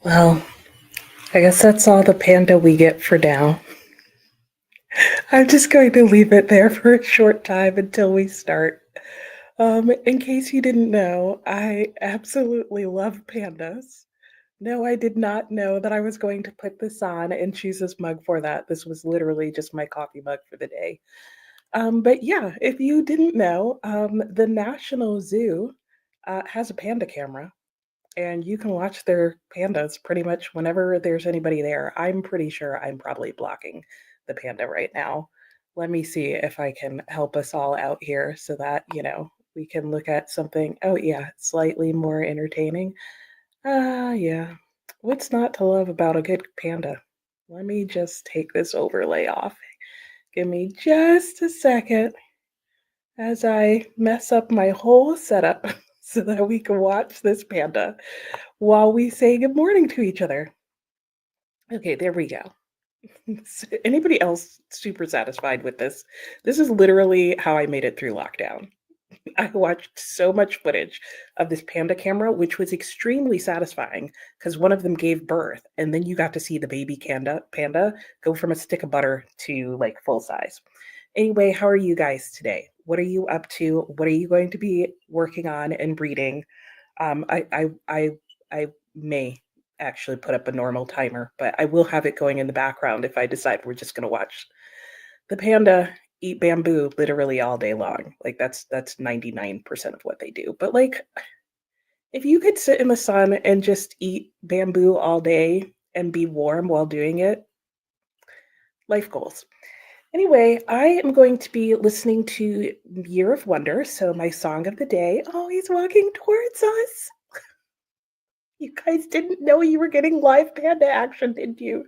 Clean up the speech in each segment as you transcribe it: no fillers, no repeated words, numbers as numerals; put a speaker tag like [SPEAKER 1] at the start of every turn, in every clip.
[SPEAKER 1] Well, I guess that's all the panda we get for now. I'm just going to leave it there for a short time until we start. In case you didn't know, I absolutely love pandas. No, I did not know that I was going to put this on and choose this mug for that. This was literally just my coffee mug for the day. But yeah, if you didn't know, the National Zoo has a panda camera, and you can watch their pandas pretty much whenever there's anybody there. I'm pretty sure I'm probably blocking the panda right now. Let me see if I can help us all out here so that, we can look at something. Oh, yeah, slightly more entertaining. Yeah. What's not to love about a good panda? Let me just take this overlay off. Give me just a second as I mess up my whole setup so that we can watch this panda while we say good morning to each other. Okay, there we go. Anybody else super satisfied with this? This is literally how I made it through lockdown. I watched so much footage of this panda camera, which was extremely satisfying because one of them gave birth, and then you got to see the baby panda go from a stick of butter to like full size. Anyway, how are you guys today? What are you up to? What are you going to be working on and breeding? I may actually put up a normal timer, but I will have it going in the background if I decide we're just going to watch the panda eat bamboo literally all day long. Like that's 99% of what they do. But like if you could sit in the sun and just eat bamboo all day and be warm while doing it, life goals. Anyway, I am going to be listening to Year of Wonder, so my song of the day. Oh, he's walking towards us. You guys didn't know you were getting live panda action, did you?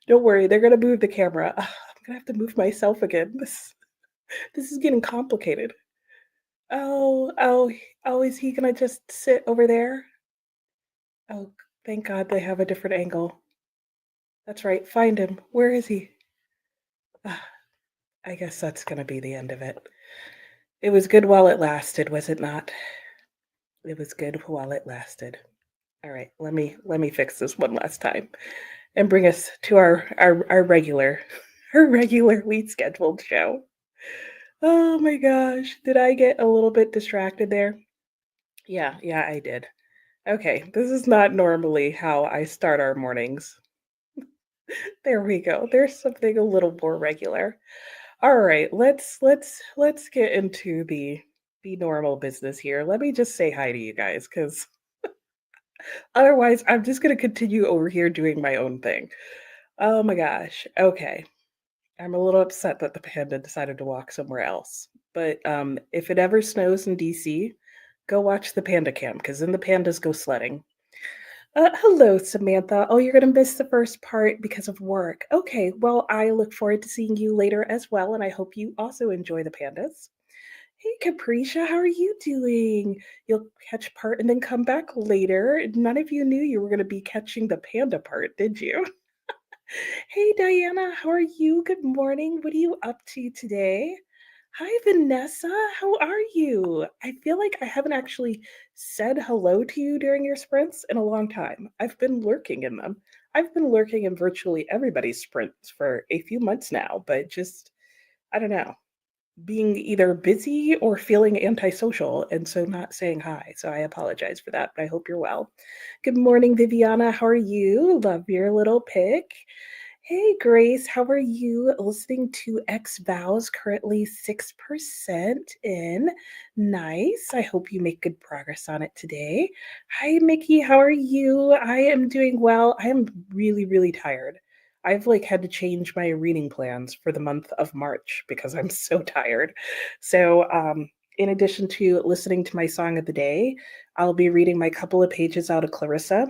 [SPEAKER 1] Don't worry, they're gonna move the camera. Ugh, I'm gonna have to move myself again. This is getting complicated. Oh, is he gonna just sit over there? Oh, thank God they have a different angle. That's right, find him. Where is he? Ugh, I guess that's gonna be the end of it. It was good while it lasted, was it not? It was good while it lasted. All right, let me fix this one last time and bring us to our regular our regularly scheduled show. Oh my gosh, did I get a little bit distracted there? Yeah, I did. Okay, this is not normally how I start our mornings. There we go. There's something a little more regular. All right, let's get into the normal business here. Let me just say hi to you guys cuz otherwise I'm just going to continue over here doing my own thing. Oh my gosh. Okay. I'm a little upset that the panda decided to walk somewhere else. But if it ever snows in DC, go watch the panda cam because then the pandas go sledding. Hello, Samantha. Oh, you're going to miss the first part because of work. Okay, well, I look forward to seeing you later as well, and I hope you also enjoy the pandas. Hey, Capricia, how are you doing? You'll catch part and then come back later. None of you knew you were going to be catching the panda part, did you? Hey, Diana, how are you? Good morning. What are you up to today? Hi, Vanessa. How are you? I feel like I haven't actually said hello to you during your sprints in a long time. I've been lurking in them. I've been lurking in virtually everybody's sprints for a few months now, but just, I don't know, being either busy or feeling antisocial and so not saying hi. So I apologize for that, but I hope you're well. Good morning, Viviana. How are you? Love your little pic. Hey, Grace, how are you? Listening to X Vows, currently 6% in. Nice. I hope you make good progress on it today. Hi, Mickey, how are you? I am doing well. I am really, really tired. I've like had to change my reading plans for the month of March because I'm so tired. So, in addition to listening to my song of the day, I'll be reading my couple of pages out of Clarissa,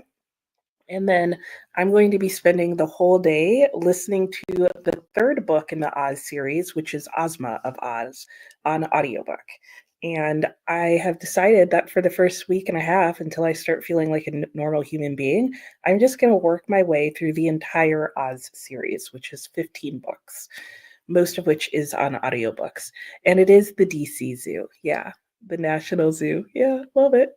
[SPEAKER 1] and then I'm going to be spending the whole day listening to the third book in the Oz series, which is Ozma of Oz, on audiobook. And I have decided that for the first week and a half, until I start feeling like a normal human being, I'm just going to work my way through the entire Oz series, which is 15 books, most of which is on audiobooks. And it is the DC Zoo. Yeah. The National Zoo. Yeah, love it.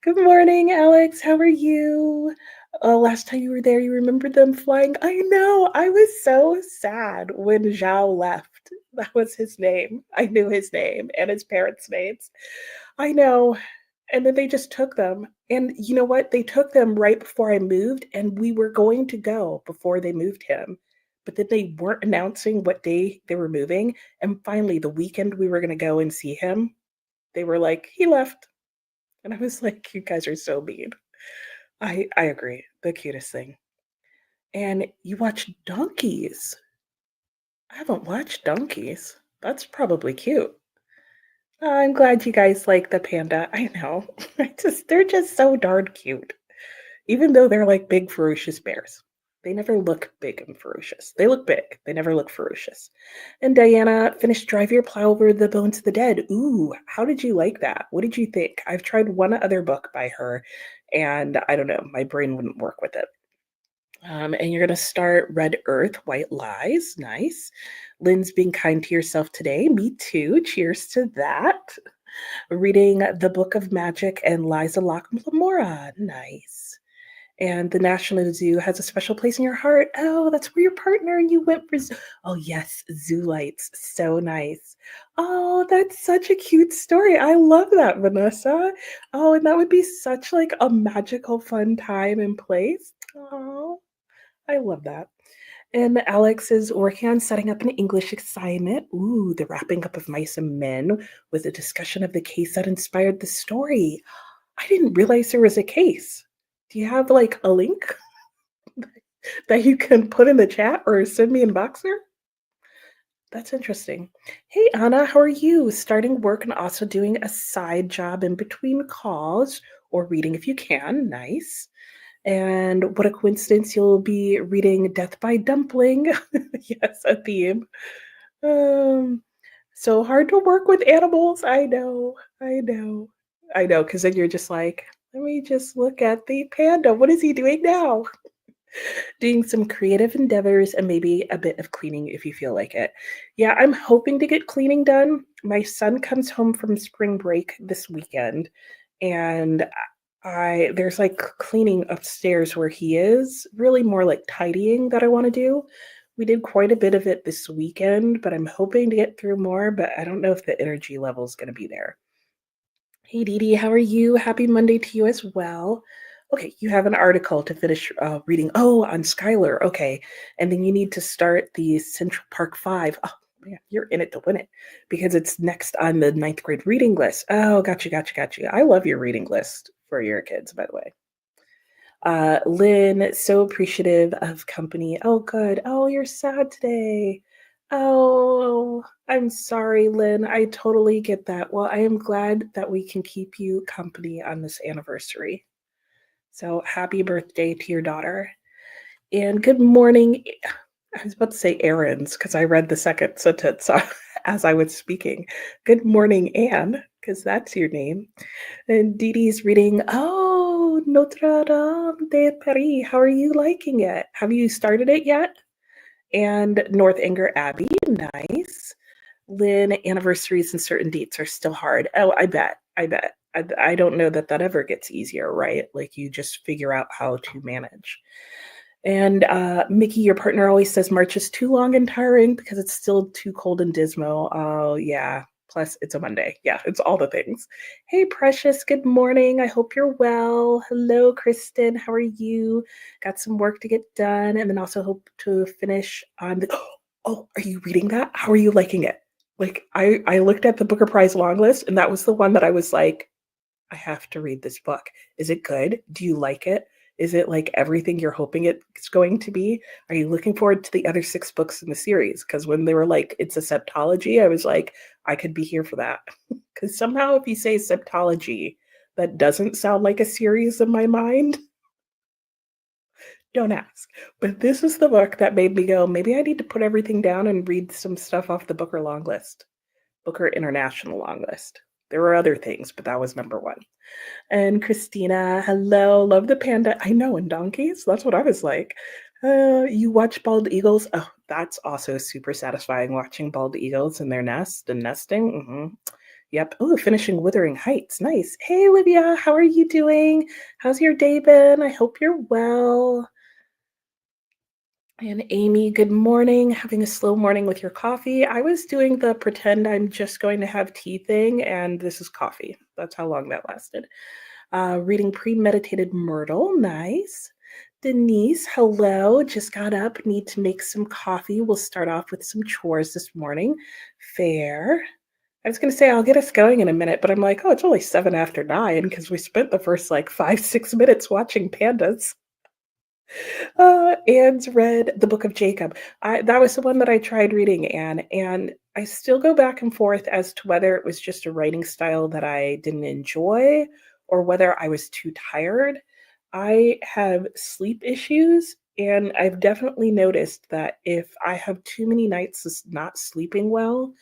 [SPEAKER 1] Good morning, Alex. How are you? Last time you were there, you remembered them flying. I know. I was so sad when Zhao left. That was his name. I knew his name and his parents' names. I know. And then they just took them. And you know what? They took them right before I moved, and we were going to go before they moved him. But then they weren't announcing what day they were moving. And finally, the weekend we were going to go and see him, they were like, he left. And I was like, you guys are so mean. I agree. The cutest thing. And you watch donkeys. I haven't watched donkeys. That's probably cute. I'm glad you guys like the panda. I know. They're just so darn cute. Even though they're like big, ferocious bears. They never look big and ferocious. They look big. They never look ferocious. And Diana finished Drive Your Plow Over the Bones of the Dead. Ooh, how did you like that? What did you think? I've tried one other book by her, and I don't know, my brain wouldn't work with it. And you're going to start Red Earth, White Lies. Nice. Lynn's being kind to yourself today. Me too. Cheers to that. Reading The Book of Magic and Liza Locke Lamora. Nice. And the National Zoo has a special place in your heart. Oh, that's where your partner and you went for. Oh, yes, zoo lights. So nice. Oh, that's such a cute story. I love that, Vanessa. Oh, and that would be such like a magical, fun time and place. Oh, I love that. And Alex is working on setting up an English assignment. Ooh, the wrapping up of Mice and Men with a discussion of the case that inspired the story. I didn't realize there was a case. Do you have like a link that you can put in the chat or send me in Boxer? That's interesting. Hey, Anna, how are you? Starting work and also doing a side job in between calls or reading if you can. Nice. And what a coincidence, you'll be reading Death by Dumpling. Yes, a theme. Um, so hard to work with animals. I know. I know. I know, because then you're just like, let me just look at the panda. What is he doing now? Doing some creative endeavors and maybe a bit of cleaning if you feel like it. Yeah, I'm hoping to get cleaning done. My son comes home from spring break this weekend, and I there's like cleaning upstairs where he is, really more like tidying that I want to do. We did quite a bit of it this weekend, but I'm hoping to get through more, but I don't know if the energy level is going to be there. Hey Dee Dee, how are you? Happy Monday to you as well. Okay, you have an article to finish reading. Oh, on Skylar. Okay. And then you need to start the Central Park 5. Oh, man, you're in it to win it because it's next on the ninth grade reading list. Oh, gotcha. I love your reading list for your kids, by the way. Lynn, so appreciative of company. Oh, good. Oh, you're sad today. Oh, I'm sorry, Lynn. I totally get that. Well, I am glad that we can keep you company on this anniversary. So happy birthday to your daughter. And good morning. I was about to say errands because I read the second sentence as I was speaking. Good morning, Anne, because that's your name. And Dee Dee's reading, oh, Notre Dame de Paris. How are you liking it? Have you started it yet? And Northanger Abbey, nice. Lynn, anniversaries and certain dates are still hard. Oh, I bet. I don't know that that ever gets easier, right? Like you just figure out how to manage. And Mickey, your partner always says March is too long and tiring because it's still too cold and dismal. Oh, yeah. Plus, it's a Monday. Yeah, it's all the things. Hey, Precious, good morning. I hope you're well. Hello, Kristen. How are you? Got some work to get done and then also hope to finish on the. Oh, are you reading that? How are you liking it? Like, I looked at the Booker Prize long list and that was the one that I was like, I have to read this book. Is it good? Do you like it? Is it like everything you're hoping it's going to be? Are you looking forward to the other 6 books in the series? Because when they were like, it's a septology, I was like, I could be here for that. Because somehow if you say septology, that doesn't sound like a series in my mind. Don't ask. But this is the book that made me go, maybe I need to put everything down and read some stuff off the Booker long list, Booker International long list. There were other things, but that was number one. And Christina, hello, love the panda. I know, and donkeys. That's what I was like. You watch bald eagles? Oh, that's also super satisfying watching bald eagles in their nest and nesting. Yep. Oh, finishing Wuthering Heights. Nice. Hey, Olivia, how are you doing? How's your day been? I hope you're well. And Amy, good morning. Having a slow morning with your coffee. I was doing the pretend I'm just going to have tea thing, and this is coffee. That's how long that lasted. Reading Premeditated Myrtle. Nice. Denise, hello. Just got up. Need to make some coffee. We'll start off with some chores this morning. Fair. I was going to say I'll get us going in a minute, but I'm like, oh, it's only 7 after 9 because we spent the first like 5, 6 minutes watching pandas. Anne's read the Book of Jacob. That was the one that I tried reading, Anne, and I still go back and forth as to whether it was just a writing style that I didn't enjoy or whether I was too tired. I have sleep issues, and I've definitely noticed that if I have too many nights of not sleeping well,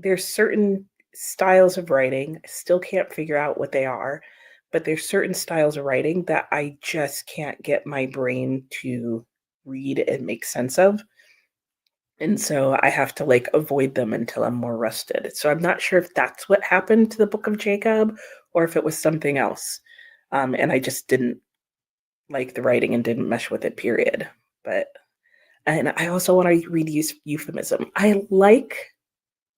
[SPEAKER 1] there's certain styles of writing, I still can't figure out what they are, but there's certain styles of writing that I just can't get my brain to read and make sense of. And so I have to like avoid them until I'm more rested. So I'm not sure if that's what happened to the Book of Jacob or if it was something else. And I just didn't like the writing and didn't mesh with it, period. But, and I also want to read euphemism. I like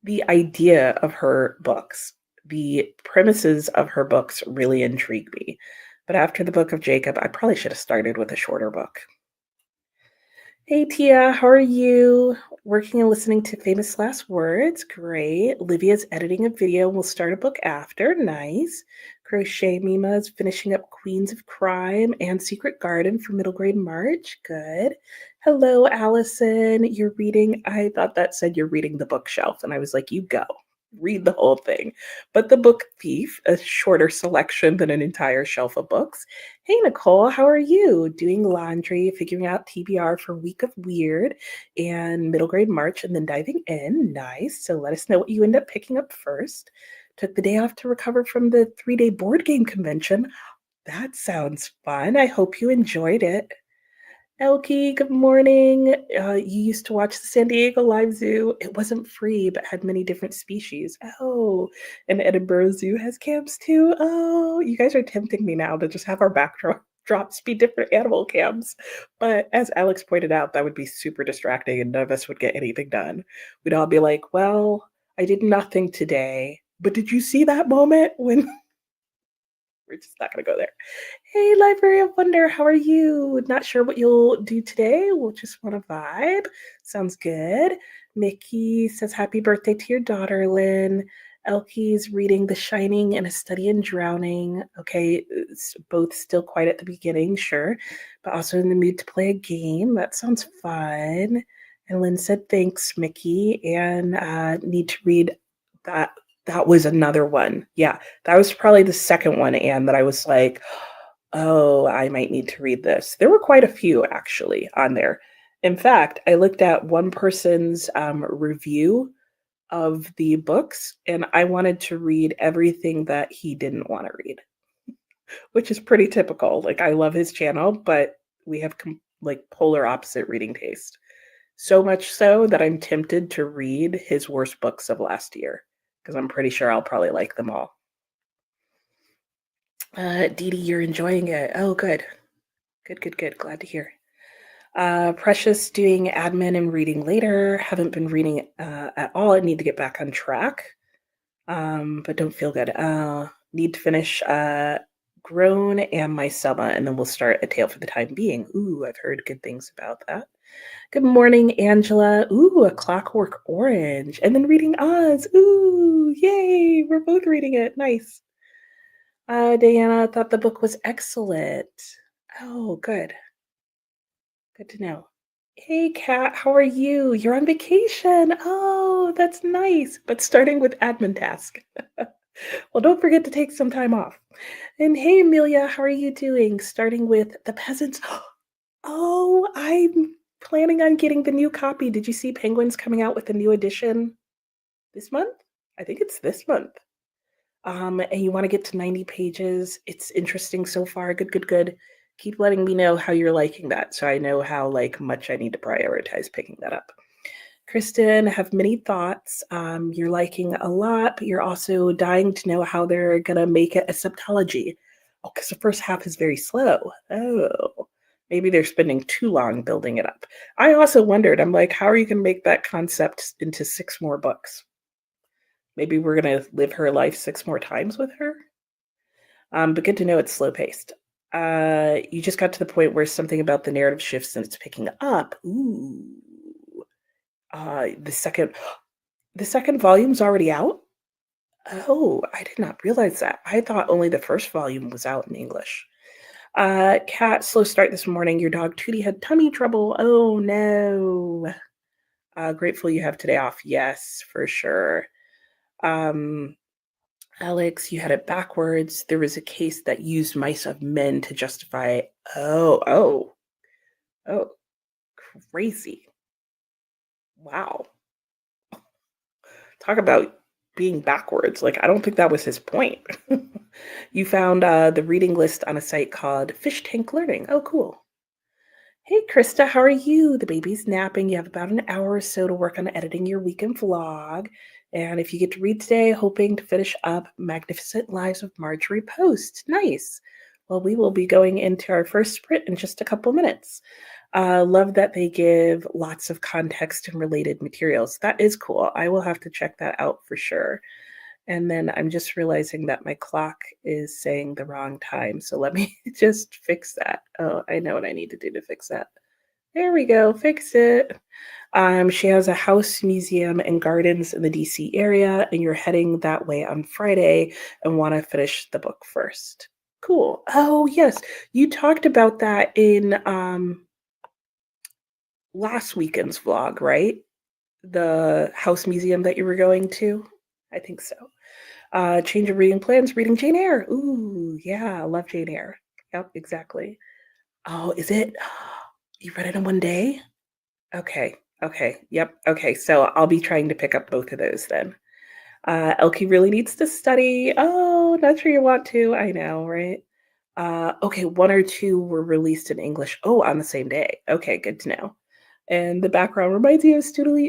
[SPEAKER 1] the idea of her books. The premises of her books really intrigue me. But after the Book of Jacob, I probably should have started with a shorter book. Hey Tia, how are you? Working and listening to Famous Last Words. Great. Olivia's editing a video. We'll start a book after. Nice. Crochet Mima's finishing up Queens of Crime and Secret Garden for middle grade March. Good. Hello, Allison. You're reading. I thought that said you're reading the bookshelf, and I was like, you go. Read the whole thing. But The Book Thief, a shorter selection than an entire shelf of books. Hey, Nicole, how are you? Doing laundry, figuring out TBR for Week of Weird and middle grade March, and then diving in. Nice. So let us know what you end up picking up first. Took the day off to recover from the 3-day board game convention. That sounds fun. I hope you enjoyed it. Elkie, good morning. You used to watch the San Diego Live Zoo. It wasn't free, but had many different species. Oh, and Edinburgh Zoo has camps too. Oh, you guys are tempting me now to just have our backdrops be different animal camps. But as Alex pointed out, that would be super distracting and none of us would get anything done. We'd all be like, well, I did nothing today, but did you see that moment when we're just not going to go there? Hey, Library of Wonder, how are you? Not sure what you'll do today. We'll just want to vibe. Sounds good. Mickey says happy birthday to your daughter, Lynn. Elkie's reading The Shining and A Study in Drowning. Okay, it's both still quite at the beginning, sure, but also in the mood to play a game. That sounds fun. And Lynn said thanks, Mickey, and need to read that. That was another one. Yeah, that was probably the second one, Anne, that I was like, oh, I might need to read this. There were quite a few actually on there. In fact, I looked at one person's review of the books, and I wanted to read everything that he didn't want to read, which is pretty typical. Like, I love his channel, but we have like polar opposite reading taste. So much so that I'm tempted to read his worst books of last year because I'm pretty sure I'll probably like them all. Dee Dee, you're enjoying it. Oh, good. Good, good, good. Glad to hear. Precious doing admin and reading later. Haven't been reading at all. I need to get back on track, but don't feel good. Need to finish Grown and My Summer, and then we'll start A Tale for the Time Being. Ooh, I've heard good things about that. Good morning, Angela. Ooh, A Clockwork Orange. And then reading Oz. Ooh, yay. We're both reading it. Nice. Diana thought the book was excellent. Oh, good. Good to know. Hey, Kat, how are you? You're on vacation. Oh, that's nice. But starting with admin task. Well, don't forget to take some time off. And hey, Amelia, how are you doing? Starting with The Peasants. Oh, I'm planning on getting the new copy. Did you see Penguin's coming out with a new edition this month? I think it's this month. And you want to get to 90 pages. It's interesting so far. Good, good, good. Keep letting me know how you're liking that so I know how like much I need to prioritize picking that up. Kristen, have many thoughts. You're liking a lot, but you're also dying to know how they're going to make it a septology. Oh, because the first half is very slow. Oh, maybe they're spending too long building it up. I also wondered, I'm like, how are you going to make that concept into six more books? Maybe we're going to live her life six more times with her? But good to know it's slow paced. You just got to the point where something about the narrative shifts and it's picking up. Ooh. The second volume's already out? Oh, I did not realize that. I thought only the first volume was out in English. Cat, slow start this morning. Your dog Tootie had tummy trouble. Oh no. Grateful you have today off. Yes, for sure. Um, Alex, you had it backwards. There was a case that used mice of men to justify. Oh, crazy. Wow. Talk about being backwards. Like, I don't think that was his point. You found the reading list on a site called Fish Tank Learning. Oh, cool. Hey, Krista, how are you? The baby's napping. You have about an hour or so to work on editing your weekend vlog. And if you get to read today, hoping to finish up Magnificent Lives of Marjorie Post. Nice. Well, we will be going into our first sprint in just a couple minutes. Love that they give lots of context and related materials. That is cool. I will have to check that out for sure. And then I'm just realizing that my clock is saying the wrong time. So let me just fix that. Oh, I know what I need to do to fix that. There we go. Fix it. She has a house, museum, and gardens in the DC area, and you're heading that way on Friday and want to finish the book first. Cool. Oh, yes. You talked about that in last weekend's vlog, right? The house museum that you were going to? I think so. Change of reading plans, reading Jane Eyre. Ooh, yeah, I love Jane Eyre. Yep, exactly. Oh, is it? You read it in one day? Okay, okay, yep, okay. So I'll be trying to pick up both of those then. Elkie really needs to study. Oh, not sure you want to. I know, right? Okay, one or two were released in English. Oh, on the same day. Okay, good to know. And the background reminds you of Studio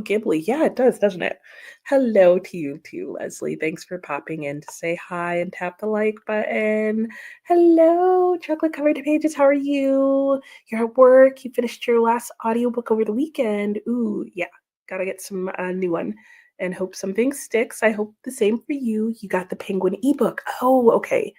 [SPEAKER 1] Ghibli. Yeah, it does, doesn't it? Hello to you too, Leslie. Thanks for popping in to say hi and tap the like button. Hello, chocolate covered pages. How are you? You're at work. You finished your last audiobook over the weekend. Ooh, yeah. Gotta get some new one and hope something sticks. I hope the same for you. You got the Penguin ebook. Oh, okay.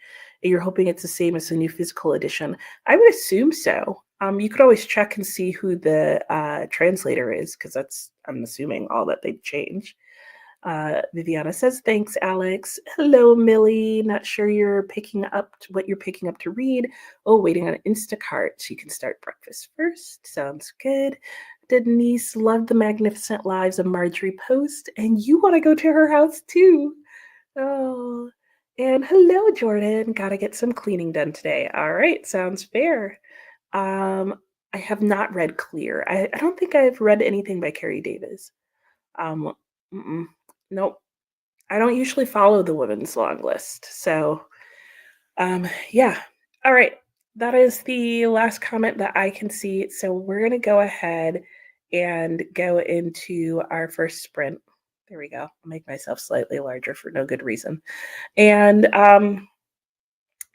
[SPEAKER 1] You're hoping it's the same as the new physical edition. I would assume so. You could always check and see who the translator is, because that's, I'm assuming, all that they'd change. Viviana says, thanks, Alex. Hello, Millie. Not sure you're picking up what you're picking up to read. Oh, waiting on Instacart so you can start breakfast first. Sounds good. Denise loved the Magnificent Lives of Marjorie Post, and you want to go to her house too. Oh, and hello, Jordan. Gotta get some cleaning done today. All right, sounds fair. Um, I have not read Clear. I don't think I've read anything by Carrie Davis. Um, mm-mm. Nope. I don't usually follow the women's long list. So, yeah. All right. That is the last comment that I can see. So we're going to go ahead and go into our first sprint. There we go. I'll make myself slightly larger for no good reason. And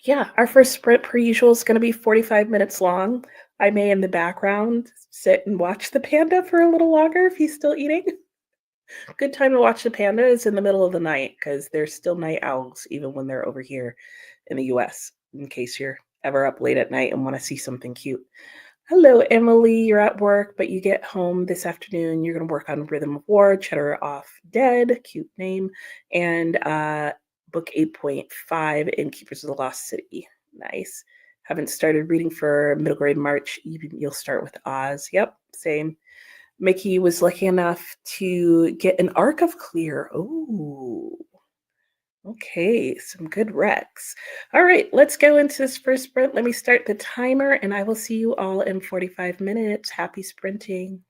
[SPEAKER 1] yeah, our first sprint per usual is going to be 45 minutes long. I may in the background sit and watch the panda for a little longer if he's still eating. Good time to watch the panda is in the middle of the night because there's still night owls even when they're over here in the US, in case you're ever up late at night and want to see something cute. Hello, Emily. You're at work, but you get home this afternoon. You're going to work on Rhythm of War, Cheddar Off Dead, cute name, and book 8.5 in Keepers of the Lost City. Nice. Haven't started reading for middle grade March. You'll start with Oz. Yep, same. Mickey was lucky enough to get an arc of Clear. Oh, okay, some good recs. All right, let's go into this first sprint. Let me start the timer, and I will see you all in 45 minutes. Happy sprinting.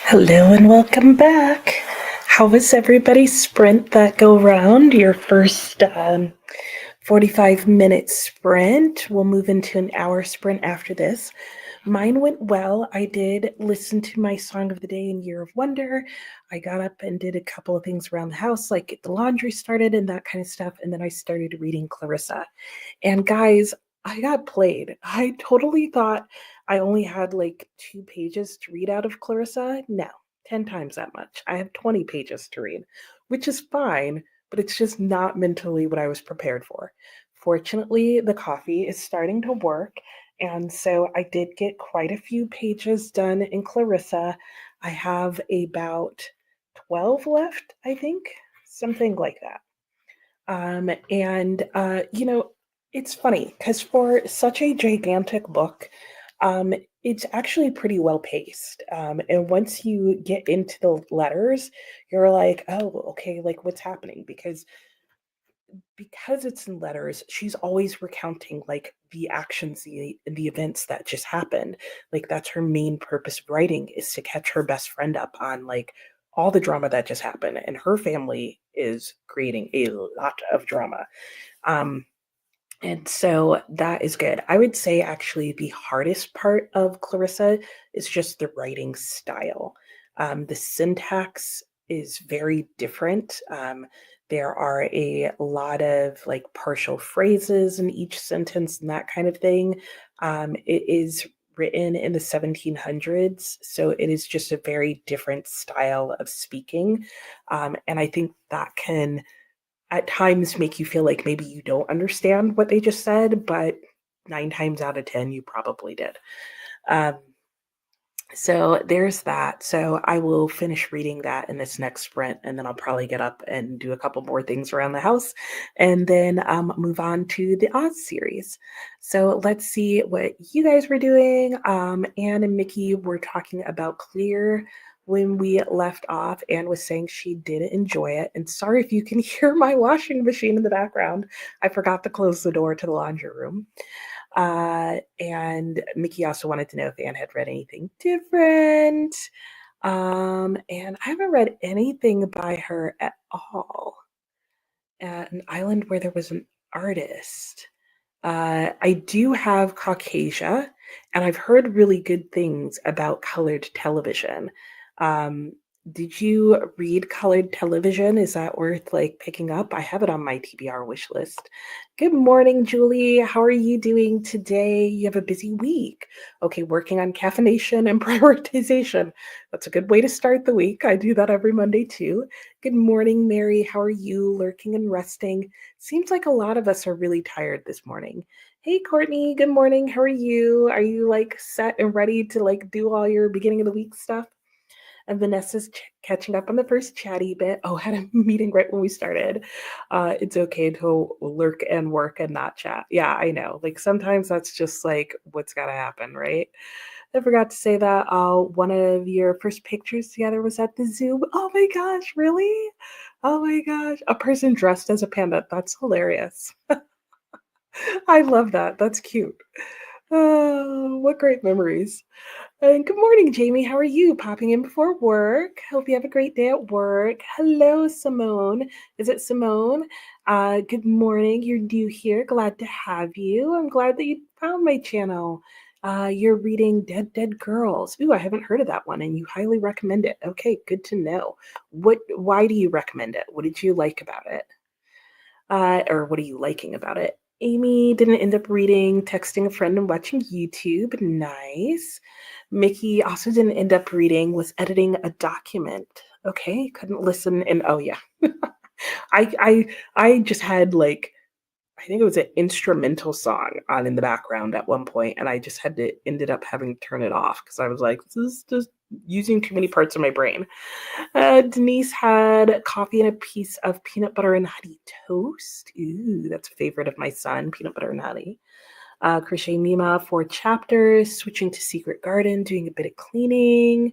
[SPEAKER 1] Hello and welcome back. How was everybody's sprint that go round? Your first 45-minute sprint. We'll move into an hour sprint after this. Mine went well. I did listen to my song of the day in Year of Wonder. I got up and did a couple of things around the house, like get the laundry started and that kind of stuff. And then I started reading Clarissa. And guys, I got played. I totally thought I only had like 2 pages to read out of Clarissa. No, 10 times that much. I have 20 pages to read, which is fine, but it's just not mentally what I was prepared for. Fortunately, the coffee is starting to work. And so I did get quite a few pages done in Clarissa. I have about 12 left, I think, something like that. It's funny because for such a gigantic book, it's actually pretty well paced. And once you get into the letters, you're like, oh, okay, like what's happening? Because it's in letters, she's always recounting like the actions, the events that just happened. Like that's her main purpose of writing is to catch her best friend up on like all the drama that just happened. And her family is creating a lot of drama. Um, and so that is good. I would say actually the hardest part of Clarissa is just the writing style. The syntax is very different. There are a lot of like partial phrases in each sentence and that kind of thing. It is written in the 1700s, so it is just a very different style of speaking. And I think that can at times make you feel like maybe you don't understand what they just said, but 9 times out of 10, you probably did. Um, so there's that. So I will finish reading that in this next sprint, and then I'll probably get up and do a couple more things around the house, and then move on to the Oz series. So let's see what you guys were doing. Anne and Mickey were talking about Clear when we left off. Anne was saying she did enjoy it, and sorry if you can hear my washing machine in the background. I forgot to close the door to the laundry room. And Mickey also wanted to know if Anne had read anything different. And I haven't read anything by her at all. An island where there was an artist. I do have Caucasia, and I've heard really good things about colored television. Um, did you read colored television? Is that worth like picking up? I have it on my TBR wish list. Good morning, Julie. How are you doing today? You have a busy week. Okay, working on caffeination and prioritization. That's a good way to start the week. I do that every Monday too. Good morning, Mary. How are you? Lurking and resting. Seems like a lot of us are really tired this morning. Hey, Courtney. Good morning. How are you? Are you like set and ready to like do all your beginning of the week stuff? And Vanessa's catching up on the first chatty bit. Oh, had a meeting right when we started. It's okay to lurk and work and not chat. Yeah, I know. Like sometimes that's just like what's got to happen, right? I forgot to say that one of your first pictures together was at the zoo. Oh my gosh, really? Oh my gosh. A person dressed as a panda. That's hilarious. I love that. That's cute. Oh, what great memories. And good morning, Jamie. How are you? Popping in before work. Hope you have a great day at work. Hello, Simone. Is it Simone? Good morning. You're new here. Glad to have you. I'm glad that you found my channel. You're reading Dead Girls. Ooh, I haven't heard of that one, and you highly recommend it. Okay, good to know. Why do you recommend it? What did you like about it? Or what are you liking about it? Amy didn't end up reading, texting a friend and watching YouTube. Nice. Mickey also didn't end up reading, was editing a document. Okay, couldn't listen and oh yeah. I just had like I think it was an instrumental song on in the background at one point, and I just had to ended up having to turn it off because I was like, this is just using too many parts of my brain. Denise had coffee and a piece of peanut butter and honey toast. Ooh, that's a favorite of my son, peanut butter and honey. Crochet Mima, 4 chapters, switching to Secret Garden, doing a bit of cleaning.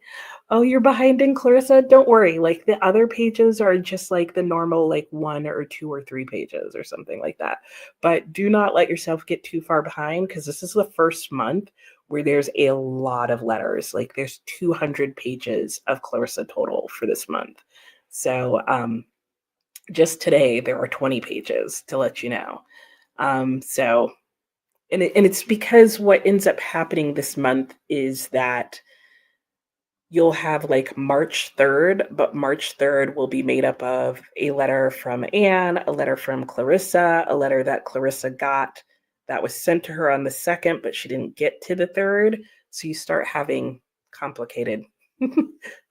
[SPEAKER 1] Oh, you're behind in Clarissa? Don't worry. Like the other pages are just like the normal, like 1 or 2 or 3 pages or something like that. But do not let yourself get too far behind because this is the first month where there's a lot of letters. Like there's 200 pages of Clarissa total for this month. So just today there are 20 pages to let you know. So and it's because what ends up happening this month is that you'll have like March 3rd, but March 3rd will be made up of a letter from Anne, a letter from Clarissa, a letter that Clarissa got that was sent to her on the 2nd, but she didn't get to the 3rd. So you start having complicated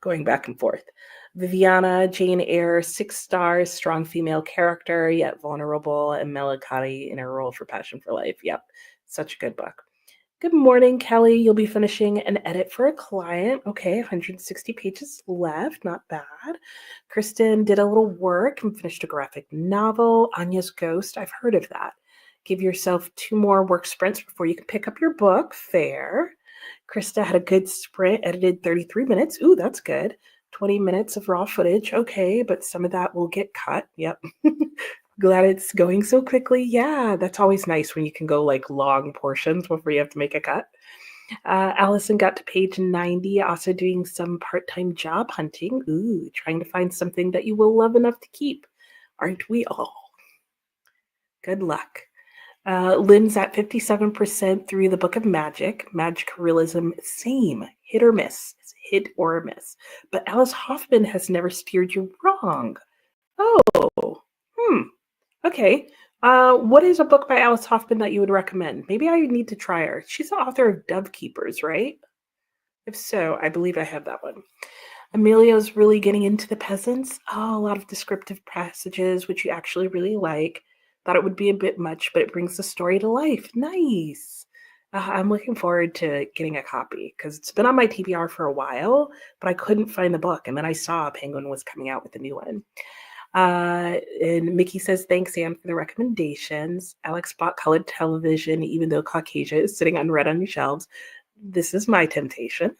[SPEAKER 1] going back and forth. Viviana, Jane Eyre, 6 stars, strong female character, yet vulnerable and melancholy in her role for Passion for Life. Yep, such a good book. Good morning, Kelly. You'll be finishing an edit for a client. Okay, 160 pages left. Not bad. Kristen did a little work and finished a graphic novel, Anya's Ghost. I've heard of that. Give yourself 2 more work sprints before you can pick up your book. Fair. Krista had a good sprint, edited 33 minutes. Ooh, that's good. 20 minutes of raw footage. Okay, but some of that will get cut. Yep. Glad it's going so quickly. Yeah, that's always nice when you can go like long portions before you have to make a cut. Allison got to page 90, also doing some part-time job hunting. Ooh, trying to find something that you will love enough to keep. Aren't we all? Good luck. Lynn's at 57% through the Book of Magic. Magic realism, same. Hit or miss. It's hit or miss. But Alice Hoffman has never steered you wrong. Oh, okay. What is a book by Alice Hoffman that you would recommend? Maybe I need to try her. She's the author of Dove Keepers, right? If so, I believe I have that one. Emilio's really getting into the peasants. Oh, a lot of descriptive passages, which you actually really like. Thought it would be a bit much, but it brings the story to life. Nice. I'm looking forward to getting a copy because it's been on my TBR for a while, but I couldn't find the book. And then I saw Penguin was coming out with a new one. And Mickey says, thanks, Anne, for the recommendations. Alex bought colored television, even though Caucasia is sitting unread on your shelves. This is my temptation.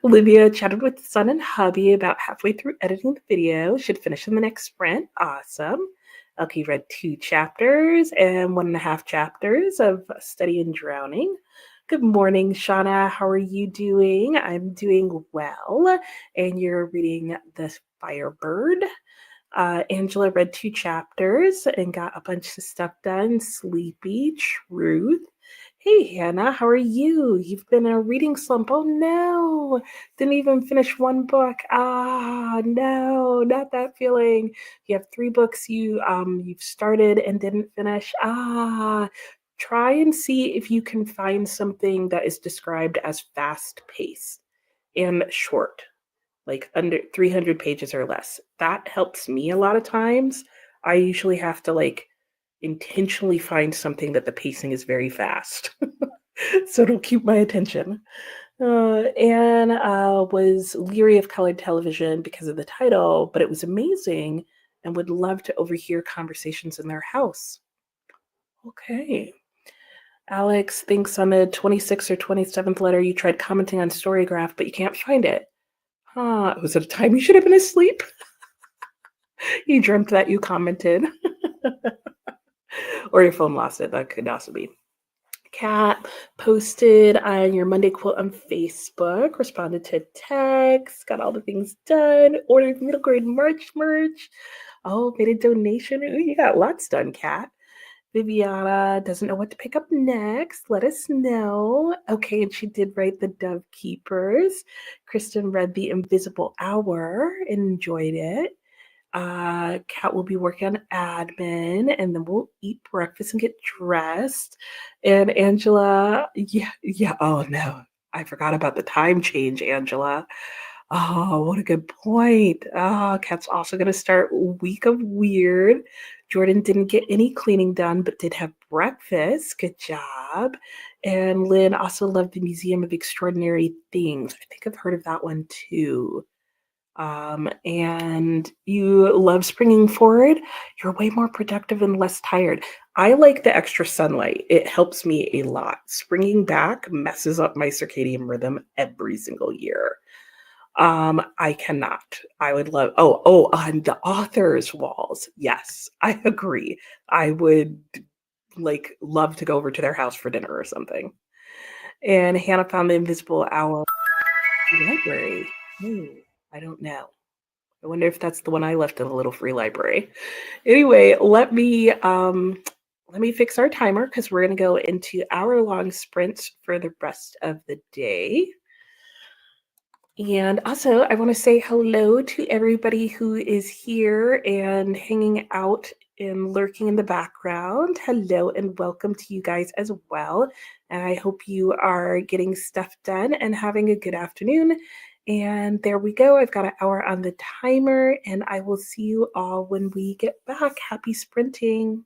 [SPEAKER 1] Olivia chatted with son and hubby about halfway through editing the video. Should finish in the next sprint. Awesome. Elkie read 2 chapters and 1.5 chapters of Study in Drowning. Good morning, Shauna. How are you doing? I'm doing well. And you're reading The Firebird. Angela read 2 chapters and got a bunch of stuff done. Sleepy, Truth. Hey, Hannah, how are you? You've been in a reading slump. Oh, no. Didn't even finish 1 book. Ah, no, not that feeling. You have 3 books you've started and didn't finish. Ah, try and see if you can find something that is described as fast-paced and short, like under 300 pages or less. That helps me a lot of times. I usually have to like intentionally find something that the pacing is very fast. So it'll keep my attention. Anne was leery of colored television because of the title, but it was amazing and would love to overhear conversations in their house. Okay. Alex thinks on the 26th or 27th letter you tried commenting on Storygraph, but you can't find it. Was it a time you should have been asleep? You dreamt that you commented. Or your phone lost it. That could also be. Kat posted on your Monday quote on Facebook, responded to text, got all the things done, ordered middle grade merch. Oh, made a donation. Ooh, you got lots done, Kat. Viviana doesn't know what to pick up next. Let us know. Okay, and she did write The Dove Keepers. Kristen read The Invisible Hour and enjoyed it. Kat will be working on admin, and then we'll eat breakfast and get dressed. And Angela, yeah. Oh no, I forgot about the time change, Angela. Oh, what a good point. Oh, Kat's also going to start Week of Weird. Jordan didn't get any cleaning done, but did have breakfast. Good job. And Lynn also loved the Museum of Extraordinary Things. I think I've heard of that one too. And you love springing forward. You're way more productive and less tired. I like the extra sunlight. It helps me a lot. Springing back messes up my circadian rhythm every single year. I cannot. I would love, on the author's walls. Yes, I agree. I would like love to go over to their house for dinner or something. And Hannah found the invisible owl in the library. Hmm, I don't know. I wonder if that's the one I left in the little free library. Anyway, let me fix our timer because we're gonna go into hour-long sprints for the rest of the day. And also, I want to say hello to everybody who is here and hanging out and lurking in the background. Hello and welcome to you guys as well. And I hope you are getting stuff done and having a good afternoon. And there we go. I've got an hour on the timer, and I will see you all when we get back. Happy sprinting.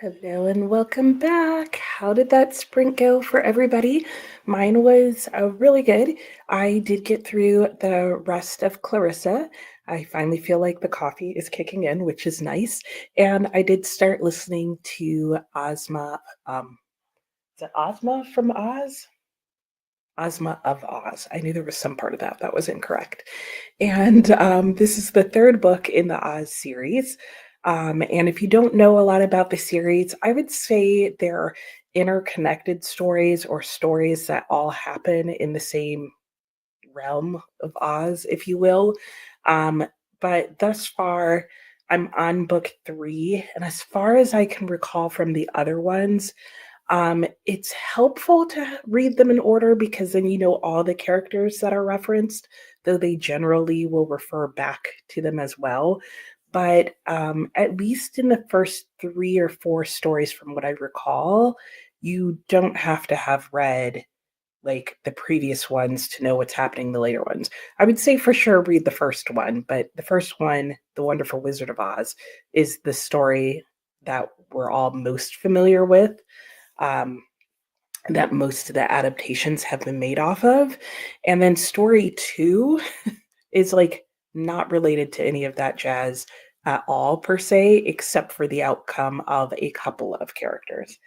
[SPEAKER 1] Hello and welcome back. How did that sprint go for everybody? Mine was really good. I did get through the rest of Clarissa. I finally feel like the coffee is kicking in, which is nice. And I did start listening to Ozma. Is it Ozma from Oz? Ozma of Oz. I knew there was some part of that that was incorrect. And this is the third book in the Oz series. And if you don't know a lot about the series, I would say they're interconnected stories or stories that all happen in the same realm of Oz, if you will. Um, but thus far, I'm on book three. And as far as I can recall from the other ones, it's helpful to read them in order because then you know all the characters that are referenced, though they generally will refer back to them as well. But at least in the first three or four stories, from what I recall, you don't have to have read like the previous ones to know what's happening in the later ones. I would say for sure read the first one, but the first one, The Wonderful Wizard of Oz, is the story that we're all most familiar with. Um, that most of the adaptations have been made off of. And then story two is like not related to any of that jazz at all, per se, except for the outcome of a couple of characters.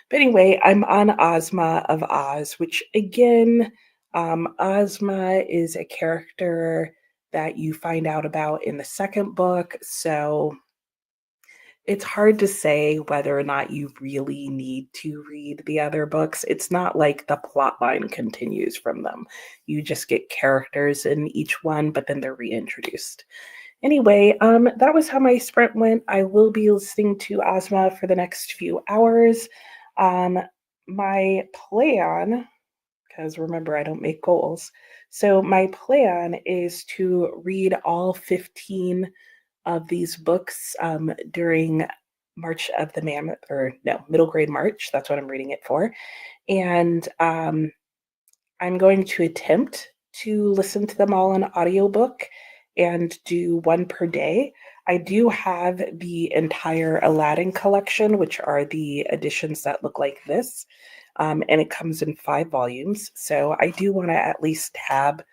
[SPEAKER 1] But anyway, I'm on Ozma of Oz, which again, Ozma is a character that you find out about in the second book. So it's hard to say whether or not you really need to read the other books. It's not like the plot line continues from them. You just get characters in each one, but then they're reintroduced. Anyway, that was how my sprint went. I will be listening to Ozma for the next few hours. Um, my plan, because remember, I don't make goals. So my plan is to read all 15 of these books during March of the Mammoth, or no, middle grade March. That's what I'm reading it for. And I'm going to attempt to listen to them all in audiobook and do one per day. I do have the entire Aladdin collection, which are the editions that look like this. And it comes in 5 volumes. So I do want to at least tab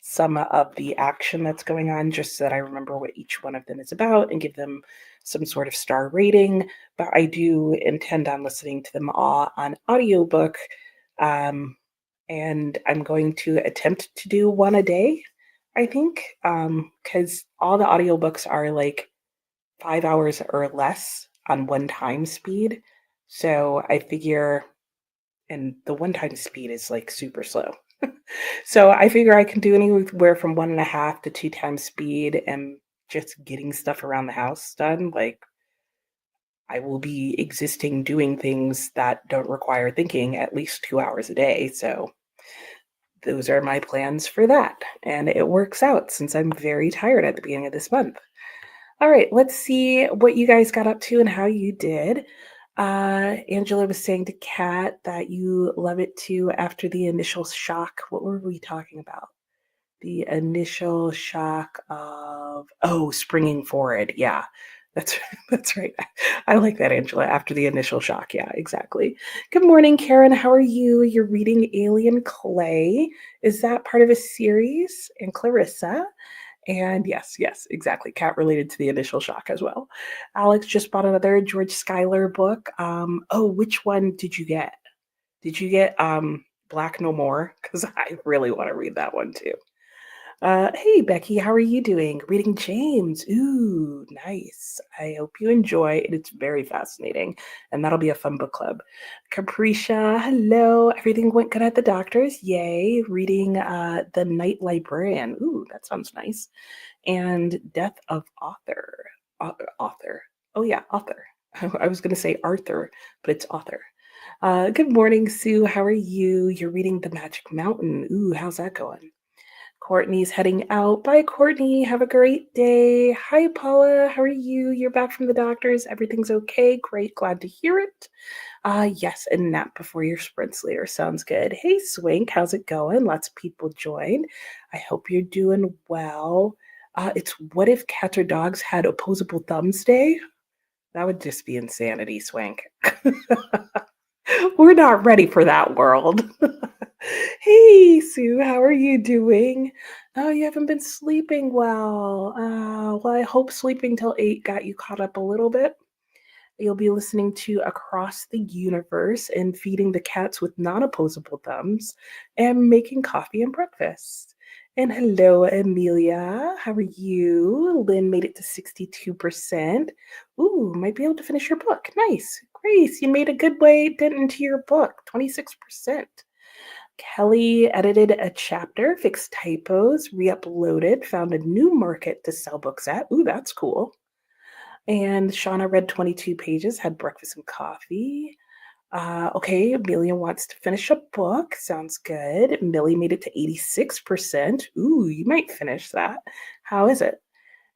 [SPEAKER 1] some of the action that's going on just so that I remember what each one of them is about and give them some sort of star rating. But I do intend on listening to them all on audiobook. Um, and I'm going to attempt to do one a day, I think, because all the audiobooks are like 5 hours or less on one time speed. So I figure, and the one time speed is like super slow. So I figure I can do anywhere from 1.5 to 2 times speed and just getting stuff around the house done. Like I will be existing doing things that don't require thinking at least 2 hours a day. So those are my plans for that. And it works out since I'm very tired at the beginning of this month. All right, let's see what you guys got up to and how you did. Angela was saying to Kat that you love it too after the initial shock. What were we talking about? The initial shock of, oh, springing forward. Yeah, that's that's right. I like that, Angela. After the initial shock. Yeah, exactly. Good morning, Karen. How are you? You're reading Alien Clay. Is that part of a series? And Clarissa. And yes, yes, exactly. Cat related to the initial shock as well. Alex just bought another George Schuyler book. Oh, which one did you get? Did you get Black No More? Because I really want to read that one too. Hey, Becky, how are you doing? Reading James. Ooh, nice. I hope you enjoy it. It's very fascinating, and that'll be a fun book club. Capricia, hello. Everything went good at the doctor's. Yay. Reading The Night Librarian. Ooh, that sounds nice. And Death of Author. Author. Oh, yeah, author. I was going to say Arthur, but it's author. Good morning, Sue. How are you? You're reading The Magic Mountain. Ooh, how's that going? Courtney's heading out. Bye, Courtney. Have a great day. Hi, Paula. How are you? You're back from the doctors. Everything's okay. Great. Glad to hear it. Yes, and nap before your sprints later. Sounds good. Hey, Swink. How's it going? Lots of people joined. I hope you're doing well. It's What If Cats or Dogs Had Opposable Thumbs Day? That would just be insanity, Swank. We're not ready for that world. Hey, Sue, how are you doing? Oh, you haven't been sleeping well. Well, I hope sleeping till 8 got you caught up a little bit. You'll be listening to Across the Universe and feeding the cats with non opposable thumbs and making coffee and breakfast. And hello, Amelia. How are you? Lynn made it to 62%. Ooh, might be able to finish your book. Nice. Grace, you made a good way dent into your book. 26%. Kelly edited a chapter, fixed typos, re uploaded, found a new market to sell books at. Ooh, that's cool. And Shauna read 22 pages, had breakfast and coffee. Okay, Amelia wants to finish a book. Sounds good. Millie made it to 86%. Ooh, you might finish that. How is it?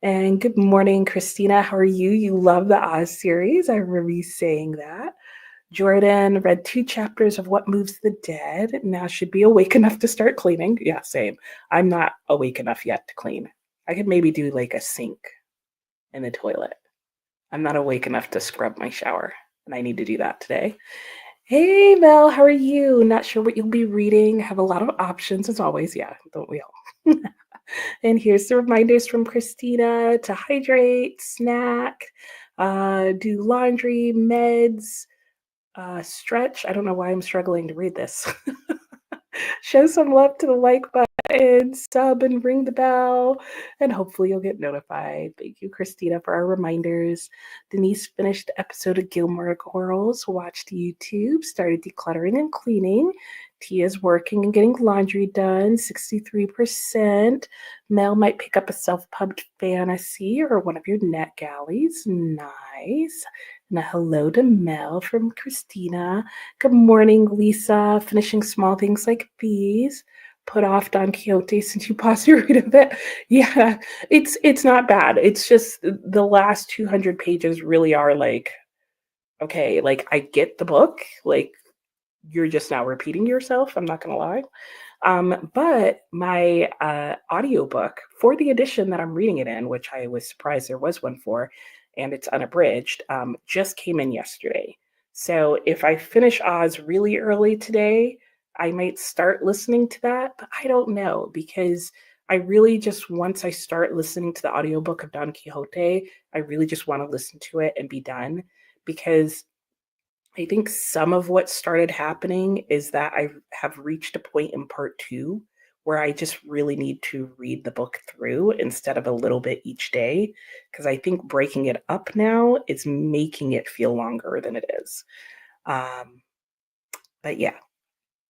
[SPEAKER 1] And good morning, Christina. How are you? You love the Oz series. I remember you saying that. Jordan read 2 chapters of What Moves the Dead. Now should be awake enough to start cleaning. Yeah, same. I'm not awake enough yet to clean. I could maybe do like a sink in the toilet. I'm not awake enough to scrub my shower, and I need to do that today. Hey, Mel, how are you? Not sure what you'll be reading. Have a lot of options as always. Yeah, don't we all? And here's the reminders from Christina to hydrate, snack, do laundry, meds, stretch. I don't know why I'm struggling to read this. Show some love to the like button, sub, and ring the bell, and hopefully you'll get notified. Thank you, Christina, for our reminders. Denise finished the episode of Gilmore Girls, watched YouTube, started decluttering and cleaning. Tia's working and getting laundry done, 63%. Mel might pick up a self-pubbed fantasy or one of your net galleys. Nice. And a hello to Mel from Christina. Good morning, Lisa. Finishing small things like these. Put off Don Quixote since you paused your read of it. Yeah, it's not bad. It's just the last 200 pages really are like, okay, like I get the book. Like you're just now repeating yourself. I'm not gonna lie. But my audiobook for the edition that I'm reading it in, which I was surprised there was one for, and it's unabridged, just came in yesterday. So if I finish Oz really early today, I might start listening to that, but I don't know because I really just, once I start listening to the audiobook of Don Quixote, I really just want to listen to it and be done because I think some of what started happening is that I have reached a point in part 2 where I just really need to read the book through instead of a little bit each day, because I think breaking it up now is making it feel longer than it is. But yeah,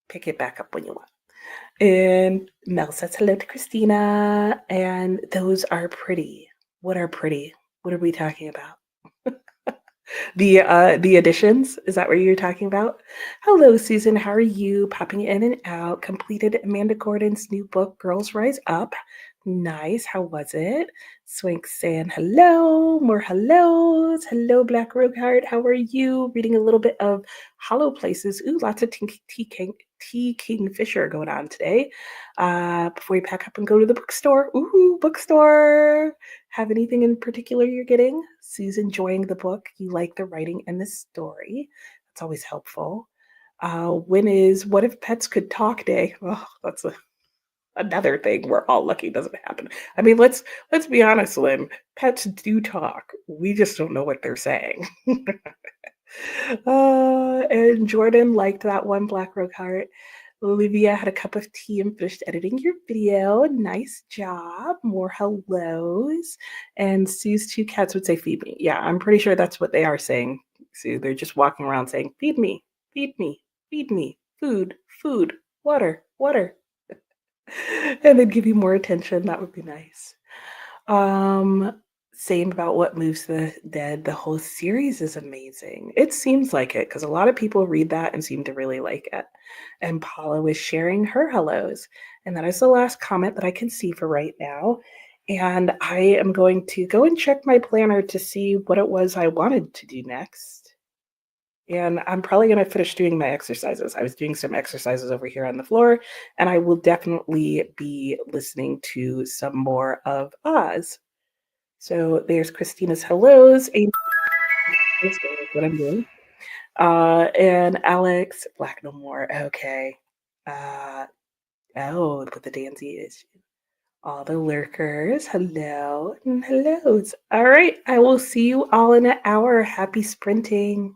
[SPEAKER 1] pick it back up when you want. And Mel says hello to Christina, and those are pretty. What are pretty? What are we talking about? The additions, is that what you're talking about? Hello, Susan. How are you? Popping in and out. Completed Amanda Gordon's new book, Girls Rise Up. Nice. How was it? Swank saying hello. More hellos. Hello, Black Rogue Heart. How are you? Reading a little bit of Hollow Places. Ooh, lots of T. Kingfisher going on today. Before you pack up and go to the bookstore. Ooh, bookstore. Have anything in particular you're getting? Sue's enjoying the book. You like the writing and the story. That's always helpful. When is What If Pets Could Talk Day? Oh, that's another thing we're all lucky doesn't happen. I mean, let's be honest, Lynn. Pets do talk. We just don't know what they're saying. And Jordan liked that one, Black Rogue Heart. Olivia had a cup of tea and finished editing your video. Nice job. More hellos. And Sue's 2 cats would say, feed me. Yeah, I'm pretty sure that's what they are saying, Sue. They're just walking around saying, feed me, feed me, feed me, food, food, water, water. And then give you more attention. That would be nice. Same about What Moves the Dead. The whole series is amazing. It seems like it because a lot of people read that and seem to really like it. And Paula was sharing her hellos. And that is the last comment that I can see for right now. And I am going to go and check my planner to see what it was I wanted to do next. And I'm probably going to finish doing my exercises. I was doing some exercises over here on the floor, and I will definitely be listening to some more of Oz. So there's Christina's hellos. Basically, that's what I'm doing. And Alex, Black No More. Okay. Uh, oh, with the Danzy is all the lurkers. Hello and hellos. All right. I will see you all in an hour. Happy sprinting.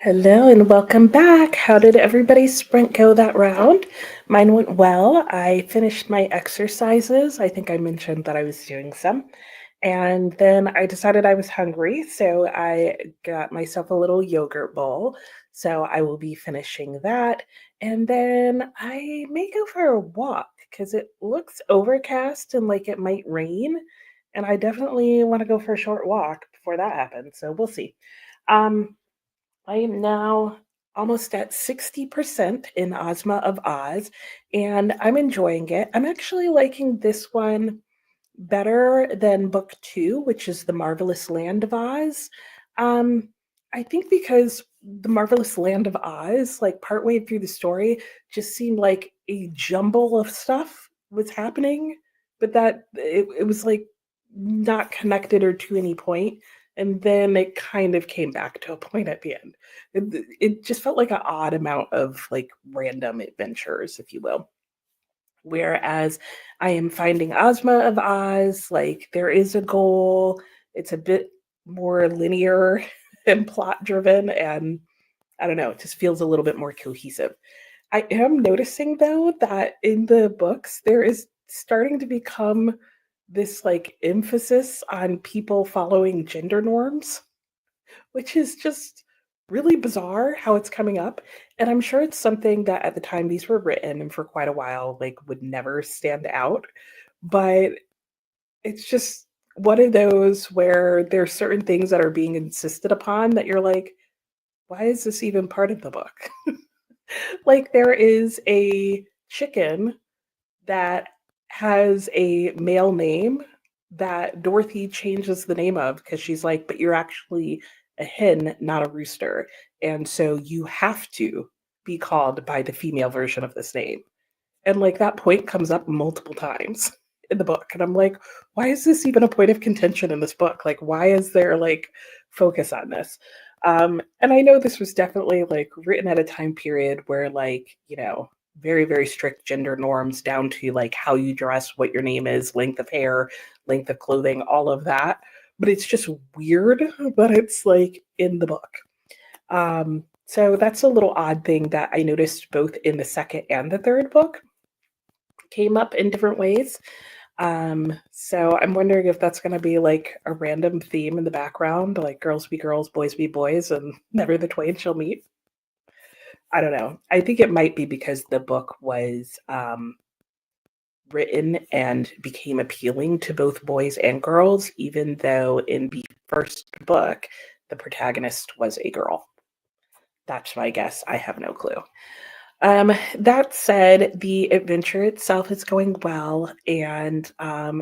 [SPEAKER 1] Hello and welcome back. How did everybody's sprint go that round? Mine went well. I finished my exercises. I think I mentioned that I was doing some. And then I decided I was hungry, so I got myself a little yogurt bowl. So I will be finishing that. And then I may go for a walk because it looks overcast and like it might rain. And I definitely want to go for a short walk before that happens. So we'll see. Um, I am now almost at 60% in Ozma of Oz, and I'm enjoying it. I'm actually liking this one better than book two, which is The Marvelous Land of Oz. Um, I think because The Marvelous Land of Oz, like partway through the story, just seemed like a jumble of stuff was happening, but that it was like not connected or to any point. And then it kind of came back to a point at the end. It just felt like an odd amount of like random adventures, if you will. Whereas I am finding Ozma of Oz, like there is a goal, it's a bit more linear and plot driven, and I don't know, it just feels a little bit more cohesive. I am noticing though that in the books, there is starting to become this like emphasis on people following gender norms, which is just really bizarre how it's coming up. And I'm sure it's something that at the time these were written and for quite a while, like would never stand out. But it's just one of those where there's certain things that are being insisted upon that you're like, why is this even part of the book? Like there is a chicken that has a male name that Dorothy changes the name of because she's like, but you're actually a hen, not a rooster. And so you have to be called by the female version of this name. And like that point comes up multiple times in the book. And I'm like, why is this even a point of contention in this book? Like, why is there like focus on this? And I know this was definitely like written at a time period where like, very, very strict gender norms down to like how you dress, what your name is, length of hair, length of clothing, all of that. But it's just weird that it's like in the book. So that's a little odd thing that I noticed both in the second and the third book came up in different ways. So I'm wondering if that's going to be like a random theme in the background, like girls be girls, boys be boys, and never the twain shall meet. I don't know. I think it might be because the book was written and became appealing to both boys and girls, even though in the first book, the protagonist was a girl. That's my guess. I have no clue. That said, the adventure itself is going well, and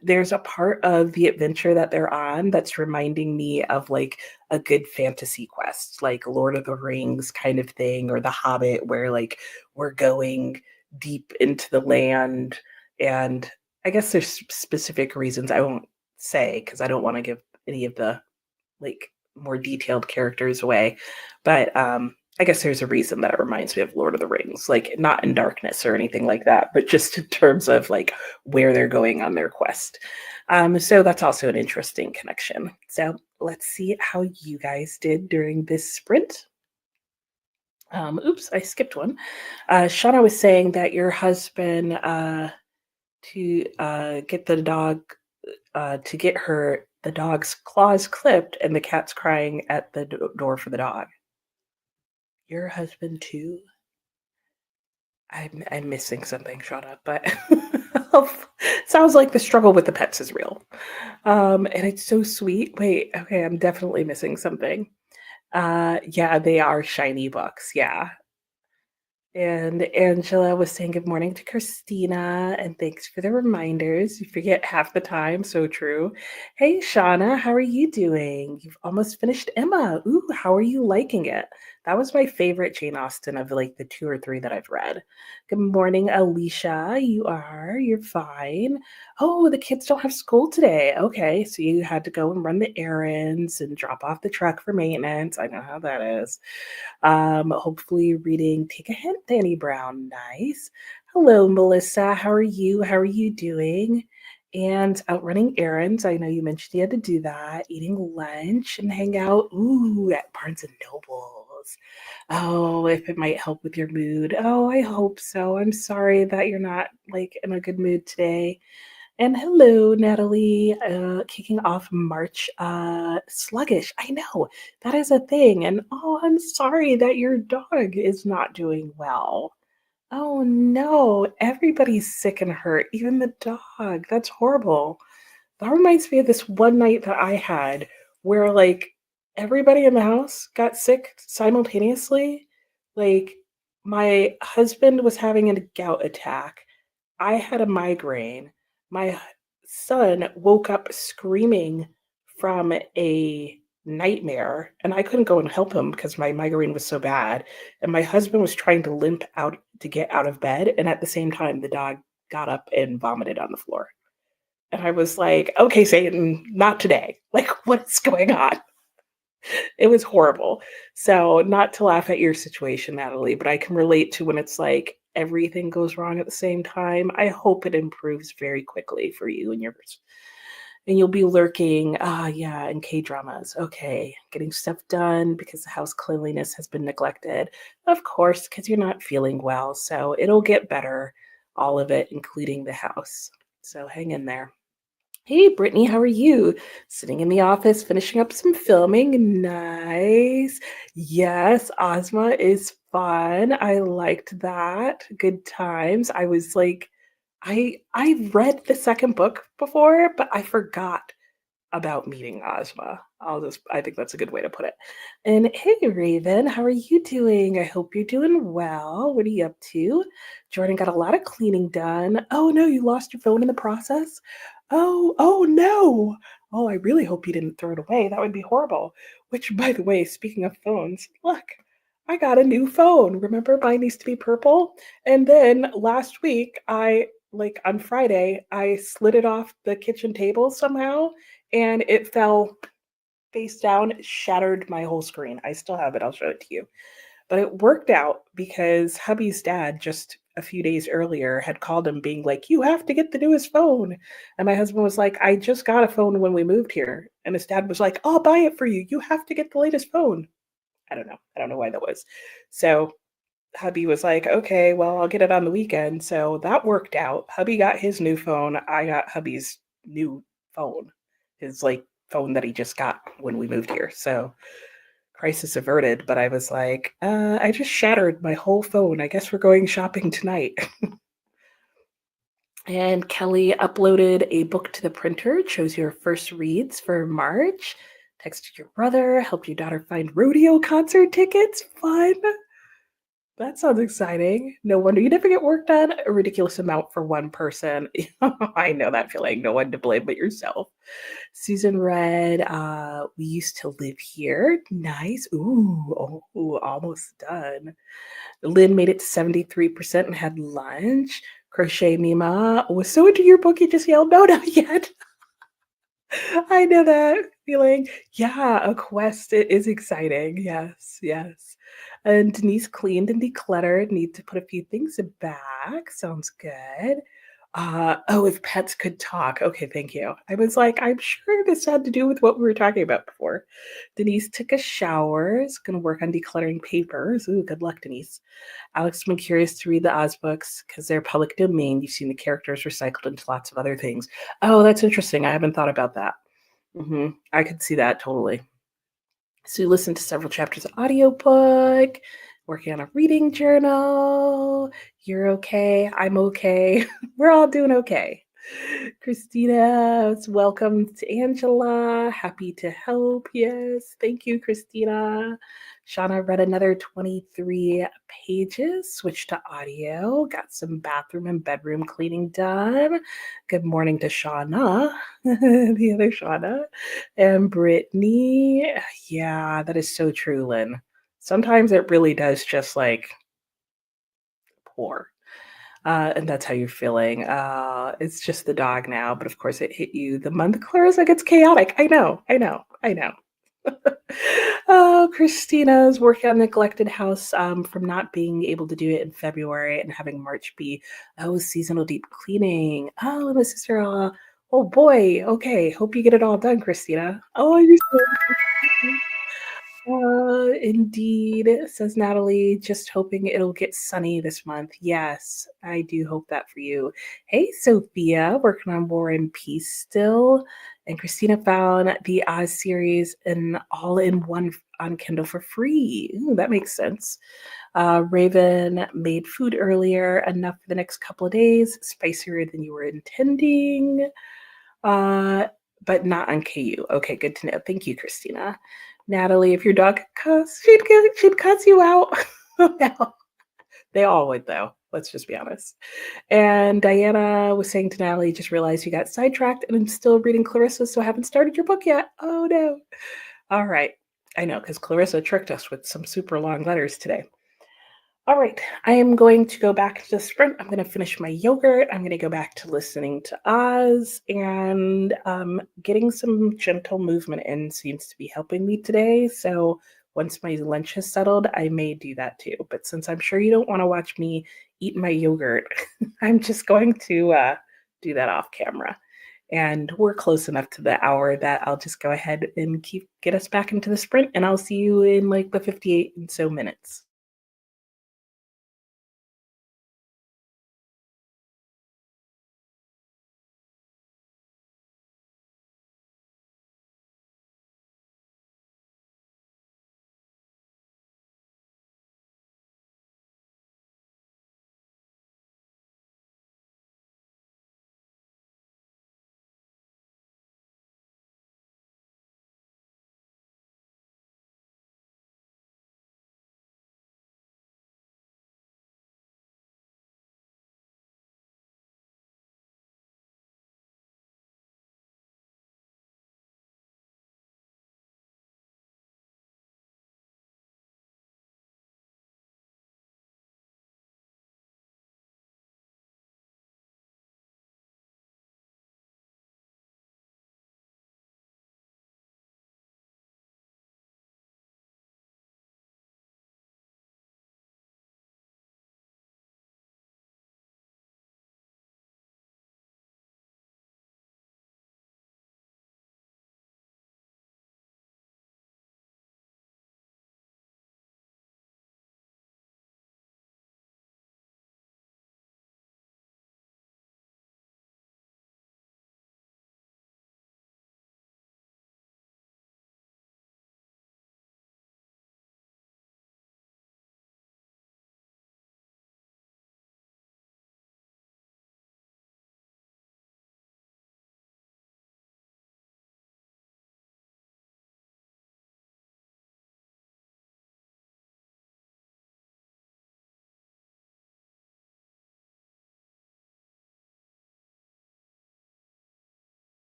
[SPEAKER 1] there's a part of the adventure that they're on that's reminding me of like a good fantasy quest, like Lord of the Rings kind of thing, or The Hobbit, where like we're going deep into the land. And I guess there's specific reasons I won't say because I don't want to give any of the like more detailed characters away. But I guess there's a reason that it reminds me of Lord of the Rings, like not in darkness or anything like that, but just in terms of like where they're going on their quest. So that's also an interesting connection. So let's see how you guys did during this sprint. Oops, I skipped one. Shauna was saying that your husband to get the dog to get her the dog's claws clipped and the cat's crying at the door for the dog. Your husband too? I'm missing something, Shauna, but sounds like the struggle with the pets is real. And it's so sweet. Wait, okay, I'm definitely missing something. Yeah, they are shiny books. Yeah. And Angela was saying good morning to Christina and thanks for the reminders. You forget half the time, so true. Hey, Shauna, how are you doing? You've almost finished Emma. Ooh, how are you liking it? That was my favorite Jane Austen of like the two or three that I've read. Good morning, Alicia. You're fine. Oh, the kids don't have school today. Okay, so you had to go and run the errands and drop off the truck for maintenance. I know how that is. Hopefully reading Take a Hint, Danny Brown. Nice. Hello, Melissa. How are you? How are you doing? And out running errands. I know you mentioned you had to do that. Eating lunch and hang out. Ooh, at Barnes and Noble. tingles. Oh, if it might help with your mood. Oh, I hope so. I'm sorry that you're not like in a good mood today. And hello, Natalie. Kicking off March. Sluggish. I know that is a thing. And oh, I'm sorry that your dog is not doing well. Oh no, everybody's sick and hurt, even the dog. That's horrible. That reminds me of this one night that I had where like everybody in the house got sick simultaneously. Like my husband was having a gout attack. I had a migraine. My son woke up screaming from a nightmare, and I couldn't go and help him because my migraine was so bad. And my husband was trying to limp out to get out of bed, and at the same time, the dog got up and vomited on the floor. And I was like, okay, Satan, not today. Like, what's going on? It was horrible. So, not to laugh at your situation, Natalie, but I can relate to when it's like everything goes wrong at the same time. I hope it improves very quickly for you and yours. And you'll be lurking, yeah, in K dramas. Okay, getting stuff done because the house cleanliness has been neglected. Of course, because you're not feeling well. So, it'll get better, all of it, including the house. So, hang in there. Hey, Brittany, how are you? Sitting in the office, finishing up some filming. Nice. Yes, Ozma is fun. I liked that. Good times. I was like, I read the second book before, but I forgot about meeting Ozma. I think that's a good way to put it. And hey, Raven, how are you doing? I hope you're doing well. What are you up to? Jordan got a lot of cleaning done. Oh no, you lost your phone in the process? Oh no. Oh, I really hope you didn't throw it away. That would be horrible. Which, by the way, speaking of phones, look, I got a new phone. Remember, mine used to be purple? And then last week, like on Friday, I slid it off the kitchen table somehow and it fell face down, shattered my whole screen. I still have it. I'll show it to you. But it worked out because hubby's dad just a few days earlier had called him being like, "You have to get the newest phone." And my husband was like, "I just got a phone when we moved here." And his dad was like, "I'll buy it for you. You have to get the latest phone." I don't know. I don't know why that was. So hubby was like, "Okay, well, I'll get it on the weekend." So that worked out. Hubby got his new phone. I got hubby's new phone, his like phone that he just got when we moved here. So crisis averted. But I was like, I just shattered my whole phone. I guess we're going shopping tonight. And Kelly uploaded a book to the printer, chose your first reads for March. Texted your brother, helped your daughter find rodeo concert tickets. Fun. That sounds exciting. No wonder you never get work done. A ridiculous amount for one person. I know that feeling. No one to blame but yourself. Susan read, We Used to Live Here. Nice. Ooh, almost done. Lynn made it to 73% and had lunch. Crochet Mima was so into your book, you just yelled, no, not yet. I know that feeling. Yeah, a quest it is exciting. Yes, yes. And Denise cleaned and decluttered. Need to put a few things back. Sounds good. Oh, if pets could talk. Okay, thank you. I was like, I'm sure this had to do with what we were talking about before. Denise took a shower. Is gonna work on decluttering papers. Ooh, good luck, Denise. Alex has been curious to read the Oz books because they're public domain. You've seen the characters recycled into lots of other things. Oh, that's interesting. I haven't thought about that. I could see that totally. So you listened to several chapters of audiobook, working on a reading journal. You're okay. I'm okay. We're all doing okay. Christina, welcome to Angela. Happy to help. Yes. Thank you, Christina. Shauna read another 23 pages, switched to audio, got some bathroom and bedroom cleaning done. Good morning to Shauna, the other Shauna, and Brittany. Yeah, that is so true, Lynn. Sometimes it really does just like pour. And that's how you're feeling. It's just the dog now, but of course it hit you the month clears like it's chaotic. I know. Oh, Christina's working on neglected house from not being able to do it in February and having March be seasonal deep cleaning. Oh, my sister. Oh boy. Okay, hope you get it all done, Christina. Oh, you're so Indeed, says Natalie, just hoping it'll get sunny this month. Yes, I do hope that for you. Hey, Sophia, working on War and Peace still. And Christina found the Oz series and all in one on Kindle for free. Ooh, that makes sense. Raven made food earlier, enough for the next couple of days, spicier than you were intending. Uh, but not on KU. Okay, good to know. Thank you, Christina. Natalie, if your dog could cuss, she'd cuss you out. No, they all would, though. Let's just be honest. And Diana was saying to Natalie, just realized you got sidetracked and I'm still reading Clarissa, so I haven't started your book yet. Oh, no. All right. I know, because Clarissa tricked us with some super long letters today. All right, I am going to go back to the sprint. I'm going to finish my yogurt. I'm going to go back to listening to Oz, and getting some gentle movement in seems to be helping me today. So once my lunch has settled, I may do that too. But since I'm sure you don't want to watch me eat my yogurt, I'm just going to do that off camera. And we're close enough to the hour that I'll just go ahead and get us back into the sprint, and I'll see you in like the 58 and so minutes.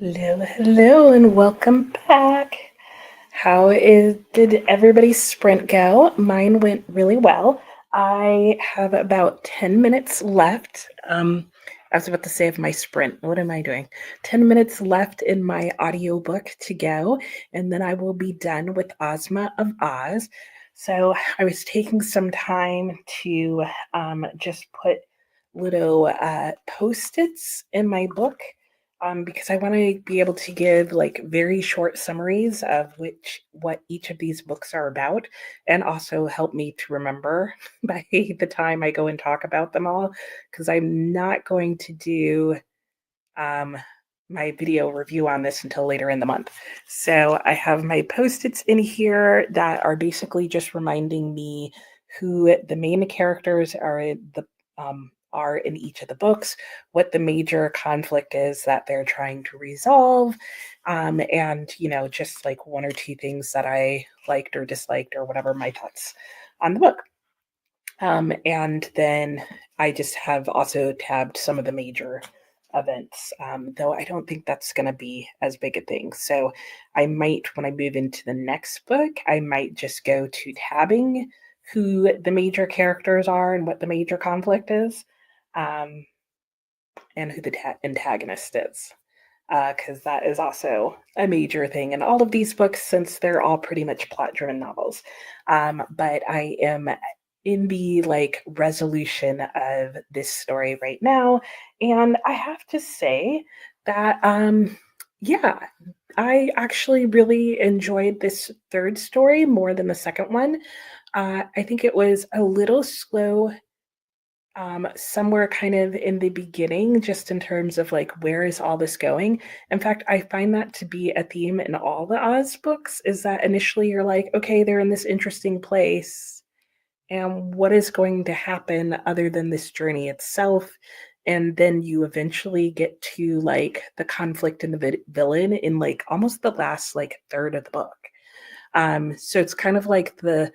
[SPEAKER 1] Hello, hello, and welcome back. Did everybody's sprint go? Mine went really well. I have about 10 minutes left. I was about to say of my sprint. What am I doing? 10 minutes left in my audiobook to go, and then I will be done with Ozma of Oz. So I was taking some time to just put little post-its in my book because I want to be able to give like very short summaries of what each of these books are about, and also help me to remember by the time I go and talk about them all. Because I'm not going to do um, my video review on this until later in the month. So I have my post-its in here that are basically just reminding me who the main characters are in each of the books, what the major conflict is that they're trying to resolve, and just like one or two things that I liked or disliked or whatever my thoughts on the book. And then I just have also tabbed some of the major events, though I don't think that's going to be as big a thing. So I might, when I move into the next book, I might just go to tabbing who the major characters are and what the major conflict is, um, and who the antagonist is. Because that is also a major thing in all of these books, since they're all pretty much plot driven novels. But I am in the like resolution of this story right now, and I have to say that yeah, I actually really enjoyed this third story more than the second one. I think it was a little slow somewhere kind of in the beginning, just in terms of like, where is all this going? In fact, I find that to be a theme in all the Oz books, is that initially you're like, okay, they're in this interesting place, and what is going to happen other than this journey itself? And then you eventually get to like the conflict and the villain in like almost the last like third of the book. So it's kind of like the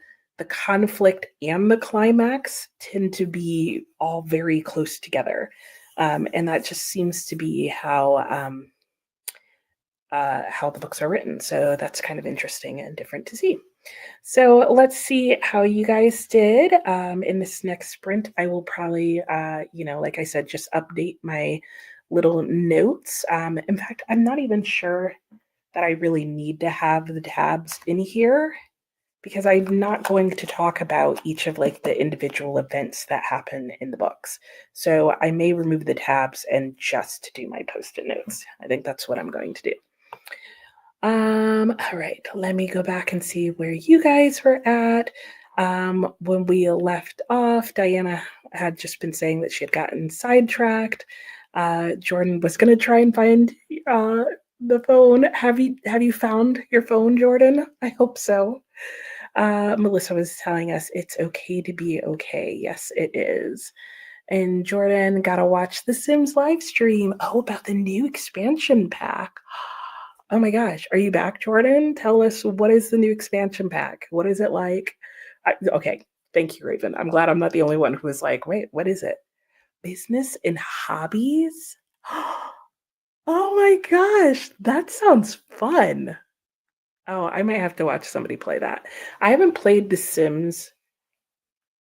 [SPEAKER 1] conflict and the climax tend to be all very close together, and that just seems to be how the books are written. So that's kind of interesting and different to see. So let's see how you guys did in this next sprint. I will probably, like I said, just update my little notes. In fact, I'm not even sure that I really need to have the tabs in here, because I'm not going to talk about each of like the individual events that happen in the books. So I may remove the tabs and just do my post-it notes. I think that's what I'm going to do. All right, let me go back and see where you guys were at. When we left off, Diana had just been saying that she had gotten sidetracked. Jordan was going to try and find the phone. Have you found your phone, Jordan? I hope so. Melissa was telling us it's okay to be okay. Yes, it is. And Jordan got to watch the Sims live stream. Oh, about the new expansion pack. Oh my gosh. Are you back, Jordan? Tell us, what is the new expansion pack? What is it like? Okay. Thank you, Raven. I'm glad I'm not the only one who was like, wait, what is it? Business and hobbies? Oh my gosh. That sounds fun. Oh, I might have to watch somebody play that. I haven't played The Sims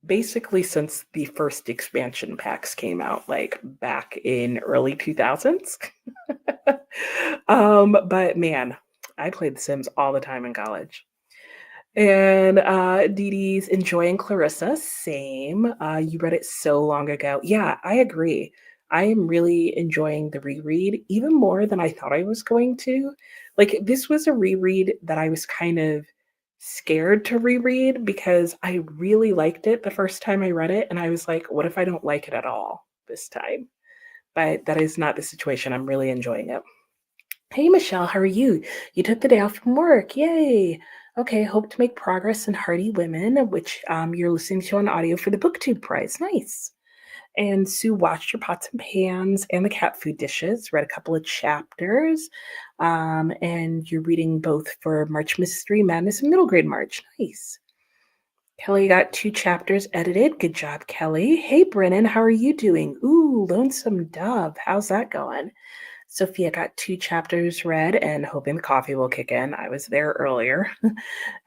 [SPEAKER 1] basically since the first expansion packs came out, like back in early 2000s. But man, I played The Sims all the time in college. And Dee Dee's enjoying Clarissa, same. You read it so long ago. Yeah, I agree. I am really enjoying the reread even more than I thought I was going to. Like, this was a reread that I was kind of scared to reread because I really liked it the first time I read it. And I was like, what if I don't like it at all this time? But that is not the situation. I'm really enjoying it. Hey, Michelle, how are you? You took the day off from work. Yay. Okay, hope to make progress in Hardy Women, which you're listening to on audio for the BookTube prize. Nice. And Sue watched your pots and pans and the cat food dishes, read a couple of chapters, and you're reading both for March Mystery Madness and Middle Grade March. Nice. Kelly got 2 chapters edited. Good job, Kelly. Hey, Brennan, how are you doing? Ooh, Lonesome Dove. How's that going? Sophia got 2 chapters read and hoping the coffee will kick in. I was there earlier.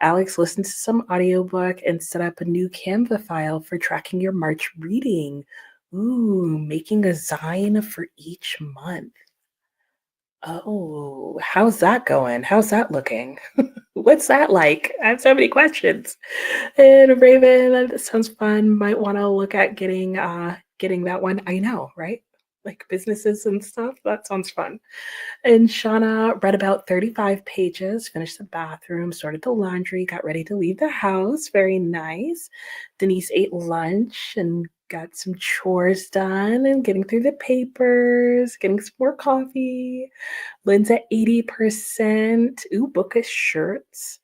[SPEAKER 1] Alex listened to some audiobook and set up a new Canva file for tracking your March reading. Ooh, making a zine for each month. Oh, how's that going? How's that looking? What's that like? I have so many questions. And Raven, that sounds fun. Might want to look at getting that one. I know, right? Like businesses and stuff. That sounds fun. And Shauna read about 35 pages, finished the bathroom, sorted the laundry, got ready to leave the house. Very nice. Denise ate lunch and got some chores done and getting through the papers, getting some more coffee. Lynn's at 80%. Ooh, bookish shirts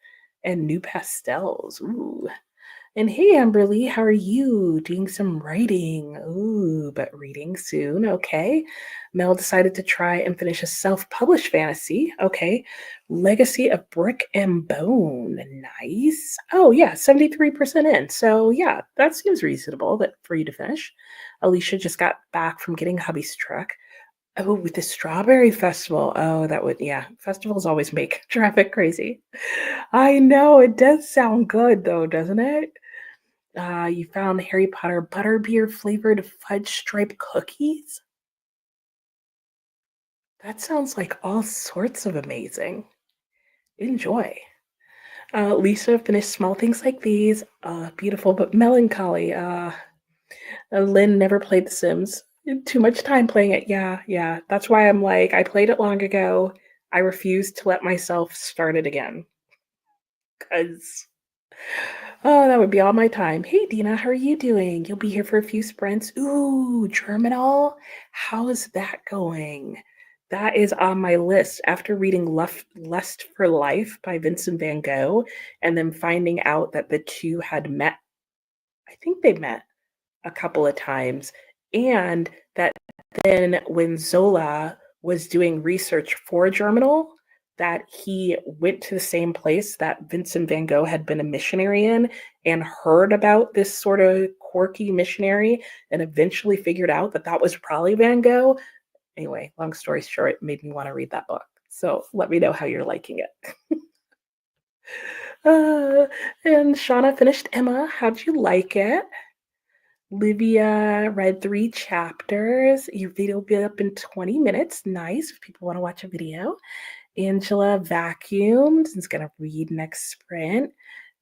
[SPEAKER 1] and new pastels. Ooh. And hey, Amberly, how are you? Doing some writing. Ooh, but reading soon. Okay. Mel decided to try and finish a self published fantasy. Okay. Legacy of Brick and Bone. Nice. Oh, yeah, 73% in. So, yeah, that seems reasonable that for you to finish. Alicia just got back from getting hubby's truck. Oh, with the strawberry festival. Oh, that would, yeah. Festivals always make traffic crazy. I know. It does sound good, though, doesn't it? You found Harry Potter butterbeer flavored fudge stripe cookies? That sounds like all sorts of amazing. Enjoy. Lisa finished Small Things Like These. Beautiful but melancholy. Lynn never played The Sims. Too much time playing it. Yeah, yeah. That's why I'm like, I played it long ago. I refuse to let myself start it again. Because oh, that would be all my time. Hey, Dina, how are you doing? You'll be here for a few sprints. Ooh, Germinal. How is that going? That is on my list after reading Lust for Life by Vincent van Gogh and then finding out that the two had met. I think they met a couple of times. And that then when Zola was doing research for Germinal, that he went to the same place that Vincent van Gogh had been a missionary in and heard about this sort of quirky missionary and eventually figured out that that was probably Van Gogh. Anyway, long story short, it made me want to read that book. So let me know how you're liking it. Uh, and Shauna finished Emma. How'd you like it? Livia read 3 chapters. Your video will be up in 20 minutes. Nice if people want to watch a video. Angela vacuumed and is going to read next sprint.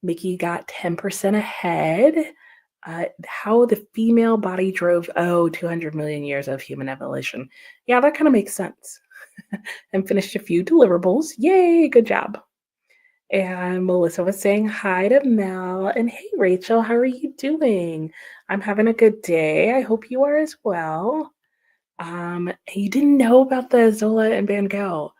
[SPEAKER 1] Mickey got 10% ahead. How the female body drove, 200 million years of human evolution. Yeah, that kind of makes sense. And finished a few deliverables. Yay, good job. And Melissa was saying hi to Mel. And hey, Rachel, how are you doing? I'm having a good day. I hope you are as well. You didn't know about the Zola and Van Gogh.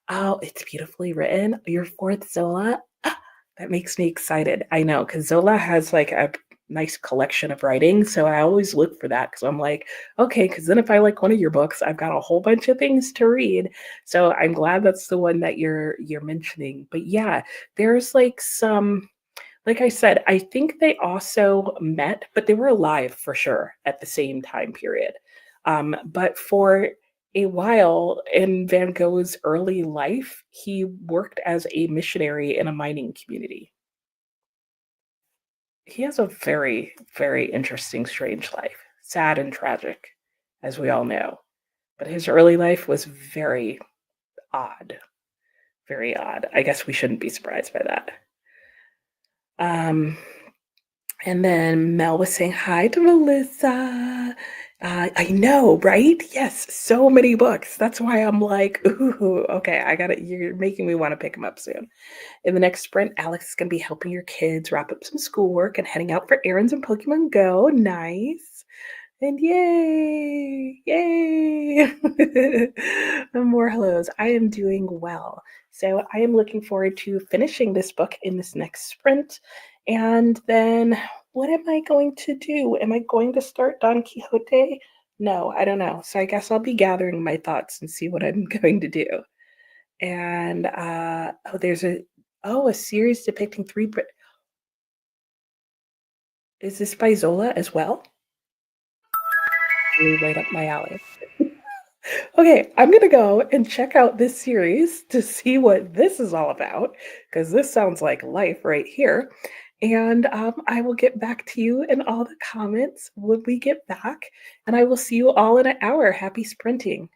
[SPEAKER 1] Oh, it's beautifully written. Your fourth Zola. That makes me excited. I know, because Zola has like a nice collection of writing. So I always look for that because I'm like, okay, because then if I like one of your books, I've got a whole bunch of things to read. So I'm glad that's the one that you're mentioning. But yeah, there's like some, like I said, I think they also met, but they were alive for sure at the same time period. But for a while in Van Gogh's early life, he worked as a missionary in a mining community. He has a very, very interesting, strange life, sad and tragic, as we all know. But his early life was very odd, very odd. I guess we shouldn't be surprised by that. Um, And then Mel was saying hi to Melissa. I know, right? Yes, so many books. That's why I'm like, ooh, okay, I got it. You're making me want to pick them up soon. In the next sprint, Alex is going to be helping your kids wrap up some schoolwork and heading out for errands in Pokemon Go. Nice. And yay, yay. More hellos. I am doing well. So I am looking forward to finishing this book in this next sprint. And then what am I going to do? Am I going to start Don Quixote? No, I don't know. So I guess I'll be gathering my thoughts and see what I'm going to do. And there's a series depicting three. Is this by Zola as well? Really right up my alley. Okay, I'm gonna go and check out this series to see what this is all about, because this sounds like life right here. And I will get back to you in all the comments when we get back, and I will see you all in an hour. Happy sprinting.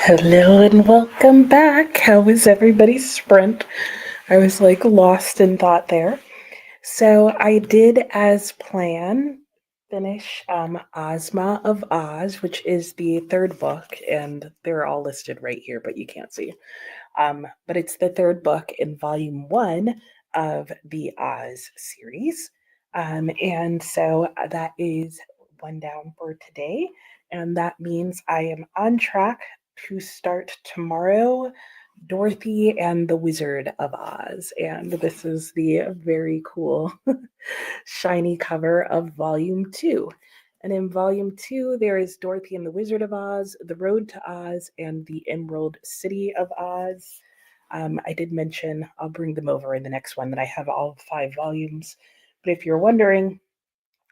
[SPEAKER 1] Hello and welcome back. How was everybody's sprint? I was like lost in thought there. So I did, as planned, finish Ozma of Oz, which is the third book, and they're all listed right here, but you can't see. But it's the third book in volume one of the Oz series. And so that is one down for today. And that means I am on track to start tomorrow Dorothy and the Wizard of Oz. And this is the very cool shiny cover of volume two. And in volume two, there is Dorothy and the Wizard of Oz, The Road to Oz, and The Emerald City of Oz. I did mention I'll bring them over in the next one that I have all 5 volumes. But if you're wondering,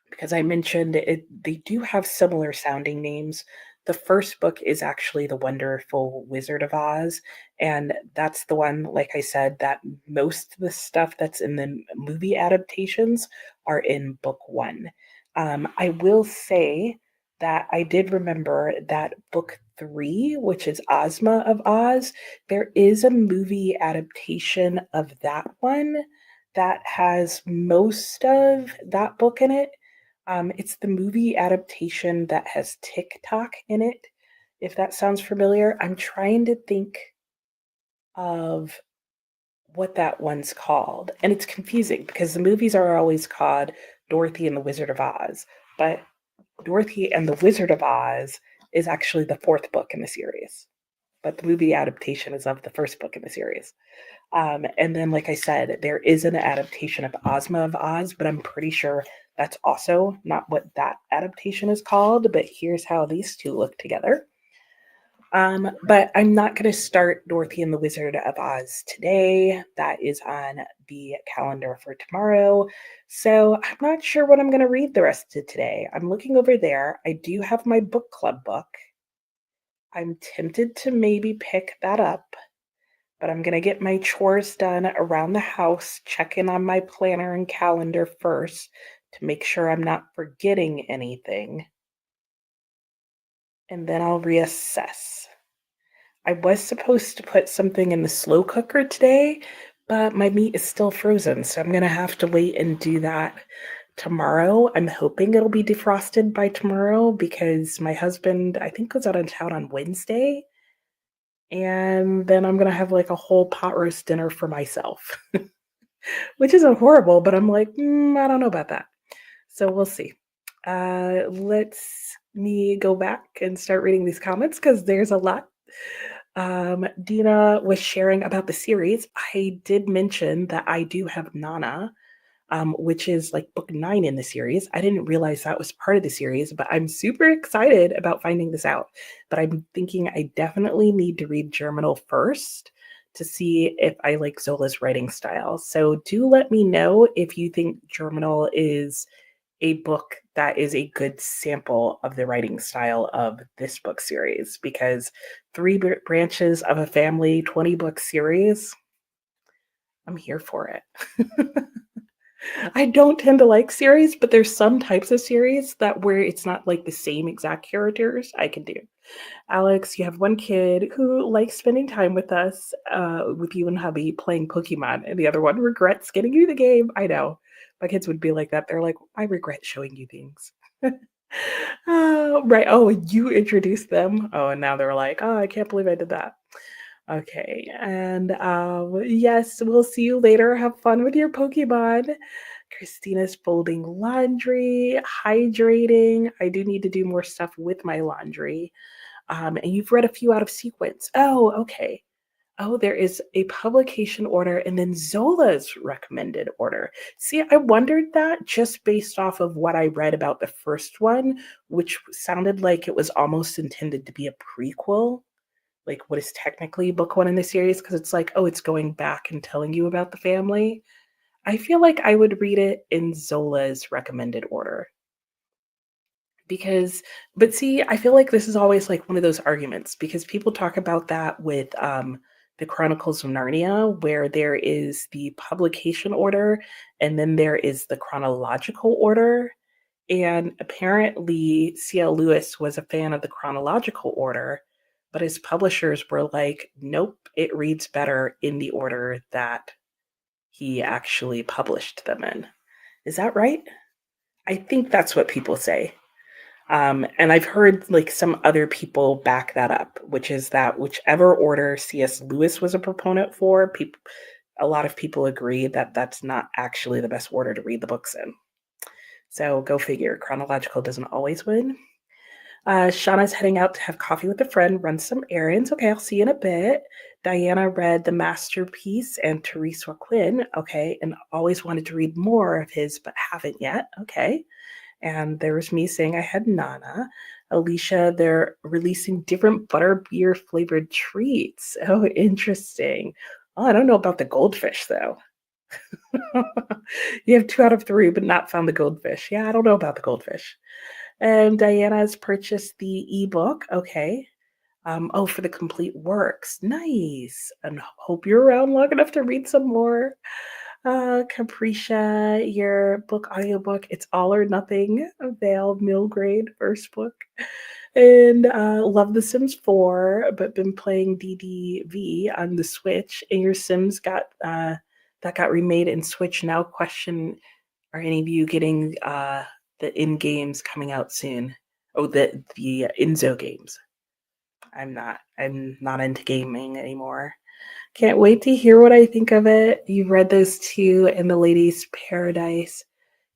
[SPEAKER 1] because I mentioned it, they do have similar sounding names. The first book is actually The Wonderful Wizard of Oz, and that's the one, like I said, that most of the stuff that's in the movie adaptations are in book one. I will say that I did remember that book three, which is Ozma of Oz, there is a movie adaptation of that one that has most of that book in it. It's the movie adaptation that has TikTok in it. If that sounds familiar, I'm trying to think of what that one's called. And it's confusing because the movies are always called Dorothy and the Wizard of Oz, but Dorothy and the Wizard of Oz is actually the fourth book in the series. But the movie adaptation is of the first book in the series. And then, like I said, there is an adaptation of Ozma of Oz, but I'm pretty sure that's also not what that adaptation is called. But here's how these two look together. But I'm not going to start Dorothy and the Wizard of Oz today. That is on the calendar for tomorrow. So I'm not sure what I'm going to read the rest of today. I'm looking over there. I do have my book club book. I'm tempted to maybe pick that up, but I'm going to get my chores done around the house, check in on my planner and calendar first to make sure I'm not forgetting anything. And then I'll reassess. I was supposed to put something in the slow cooker today, but my meat is still frozen, so I'm going to have to wait and do that tomorrow. I'm hoping it'll be defrosted by tomorrow because my husband, I think, goes out of town on Wednesday. And then I'm going to have like a whole pot roast dinner for myself, which isn't horrible, but I'm like, I don't know about that. So we'll see. Let's me go back and start reading these comments because there's a lot. Dina was sharing about the series. I did mention that I do have Nana, which is like book 9 in the series. I didn't realize that was part of the series, but I'm super excited about finding this out. But I'm thinking I definitely need to read Germinal first to see if I like Zola's writing style. So do let me know if you think Germinal is a book that is a good sample of the writing style of this book series, because 3 branches of a family 20-book series, I'm here for it. I don't tend to like series, but there's some types of series that where it's not like the same exact characters I can do. Alex, you have one kid who likes spending time with us, with you and hubby playing Pokemon, and the other one regrets getting you the game. I know. My kids would be like that. They're like, I regret showing you things. Right. Oh, you introduced them. Oh, and now they're like, oh, I can't believe I did that. Okay. And yes, we'll see you later. Have fun with your Pokemon. Christina's folding laundry, hydrating. I do need to do more stuff with my laundry. And you've read a few out of sequence. Oh, okay. Oh, there is a publication order and then Zola's recommended order. See, I wondered that just based off of what I read about the first one, which sounded like it was almost intended to be a prequel, like what is technically book one in the series, because it's like, oh, it's going back and telling you about the family. I feel like I would read it in Zola's recommended order because, but see, I feel like this is always like one of those arguments because people talk about that with the Chronicles of Narnia, where there is the publication order and then there is the chronological order. And apparently, C.L. Lewis was a fan of the chronological order, but his publishers were like, nope, it reads better in the order that he actually published them in. Is that right? I think that's what people say. And I've heard like some other people back that up, which is that whichever order C.S. Lewis was a proponent for, a lot of people agree that that's not actually the best order to read the books in. So go figure, chronological doesn't always win. Shauna's heading out to have coffee with a friend, run some errands. Okay, I'll see you in a bit. Diana read The Masterpiece and Teresa Quinn. Okay, and always wanted to read more of his, but haven't yet. Okay. And there was me saying I had Nana. Alicia, they're releasing different butterbeer flavored treats. Oh, interesting. Oh, I don't know about the goldfish though. You have 2 out of 3, but not found the goldfish. Yeah, I don't know about the goldfish. And Diana has purchased the ebook. Okay. Oh, for the complete works. Nice. And hope you're around long enough to read some more. Capricia, your audiobook, It's All or Nothing, Vale Milgrade, first book. And love The Sims 4, but been playing DDV on the Switch. And your Sims got remade in Switch now. Question: are any of you getting the in games coming out soon? Oh, the Inzo games. I'm not. I'm not into gaming anymore. Can't wait to hear what I think of it. You've read those 2 in The Lady's Paradise.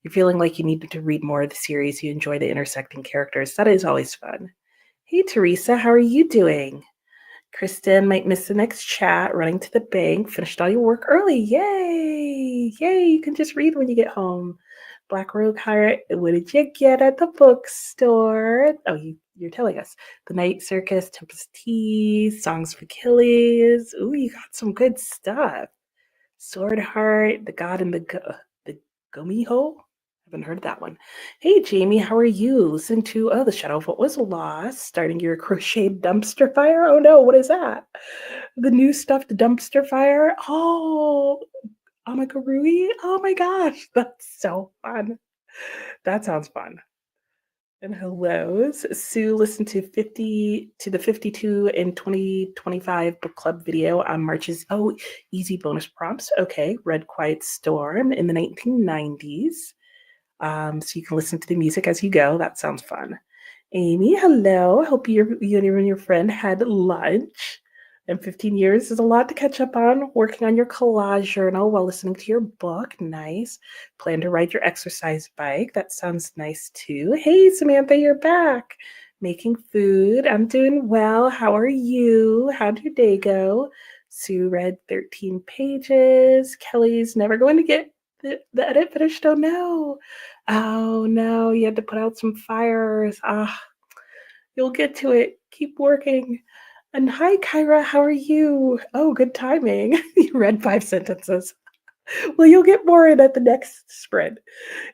[SPEAKER 1] You're feeling like you needed to read more of the series. You enjoy the intersecting characters. That is always fun. Hey, Teresa, how are you doing? Kristen might miss the next chat. Running to the bank. Finished all your work early. Yay! Yay! You can just read when you get home. Black Rogue Pirate, what did you get at the bookstore? Oh, you're telling us. The Night Circus, Tempest Tea, Songs of Achilles. Ooh, you got some good stuff. Sword Heart, The God in the Gomiho. Haven't heard that one. Hey, Jamie, how are you? Listen to The Shadow of What Was Lost, starting your crocheted dumpster fire. Oh no, what is that? The new stuffed dumpster fire. Oh, Amagarui. Oh my gosh, that's so fun. That sounds fun. And hellos. Sue listened to the 52 and 2025 book club video on March's easy bonus prompts. Okay, Red Quiet Storm in the 1990s. So you can listen to the music as you go. That sounds fun. Amy, hello. Hope you and your friend had lunch. And 15 years is a lot to catch up on. Working on your collage journal while listening to your book. Nice. Plan to ride your exercise bike. That sounds nice too. Hey, Samantha, you're back. Making food. I'm doing well. How are you? How'd your day go? Sue read 13 pages. Kelly's never going to get the edit finished. Oh no. Oh no, you had to put out some fires. You'll get to it. Keep working. And hi, Kyra, how are you? Oh, good timing. You read 5 sentences. Well, you'll get more in at the next sprint.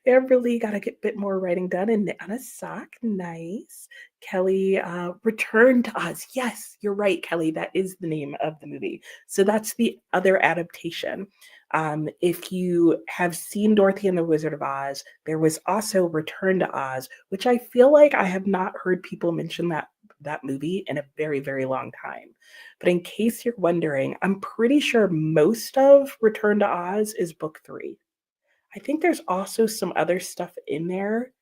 [SPEAKER 1] Amberly got to get a bit more writing done. And Anna Sock, nice. Kelly, Return to Oz. Yes, you're right, Kelly. That is the name of the movie. So that's the other adaptation. If you have seen Dorothy and the Wizard of Oz, there was also Return to Oz, which I feel like I have not heard people mention that movie in a very, very long time. But in case you're wondering, I'm pretty sure most of Return to Oz is book 3. I think there's also some other stuff in there,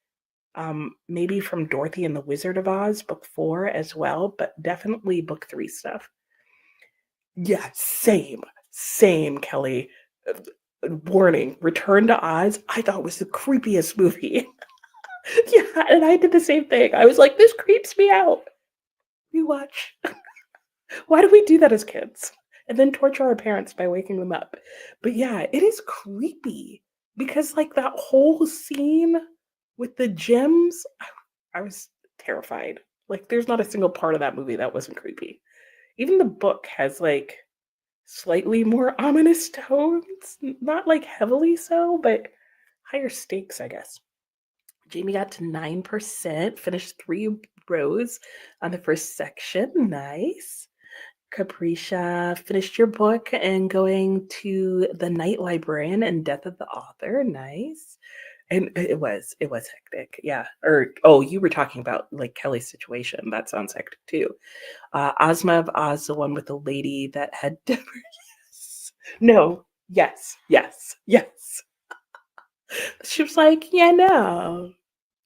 [SPEAKER 1] maybe from Dorothy and the Wizard of Oz, book 4 as well, but definitely book 3 stuff. Yeah, same, Kelly. Warning, Return to Oz, I thought was the creepiest movie. Yeah, and I did the same thing. I was like, this creeps me out. Rewatch. Why do we do that as kids? And then torture our parents by waking them up. But yeah, it is creepy because like that whole scene with the gems, I was terrified. Like there's not a single part of that movie that wasn't creepy. Even the book has like slightly more ominous tones, not like heavily so, but higher stakes, I guess. Jamie got to 9%, finished 3 rows on the first section. Nice. Capricia finished your book and going to The Night Librarian and Death of the Author. Nice. And it was hectic, yeah. Or oh, you were talking about like Kelly's situation. That sounds hectic too. Ozma of Oz, the one with the lady that had yes. No, yes, yes, yes. She was like, yeah, no,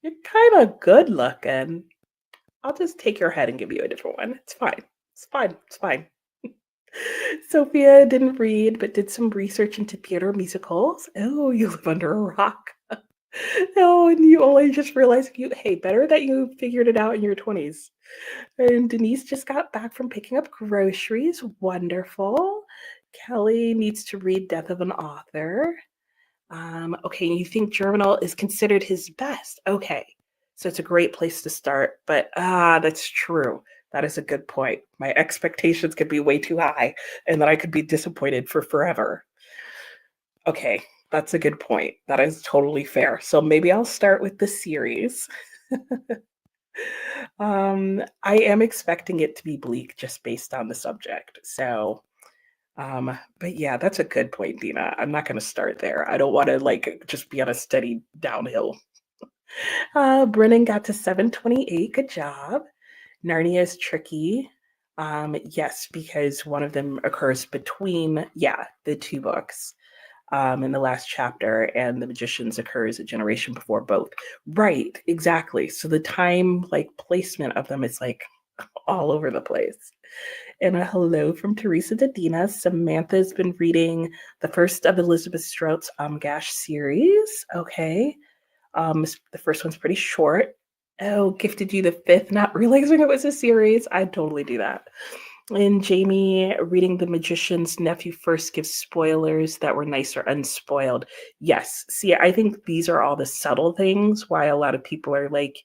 [SPEAKER 1] you're kind of good looking. I'll just take your head and give you a different one. It's fine. It's fine. It's fine. Sophia didn't read, but did some research into theater musicals. Oh, you live under a rock. No, and you only just realized hey, better that you figured it out in your 20s. And Denise just got back from picking up groceries. Wonderful. Kelly needs to read Death of an Author. Okay, you think Germinal is considered his best. Okay, so it's a great place to start. But that's true. That is a good point. My expectations could be way too high, and then I could be disappointed for forever. Okay, that's a good point. That is totally fair. So maybe I'll start with the series. I am expecting it to be bleak just based on the subject. So, but yeah, that's a good point, Dina. I'm not going to start there. I don't want to like just be on a steady downhill. Brennan got to 728. Good job. Narnia is tricky. Yes, because one of them occurs between, yeah, the two books. In the last chapter, and the magicians occurs a generation before both. Right, exactly. So the time like placement of them is like all over the place. And a hello from Teresa to Dina. Samantha's been reading the first of Elizabeth Strout's Amgash series. Okay. The first one's pretty short. Oh, gifted you the fifth, not realizing it was a series. I'd totally do that. And Jamie reading The Magician's Nephew first gives spoilers that were nice or unspoiled. Yes. See, I think these are all the subtle things why a lot of people are like,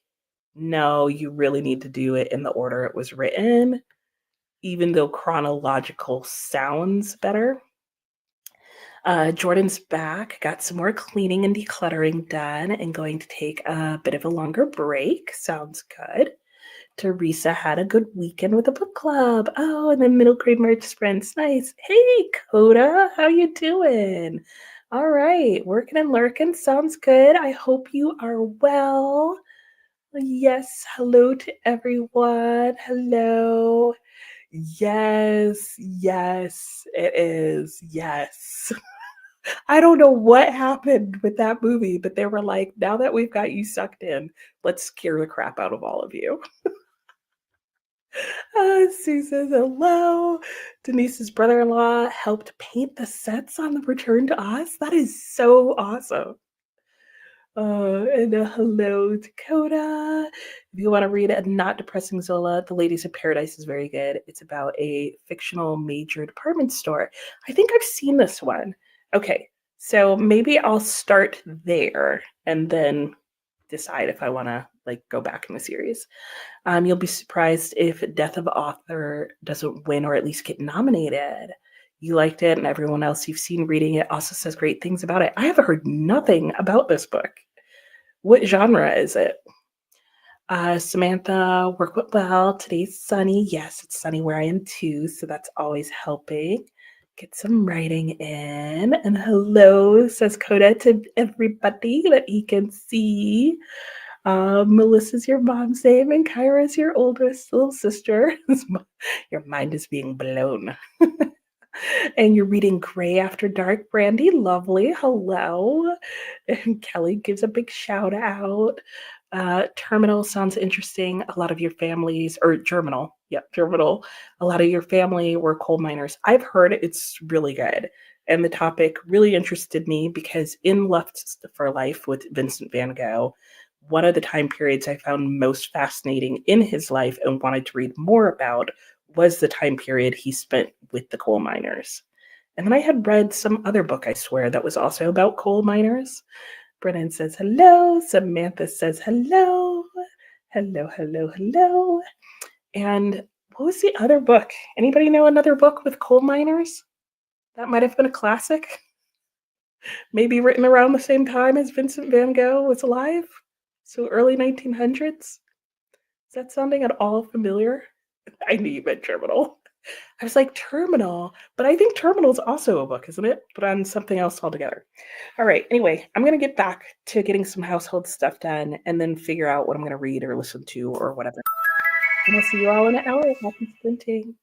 [SPEAKER 1] no, you really need to do it in the order it was written, even though chronological sounds better. Jordan's back, got some more cleaning and decluttering done, and going to take a bit of a longer break. Sounds good. Teresa had a good weekend with the book club. Oh, and then middle grade merch sprints. Nice. Hey, Coda, how you doing? All right, working and lurking. Sounds good. I hope you are well. Yes, hello to everyone. Hello. Yes, yes, it is. Yes. I don't know what happened with that movie, but they were like, now that we've got you sucked in, let's scare the crap out of all of you. Sue says hello. Denise's brother in law helped paint the sets on the Return to Oz. That is so awesome. And a hello, Dakota. If you want to read a not depressing Zola, The Ladies of Paradise is very good. It's about a fictional major department store. I think I've seen this one. Okay, so maybe I'll start there and then decide if I want to like go back in the series. You'll be surprised if Death of Author doesn't win or at least get nominated. You liked it, and everyone else you've seen reading it also says great things about it. I have heard nothing about this book. What genre is it? Samantha, work went well. Today's sunny. Yes, it's sunny where I am too, so that's always helping. Get some writing in. And hello, says Coda to everybody that he can see. Melissa's your mom's name, and Kyra's your oldest little sister. Your mind is being blown. And you're reading Gray After Dark, Brandy. Lovely. Hello. And Kelly gives a big shout out. Terminal sounds interesting. A lot of your families, or Germinal, yeah, Germinal. A lot of your family were coal miners. I've heard it's really good. And the topic really interested me because in Lust for Life with Vincent van Gogh, one of the time periods I found most fascinating in his life and wanted to read more about was the time period he spent with the coal miners. And then I had read some other book, I swear, that was also about coal miners. Brennan says hello. Samantha says hello. Hello, hello, hello. And what was the other book? Anybody know another book with coal miners? That might have been a classic. Maybe written around the same time as Vincent van Gogh was alive. So early 1900s. Is that sounding at all familiar? I knew you meant Terminal. I was like, "Terminal," but I think Terminal's also a book, isn't it? But on something else altogether. Alright, anyway, I'm gonna get back to getting some household stuff done and then figure out what I'm gonna read or listen to or whatever. And I'll see you all in an hour. Happy sprinting.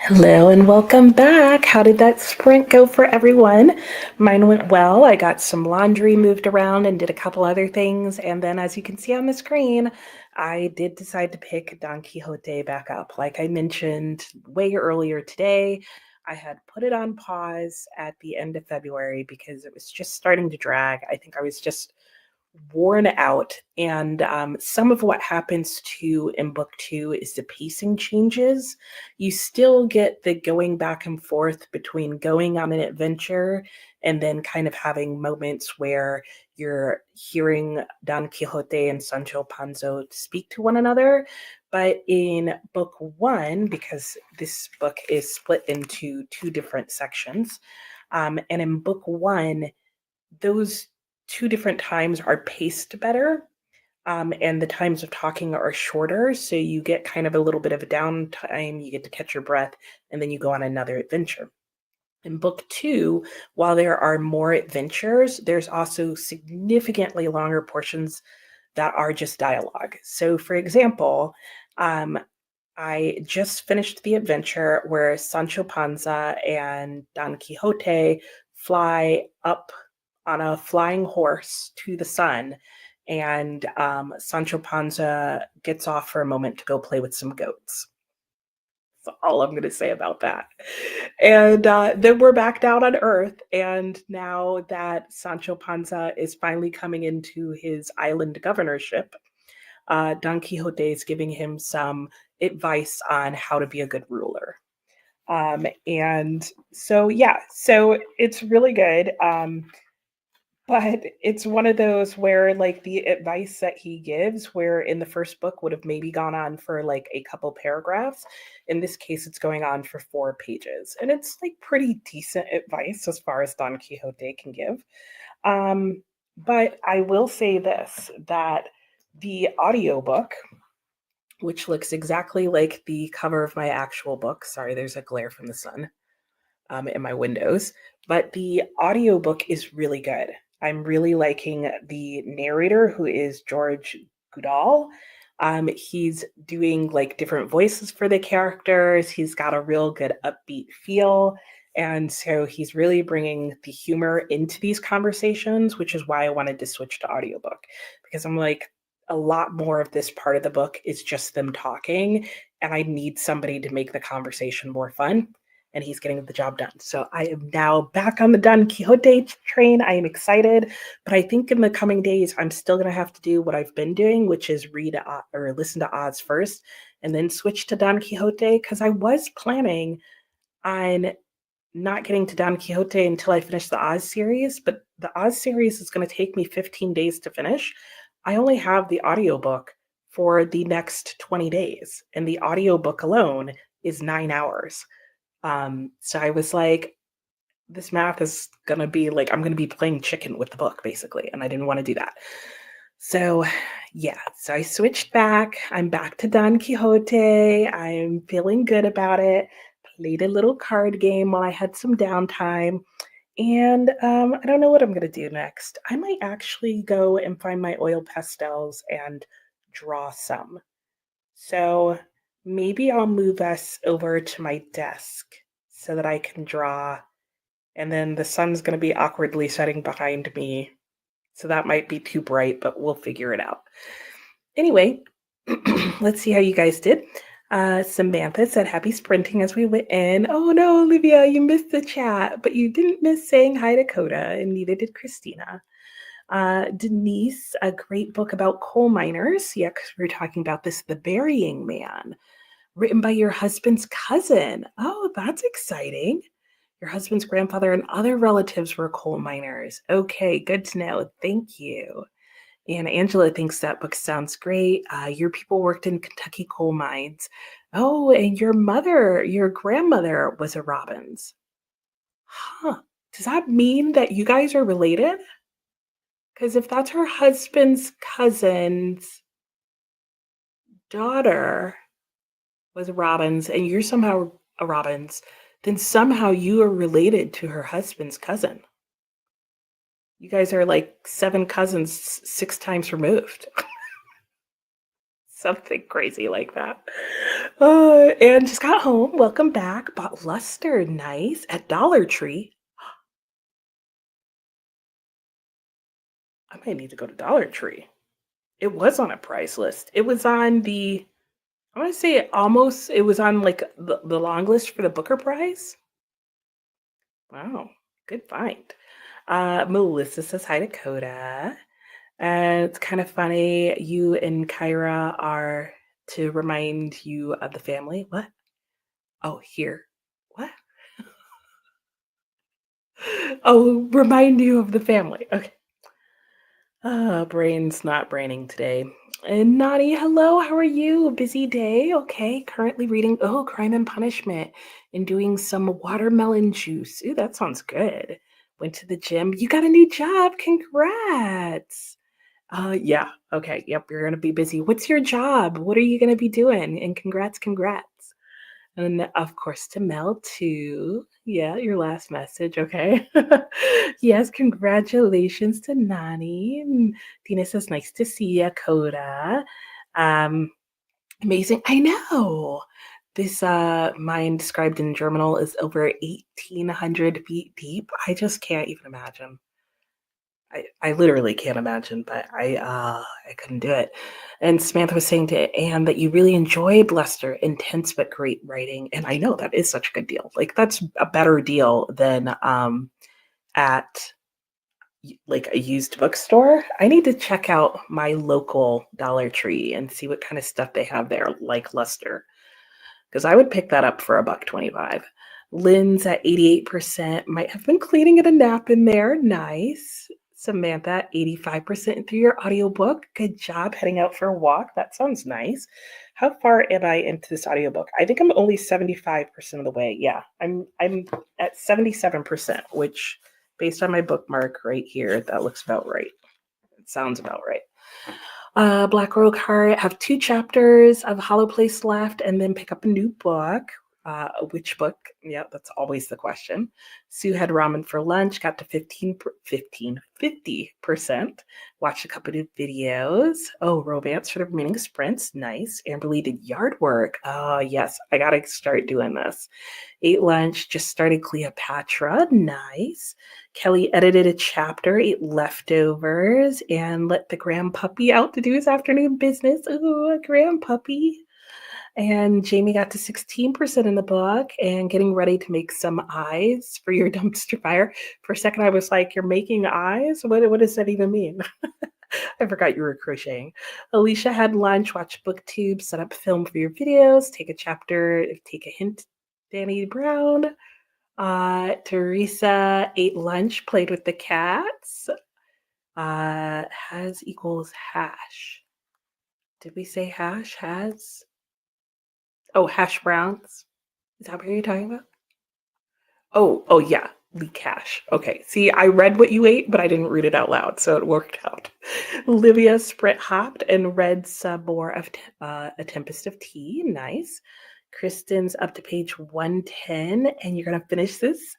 [SPEAKER 1] Hello and welcome back. How did that sprint go for everyone? Mine went well. I got some laundry moved around and did a couple other things. And then, as you can see on the screen, I did decide to pick Don Quixote back up. Like I mentioned way earlier today, I had put it on pause at the end of February because it was just starting to drag. I think I was just worn out. And some of what happens too in book two is the pacing changes. You still get the going back and forth between going on an adventure and then kind of having moments where you're hearing Don Quixote and Sancho Panza speak to one another. But in book one, because this book is split into two different sections, and in book one, those two different times are paced better. And the times of talking are shorter. So you get kind of a little bit of a downtime, you get to catch your breath, and then you go on another adventure. In book two, while there are more adventures, there's also significantly longer portions that are just dialogue. So, for example, I just finished the adventure where Sancho Panza and Don Quixote fly up on a flying horse to the sun, and Sancho Panza gets off for a moment to go play with some goats. That's all I'm going to say about that. And then we're back down on Earth, and now that Sancho Panza is finally coming into his island governorship, Don Quixote is giving him some advice on how to be a good ruler. And so, yeah, so it's really good. But it's one of those where, like, the advice that he gives, where in the first book would have maybe gone on for like a couple paragraphs. In this case, it's going on for 4 pages. And it's like pretty decent advice as far as Don Quixote can give. But I will say this, that the audiobook, which looks exactly like the cover of my actual book. Sorry, there's a glare from the sun in my windows, but the audiobook is really good. I'm really liking the narrator, who is George Goodall. He's doing like different voices for the characters. He's got a real good upbeat feel. And so he's really bringing the humor into these conversations, which is why I wanted to switch to audiobook, because I'm like, a lot more of this part of the book is just them talking, and I need somebody to make the conversation more fun, and he's getting the job done. So I am now back on the Don Quixote train. I am excited, but I think in the coming days, I'm still going to have to do what I've been doing, which is read or listen to Oz first and then switch to Don Quixote, because I was planning on not getting to Don Quixote until I finish the Oz series, but the Oz series is going to take me 15 days to finish. I only have the audiobook for the next 20 days, and the audiobook alone is 9 hours. So I was like, this math is going to be like, I'm going to be playing chicken with the book, basically, and I didn't want to do that. So, yeah, so I switched back. I'm back to Don Quixote. I'm feeling good about it. Played a little card game while I had some downtime. And I don't know what I'm going to do next. I might actually go and find my oil pastels and draw some. So maybe I'll move us over to my desk so that I can draw. And then the sun's going to be awkwardly setting behind me. So that might be too bright, but we'll figure it out. Anyway, let's see how you guys did. Samantha said happy sprinting as we went in. Oh no, Olivia, you missed the chat, but you didn't miss saying hi to Coda, and neither did Christina. Denise, a great book about coal miners. Yeah, because we were talking about this, The Burying Man, written by your husband's cousin. Oh, that's exciting. Your husband's grandfather and other relatives were coal miners. Okay, good to know. Thank you. And Angela thinks that book sounds great. Your people worked in Kentucky coal mines. Oh, and your grandmother was a Robbins. Huh. Does that mean that you guys are related? Because if that's her husband's cousin's daughter was a Robbins and you're somehow a Robbins, then somehow you are related to her husband's cousin. You guys are like 7 cousins 6 times removed. Something crazy like that. And just got home. Welcome back. Bought luster, nice, at Dollar Tree. I might need to go to Dollar Tree. It was on a price list. It was on the, I want to say it was on like the long list for the Booker Prize. Wow, good find. Melissa says hi to Coda. And it's kind of funny. You and Kyra are to remind you of the family. What? Oh, here. What? Oh, remind you of the family. Okay. Brain's not braining today. And Nani, hello, how are you? Busy day? Okay. Currently reading Crime and Punishment and doing some watermelon juice. Ooh, that sounds good. Went to the gym. You got a new job. Congrats. Yeah. Okay. Yep. You're gonna be busy. What's your job? What are you gonna be doing? And congrats, congrats. And then, of course, to Mel too. Yeah, your last message. Okay. Yes, congratulations to Nani. And Tina says, nice to see you, Coda. Um, amazing. I know. This mine described in Germinal is over 1,800 feet deep. I just can't even imagine. I literally can't imagine, but I couldn't do it. And Samantha was saying to Anne that you really enjoyed Lester, intense but great writing. And I know that is such a good deal. Like that's a better deal than at like a used bookstore. I need to check out my local Dollar Tree and see what kind of stuff they have there, like Lester, because I would pick that up for a buck 25. Lynn's at 88%. Might have been cleaning at a nap in there. Nice. Samantha, 85% through your audiobook. Good job heading out for a walk. That sounds nice. How far am I into this audiobook? I think I'm only 75% of the way. Yeah, I'm at 77%, which based on my bookmark right here, that looks about right. It sounds about right. Black Rogue Heart, have 2 chapters of Hollow Place left and then pick up a new book. Which book? Yeah, that's always the question. Sue had ramen for lunch, got to 50%. Watched a couple of videos. Oh, romance for the remaining sprints. Nice. Amberly did yard work. Oh, yes, I got to start doing this. Ate lunch, just started Cleopatra. Nice. Kelly edited a chapter, ate leftovers, and let the grandpuppy out to do his afternoon business. Ooh, a grandpuppy. And Jamie got to 16% in the book and getting ready to make some eyes for your dumpster fire. For a second, I was like, you're making eyes? What does that even mean? I forgot you were crocheting. Alicia had lunch, watched booktube, set up film for your videos, take a chapter, take a hint, Danny Brown. Teresa ate lunch, played with the cats. Has equals hash. Did we say hash? Has? Oh, hash browns. Is that what you're talking about? Oh yeah, Lee Cash. Okay. See, I read what you ate, but I didn't read it out loud, so it worked out. Livia sprint hopped and read some more of A Tempest of Tea. Nice. Kristen's up to page 110, and you're gonna finish this.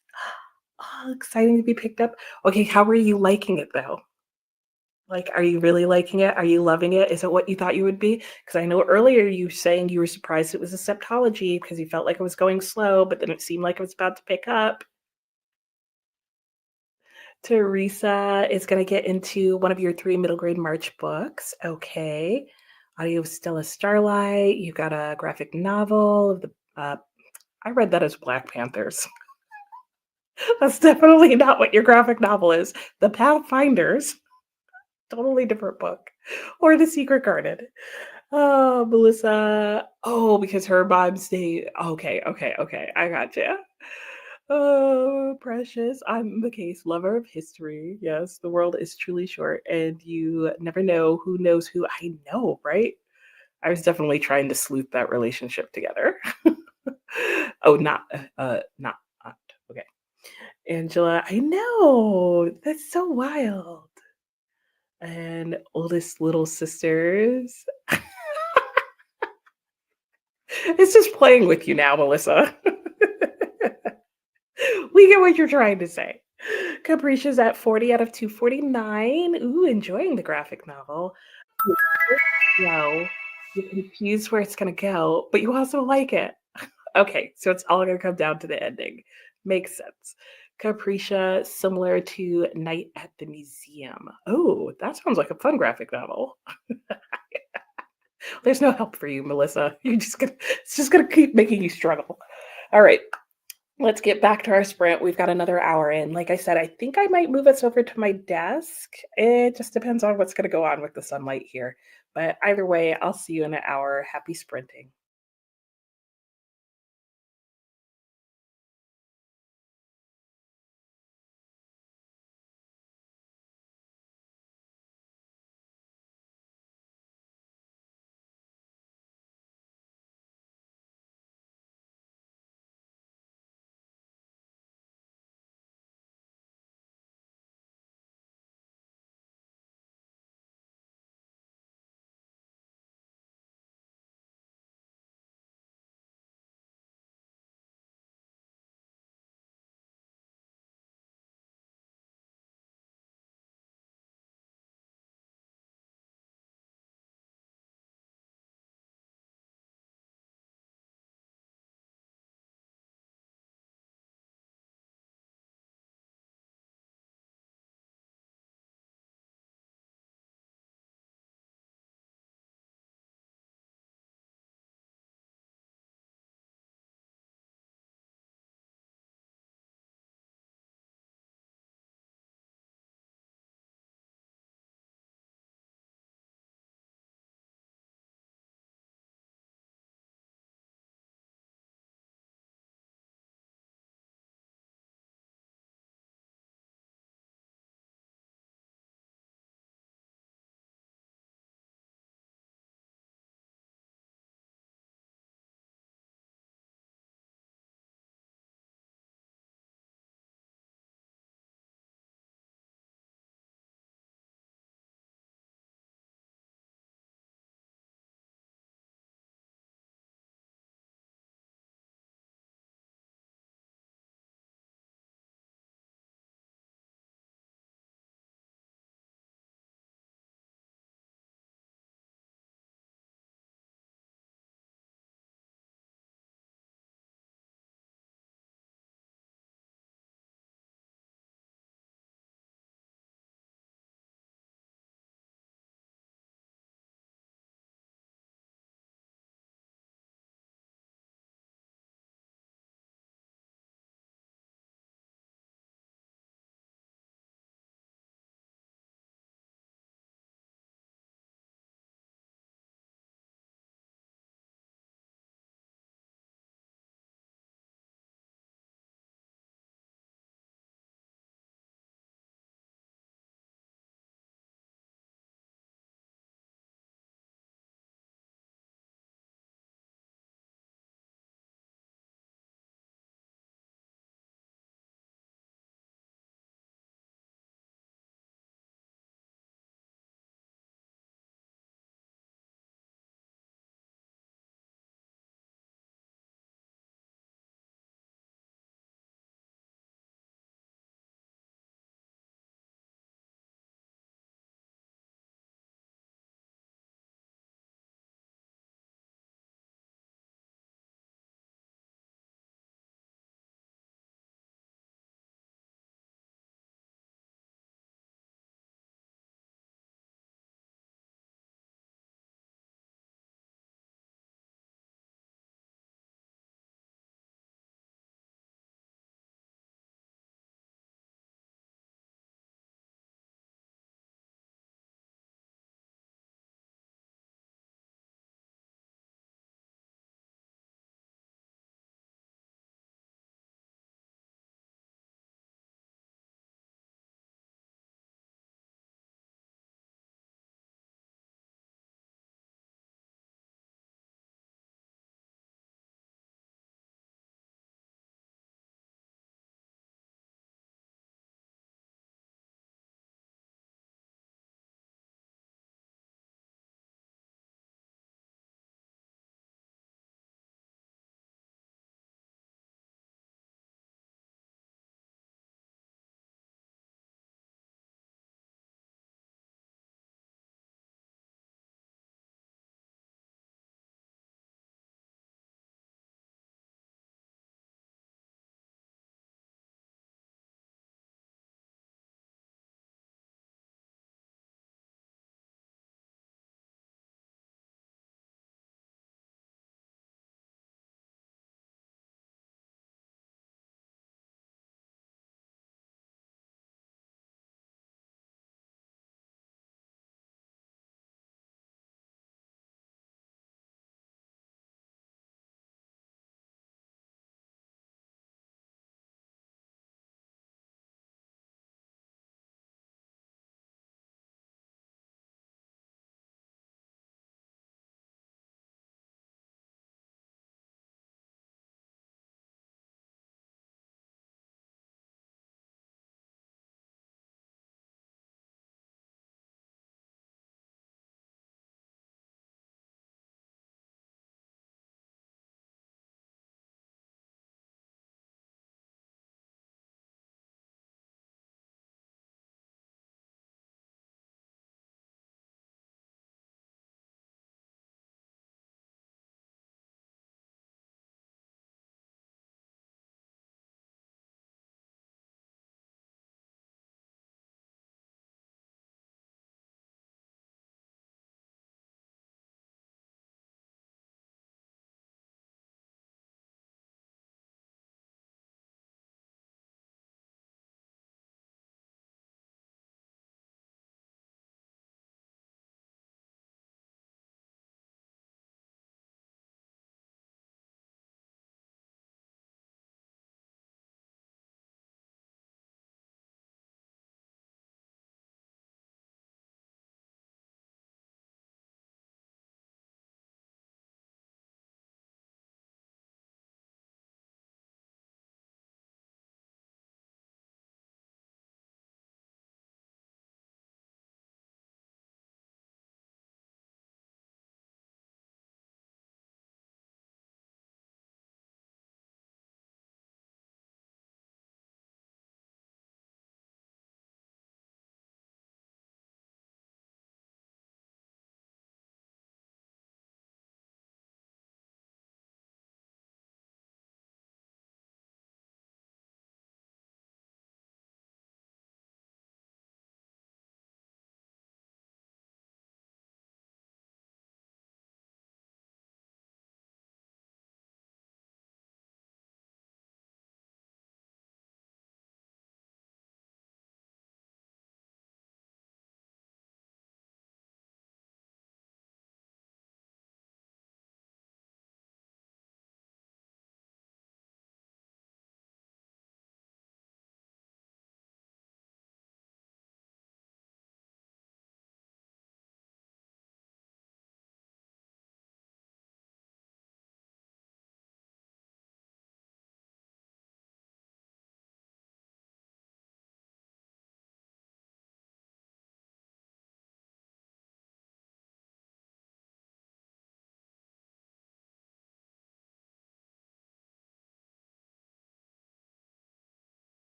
[SPEAKER 1] Oh, exciting to be picked up. Okay, how are you liking it though? Like, are you really liking it? Are you loving it? Is it what you thought you would be? Because I know earlier you were saying you were surprised it was a septology because you felt like it was going slow, but then it seemed like it was about to pick up. Teresa is going to get into one of your 3 middle grade March books. Okay. Audio of Stella Starlight. You got a graphic novel of the. I read that as Black Panthers. That's definitely not what your graphic novel is. The Pathfinders. Totally different book. Or The Secret Garden. Oh, Melissa. Oh, because her mom's name. Okay. I gotcha. Oh, precious. I'm the case lover of history. Yes, the world is truly short, and you never know who knows who. I know, right? I was definitely trying to sleuth that relationship together. Oh, not aunt. Okay. Angela, I know. That's so wild. And oldest little sisters. It's just playing with you now, Melissa. We get what you're trying to say. Capricia's at 40 out of 249. Ooh, enjoying the graphic novel. Wow. You're confused where it's gonna go, but you also like it. Okay, so it's all gonna come down to the ending. Makes sense. Capricia, similar to Night at the Museum. Oh, that sounds like a fun graphic novel. There's no help for you, Melissa. It's just gonna keep making you struggle. All right, let's get back to our sprint. We've got another hour in. Like I said, I think I might move us over to my desk. It just depends on what's gonna go on with the sunlight here. But either way, I'll see you in an hour. Happy sprinting.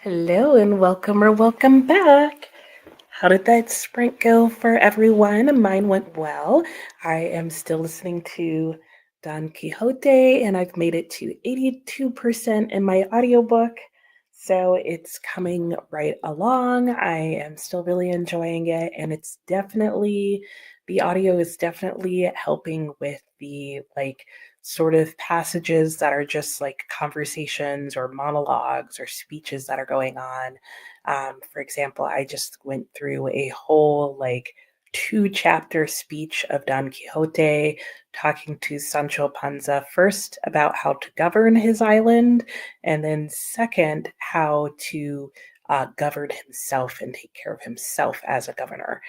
[SPEAKER 1] Hello and welcome or welcome back. How did that sprint go for everyone? Mine went well. I am still listening to Don Quixote and I've made it to 82% in my audiobook. So it's coming right along. I am still really enjoying it and the audio is definitely helping with the sort of passages that are just like conversations or monologues or speeches that are going on. For example, I just went through a whole two-chapter speech of Don Quixote talking to Sancho Panza first about how to govern his island, and then second, how to govern himself and take care of himself as a governor.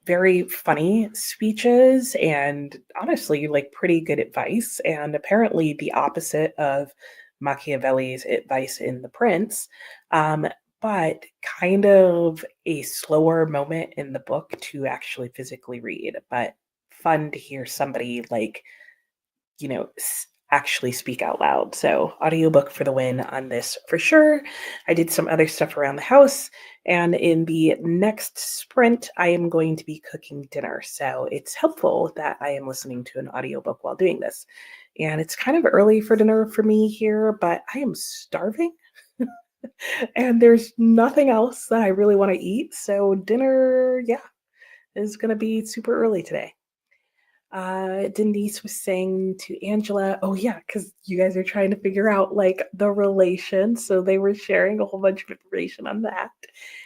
[SPEAKER 1] Very funny speeches and honestly, like pretty good advice, and apparently the opposite of Machiavelli's advice in The Prince. Um, but kind of a slower moment in the book to actually physically read, but fun to hear somebody actually speak out loud. So, audiobook for the win on this for sure. I did some other stuff around the house, and in the next sprint, I am going to be cooking dinner. So, it's helpful that I am listening to an audiobook while doing this. And it's kind of early for dinner for me here, but I am starving. And there's nothing else that I really want to eat. So dinner, yeah, is going to be super early today. Denise was saying to Angela, oh yeah, because you guys are trying to figure out like the relation. So they were sharing a whole bunch of information on that.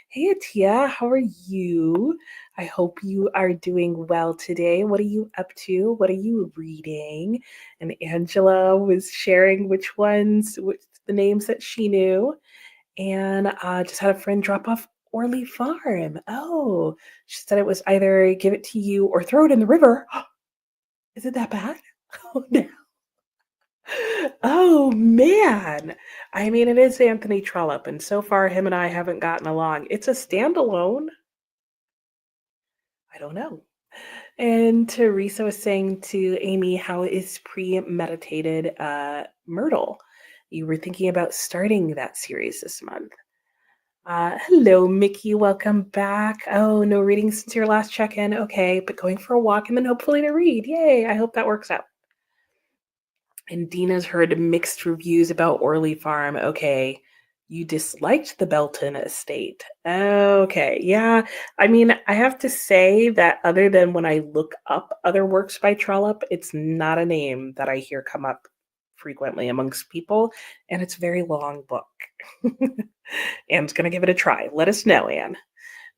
[SPEAKER 1] Hey Atia, how are you? I hope you are doing well today. What are you up to? What are you reading? And Angela was sharing which the names that she knew, and just had a friend drop off Orley Farm. Oh, she said it was either give it to you or throw it in the river. Is it that bad? Oh, no. Oh, man. I mean, it is Anthony Trollope, and so far him and I haven't gotten along. It's a standalone. I don't know. And Teresa was saying to Amy, how is premeditated Myrtle? You were thinking about starting that series this month. Hello, Mickey. Welcome back. Oh, no reading since your last check in. Okay, but going for a walk and then hopefully to read. Yay, I hope that works out. And Dina's heard mixed reviews about Orley Farm. Okay, you disliked the Belton estate. Okay, yeah. I mean, I have to say that other than when I look up other works by Trollope, it's not a name that I hear come up frequently amongst people, and it's a very long book. Anne's going to give it a try. Let us know, Anne.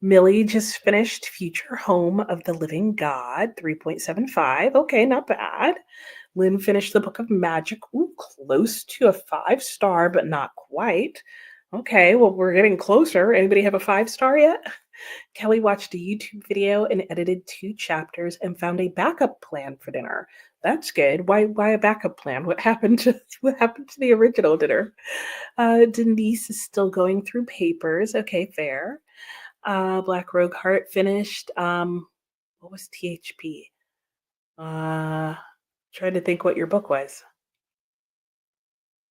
[SPEAKER 1] Millie just finished Future Home of the Living God, 3.75. Okay, not bad. Lynn finished the Book of Magic. Ooh, close to a 5-star, but not quite. Okay, well, we're getting closer. Anybody have a 5-star yet? Kelly watched a YouTube video and edited 2 chapters and found a backup plan for dinner. That's good. Why a backup plan? What happened to the original dinner? Denise is still going through papers. Okay, fair. Black Rogue Heart finished. What was THP? Trying to think what your book was.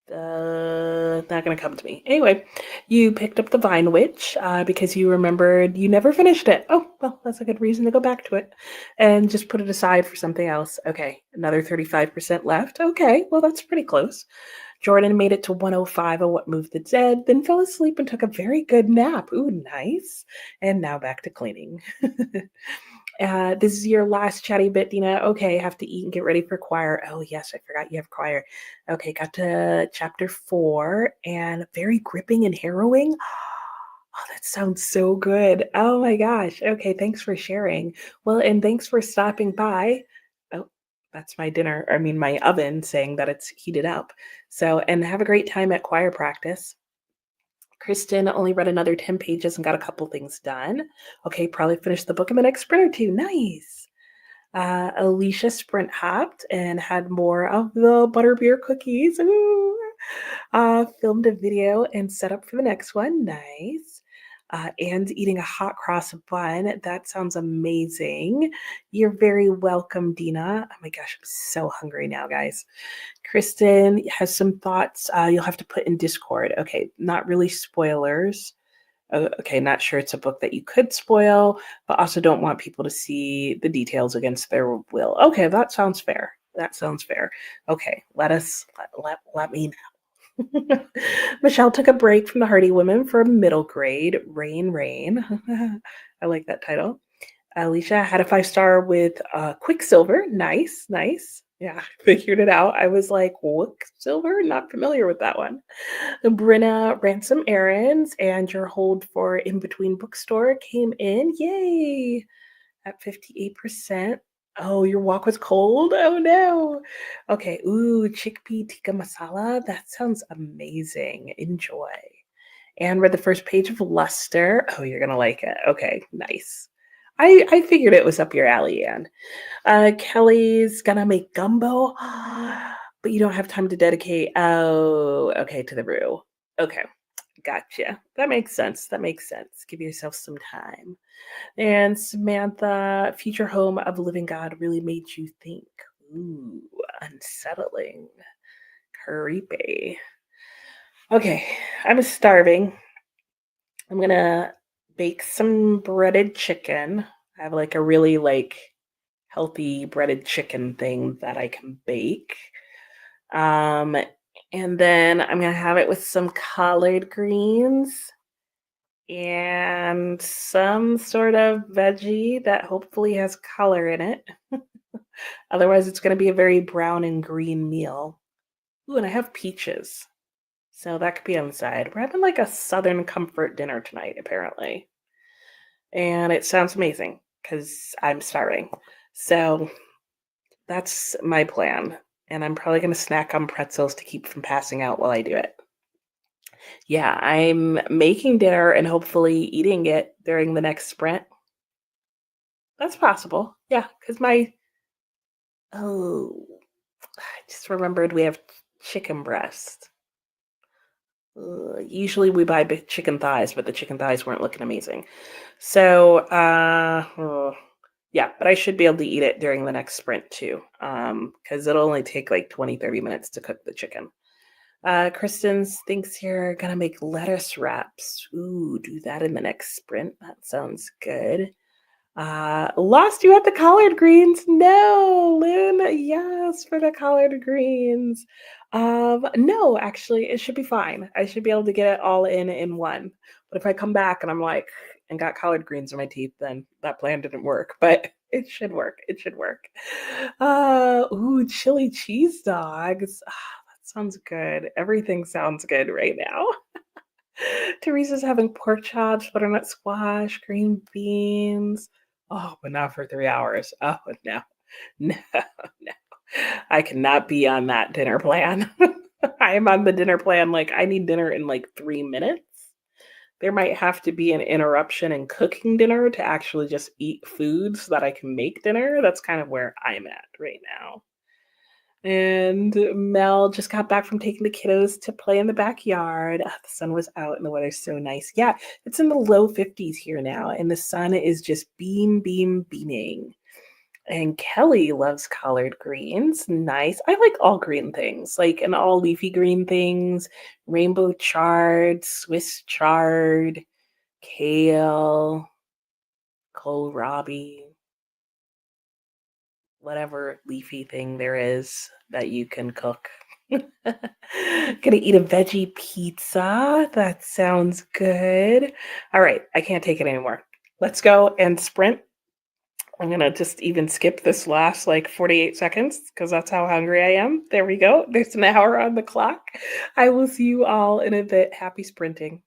[SPEAKER 1] Not gonna come to me. Anyway, you picked up the Vine Witch because you remembered you never finished it. Oh, well, that's a good reason to go back to it and just put it aside for something else. Okay, another 35% left. Okay, well, that's pretty close. Jordan made it to 105 on What Moved the Dead, then fell asleep and took a very good nap. Ooh, nice. And now back to cleaning. This is your last chatty bit, Dina. Okay, have to eat and get ready for choir. Oh, yes, I forgot you have choir. Okay, got to chapter 4 and very gripping and harrowing. Oh, that sounds so good. Oh my gosh. Okay, thanks for sharing. Well, and thanks for stopping by. Oh, that's my dinner. I mean, my oven saying that it's heated up. So, and have a great time at choir practice. Kristen only read another 10 pages and got a couple things done. Okay, probably finish the book in the next sprint or two. Nice. Alicia sprint hopped and had more of the butterbeer cookies. Ooh. Filmed a video and set up for the next one. Nice. and eating a hot cross bun. That sounds amazing. You're very welcome, Dina. Oh my gosh, I'm so hungry now, guys. Kristen has some thoughts you'll have to put in Discord. Okay, not really spoilers. Okay, not sure it's a book that you could spoil, but also don't want people to see the details against their will. Okay, that sounds fair. That sounds fair. Okay, let me know. Michelle took a break from the Hardy Women for middle grade. Rain, rain. I like that title. Alicia had a 5-star with Quicksilver. Nice, nice. Yeah, figured it out. I was like, Quicksilver? Not familiar with that one. Brenna ran some errands, and your hold for In Between Bookstore came in. Yay! At 58%. Oh, your walk was cold? Oh no. Okay. Ooh, chickpea tikka masala. That sounds amazing. Enjoy. And read the first page of Luster. Oh, you're gonna like it. Okay, nice. I figured it was up your alley, Anne. Kelly's gonna make gumbo, but you don't have time to dedicate. Oh, okay, to the brew. Okay, gotcha. That makes sense. That makes sense. Give yourself some time. And Samantha, future home of living God really made you think. Ooh, unsettling. Creepy. Okay, I'm starving. I'm gonna bake some breaded chicken. I have like a really healthy breaded chicken thing that I can bake. Um, and then I'm gonna have it with some collard greens and some sort of veggie that hopefully has color in it. Otherwise, it's gonna be a very brown and green meal. Ooh, and I have peaches. So that could be on the side. We're having like a Southern comfort dinner tonight, apparently. And it sounds amazing because I'm starving. So that's my plan. And I'm probably going to snack on pretzels to keep from passing out while I do it. Yeah, I'm making dinner and hopefully eating it during the next sprint. That's possible. Yeah, because oh, I just remembered we have chicken breast. Usually we buy big chicken thighs, but the chicken thighs weren't looking amazing. So, yeah, but I should be able to eat it during the next sprint too, because it'll only take like 20, 30 minutes to cook the chicken. Kristen thinks you're gonna make lettuce wraps. Ooh, do that in the next sprint. That sounds good. Lost you at the collard greens. No, Lynn. Yes, for the collard greens. No, actually, it should be fine. I should be able to get it all in one. But if I come back and I'm like, and got collard greens in my teeth, then that plan didn't work. But it should work. It should work. Ooh, chili cheese dogs. That sounds good. Everything sounds good right now. Teresa's having pork chops, butternut squash, green beans. Oh, but not for 3 hours. Oh, no, no, no. I cannot be on that dinner plan. I am on the dinner plan. Like, I need dinner in like 3 minutes. There might have to be an interruption in cooking dinner to actually just eat food so that I can make dinner. That's kind of where I'm at right now. And Mel just got back from taking the kiddos to play in the backyard. The sun was out and the weather's so nice. Yeah, it's in the low 50s here now, and the sun is just beaming. And Kelly loves collard greens. Nice. I like all green things, like and all leafy green things, rainbow chard, Swiss chard, kale, kohlrabi, whatever leafy thing there is that you can cook. Gonna eat a veggie pizza. That sounds good. All right, I can't take it anymore. Let's go and sprint. I'm gonna just even skip this last like 48 seconds because that's how hungry I am. There we go. There's an hour on the clock. I will see you all in a bit. Happy sprinting.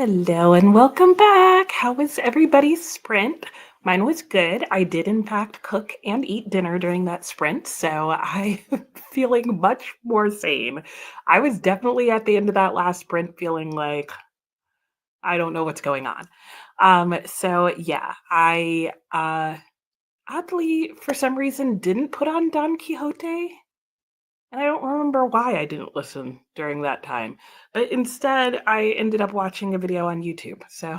[SPEAKER 1] Hello and welcome back. How was everybody's sprint? Mine was good. I did, in fact, cook and eat dinner during that sprint, so I'm feeling much more sane. I was definitely at the end of that last sprint feeling like I don't know what's going on. So yeah, I oddly, for some reason, didn't put on Don Quixote. And I don't remember why I didn't listen during that time. But instead, I ended up watching a video on YouTube. So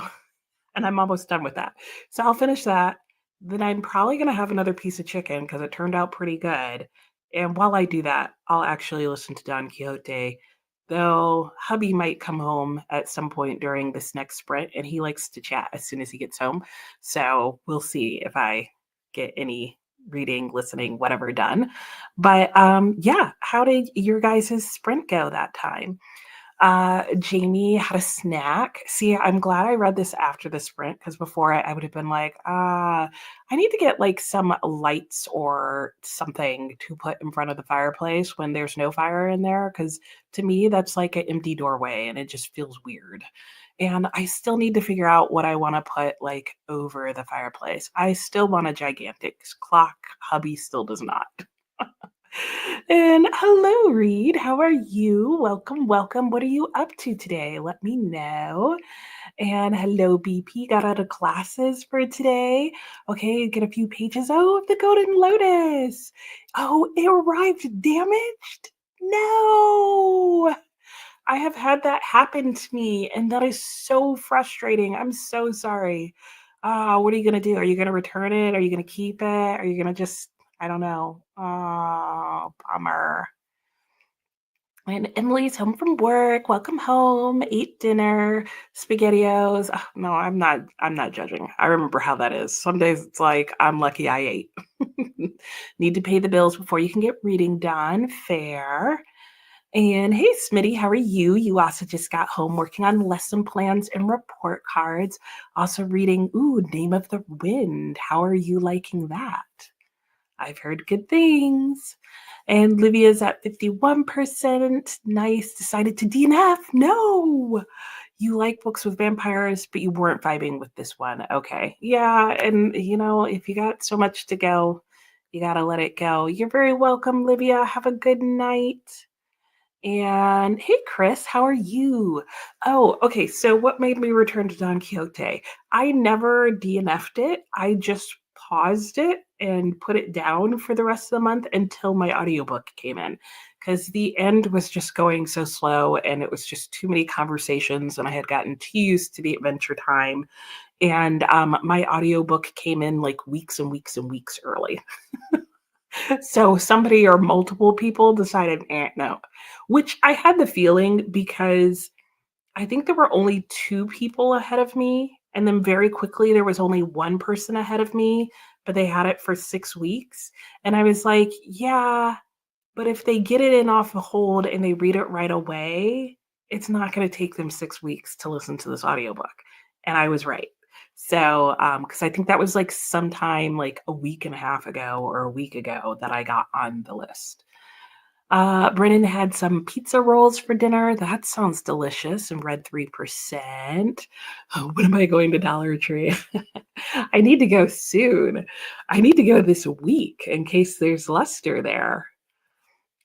[SPEAKER 1] and I'm almost done with that. So I'll finish that. Then I'm probably going to have another piece of chicken because it turned out pretty good. And while I do that, I'll actually listen to Don Quixote. Though hubby might come home at some point during this next sprint and he likes to chat as soon as he gets home. So we'll see if I get any reading, listening, whatever done. But yeah, how did your guys' sprint go that time? Jamie had a snack. See, I'm glad I read this after the sprint because before I would have been like, I need to get like some lights or something to put in front of the fireplace when there's no fire in there. Because to me, that's like an empty doorway and it just feels weird. And I still need to figure out what I want to put like over the fireplace. I still want a gigantic clock. Hubby still does not. And hello, Reed. How are you? Welcome, welcome. What are you up to today? Let me know. And hello, BP. Got out of classes for today. Okay, get a few pages. Oh, of the Golden Lotus. Oh, it arrived damaged? No. I have had that happen to me, and that is so frustrating. I'm so sorry. What are you going to do? Are you going to return it? Are you going to keep it? Are you going to just, I don't know. Oh, bummer. And Emily's home from work. Welcome home. Ate dinner, spaghettios. No, I'm not judging. I remember how that is. Some days it's like I'm lucky I ate. Need to pay the bills before you can get reading done. Fair. And hey, Smitty, how are you? You also just got home working on lesson plans and report cards. Also reading, Name of the Wind. How are you liking that? I've heard good things. And Livia's at 51%. Nice. Decided to DNF. No. You like books with vampires, but you weren't vibing with this one. Okay. Yeah. And, if you got so much to go, you got to let it go. You're very welcome, Livia. Have a good night. And hey, Chris, how are you? Oh, okay. So, what made me return to Don Quixote? I never DNF'd it. I just paused it and put it down for the rest of the month until my audiobook came in because the end was just going so slow and it was just too many conversations and I had gotten too used to the adventure time. And my audiobook came in like weeks and weeks and weeks early. So somebody or multiple people decided, no, which I had the feeling because I think there were only two people ahead of me. And then very quickly, there was only one person ahead of me, but they had it for 6 weeks. And I was like, yeah, but if they get it in off the hold and they read it right away, it's not going to take them 6 weeks to listen to this audiobook. And I was right. So, because I think that was like sometime like a week and a half ago or a week ago that I got on the list. Brennan had some pizza rolls for dinner. That sounds delicious and read 3%. Oh, when am I going to Dollar Tree? I need to go soon. I need to go this week in case there's luster there.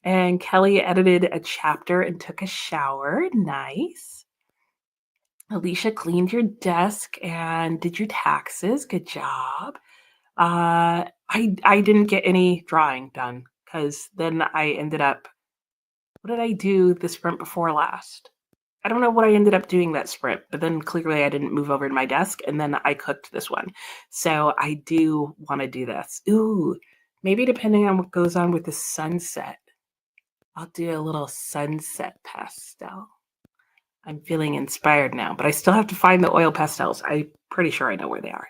[SPEAKER 1] And Kelly edited a chapter and took a shower. Nice. Alicia cleaned your desk and did your taxes. Good job. I didn't get any drawing done because then I ended up. What did I do the sprint before last? I don't know what I ended up doing that sprint, but then clearly I didn't move over to my desk and then I cooked this one. So I do want to do this. Ooh, maybe depending on what goes on with the sunset, I'll do a little sunset pastel. I'm feeling inspired now, but I still have to find the oil pastels. I'm pretty sure I know where they are.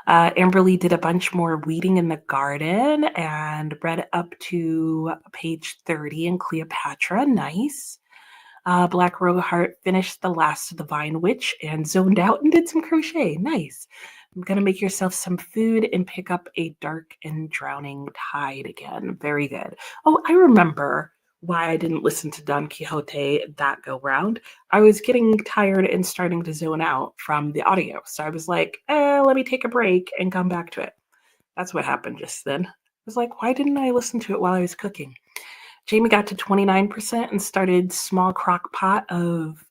[SPEAKER 1] Amberly did a bunch more weeding in the garden and read up to page 30 in Cleopatra. Nice. Black Roheart finished the last of the Vine Witch and zoned out and did some crochet. Nice. I'm going to make yourself some food and pick up a dark and drowning tide again. Very good. Oh, I remember why I didn't listen to Don Quixote that go round. I was getting tired and starting to zone out from the audio. So I was like, let me take a break and come back to it. That's what happened just then. I was like, why didn't I listen to it while I was cooking? Jamie got to 29% and started small crock pot of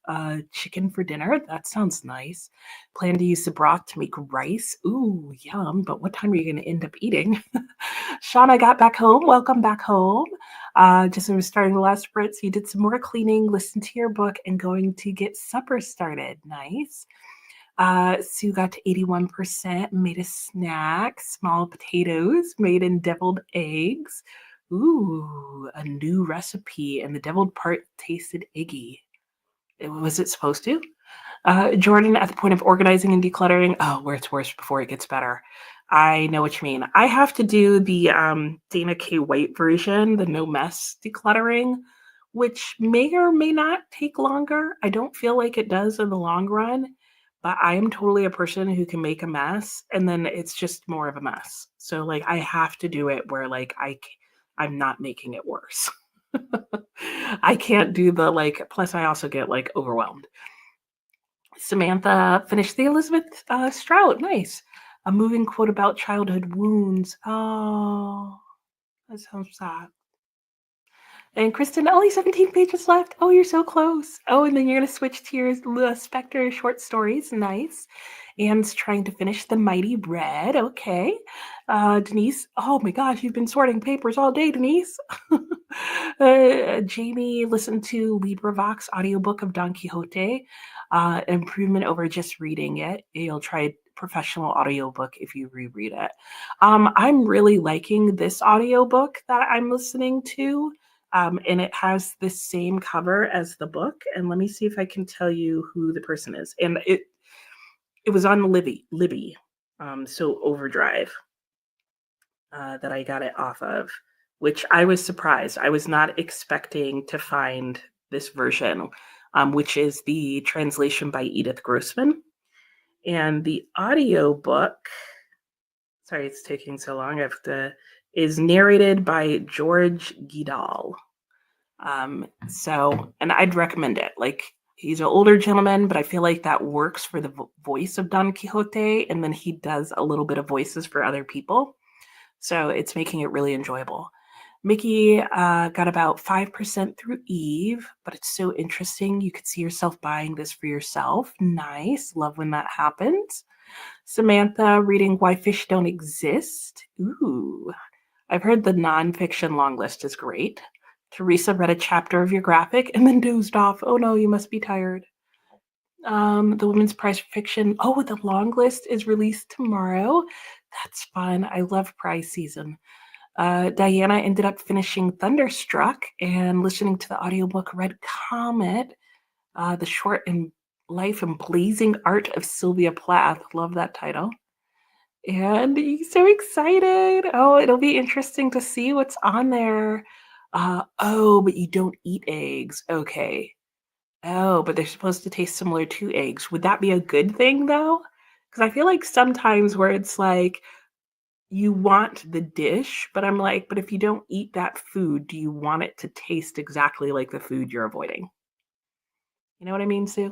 [SPEAKER 1] chicken for dinner. That sounds nice. Plan to use the broth to make rice. Ooh, yum. But what time are you going to end up eating? Shauna got back home. Welcome back home. Just as we were starting the last spritz, you did some more cleaning, listened to your book, and going to get supper started. Nice. Sue got to 81%, made a snack, small potatoes made in deviled eggs. Ooh, a new recipe, and the deviled part tasted eggy. Was it supposed to? Jordan, at the point of organizing and decluttering, oh, where it's worse before it gets better. I know what you mean. I have to do the Dana K. White version, the no mess decluttering, which may or may not take longer. I don't feel like it does in the long run, but I am totally a person who can make a mess and then it's just more of a mess. So like I have to do it where like I'm not making it worse. I can't do the like, plus I also get like overwhelmed. Samantha finished the Elizabeth Strout. Nice. A moving quote about childhood wounds. Oh, that sounds sad. And Kristen, only 17 pages left. Oh, you're so close. Oh, and then you're going to switch to your Spectre short stories. Nice. Anne's trying to finish The Mighty Red. Okay. Denise, oh my gosh, you've been sorting papers all day, Denise. Jamie listened to LibriVox audiobook of Don Quixote. Improvement over just reading it. You'll try professional audiobook if you reread it. I'm really liking this audiobook that I'm listening to. And it has the same cover as the book. And let me see if I can tell you who the person is. And it was on Libby, so Overdrive, that I got it off of, which I was surprised. I was not expecting to find this version, which is the translation by Edith Grossman. And the audiobook, sorry, it's taking so long. Is narrated by George Guidall. And I'd recommend it. Like, he's an older gentleman, but I feel like that works for the voice of Don Quixote, and then he does a little bit of voices for other people. So it's making it really enjoyable. Mickey got about 5% through Eve, but it's so interesting. You could see yourself buying this for yourself. Nice. Love when that happens. Samantha reading Why Fish Don't Exist. Ooh. I've heard the nonfiction long list is great. Teresa read a chapter of your graphic and then dozed off. Oh no, you must be tired. The Women's Prize for Fiction. Oh, the long list is released tomorrow. That's fun. I love prize season. Diana ended up finishing Thunderstruck and listening to the audiobook Red Comet, the short and life and blazing art of Sylvia Plath. Love that title. And he's so excited. Oh, it'll be interesting to see what's on there. Oh, but you don't eat eggs. Okay. Oh, but they're supposed to taste similar to eggs. Would that be a good thing though? Because I feel like sometimes where it's like you want the dish, but I'm like, but if you don't eat that food, do you want it to taste exactly like the food you're avoiding? You know what I mean, Sue?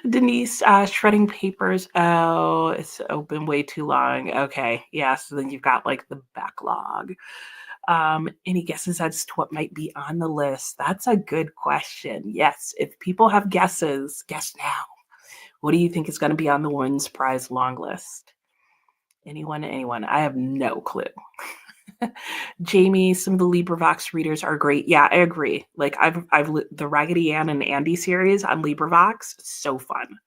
[SPEAKER 1] Denise, shredding papers. Oh, it's open way too long. Okay. Yeah. So then you've got like the backlog. Any guesses as to what might be on the list? That's a good question. Yes. If people have guesses, guess now. What do you think is going to be on the Women's Prize long list? Anyone? I have no clue. Jamie, some of the LibriVox readers are great. Yeah, I agree. Like I've the Raggedy Ann and Andy series on LibriVox, so fun.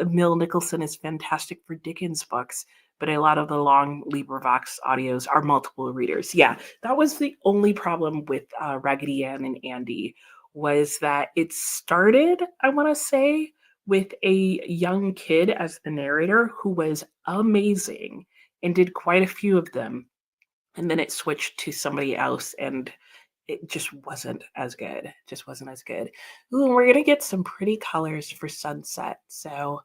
[SPEAKER 1] Mill Nicholson is fantastic for Dickens books, but a lot of the long LibriVox audios are multiple readers. Yeah, that was the only problem with Raggedy Ann and Andy was that it started, I want to say, with a young kid as the narrator who was amazing and did quite a few of them. And then it switched to somebody else and it just wasn't as good. Ooh, and we're going to get some pretty colors for sunset. So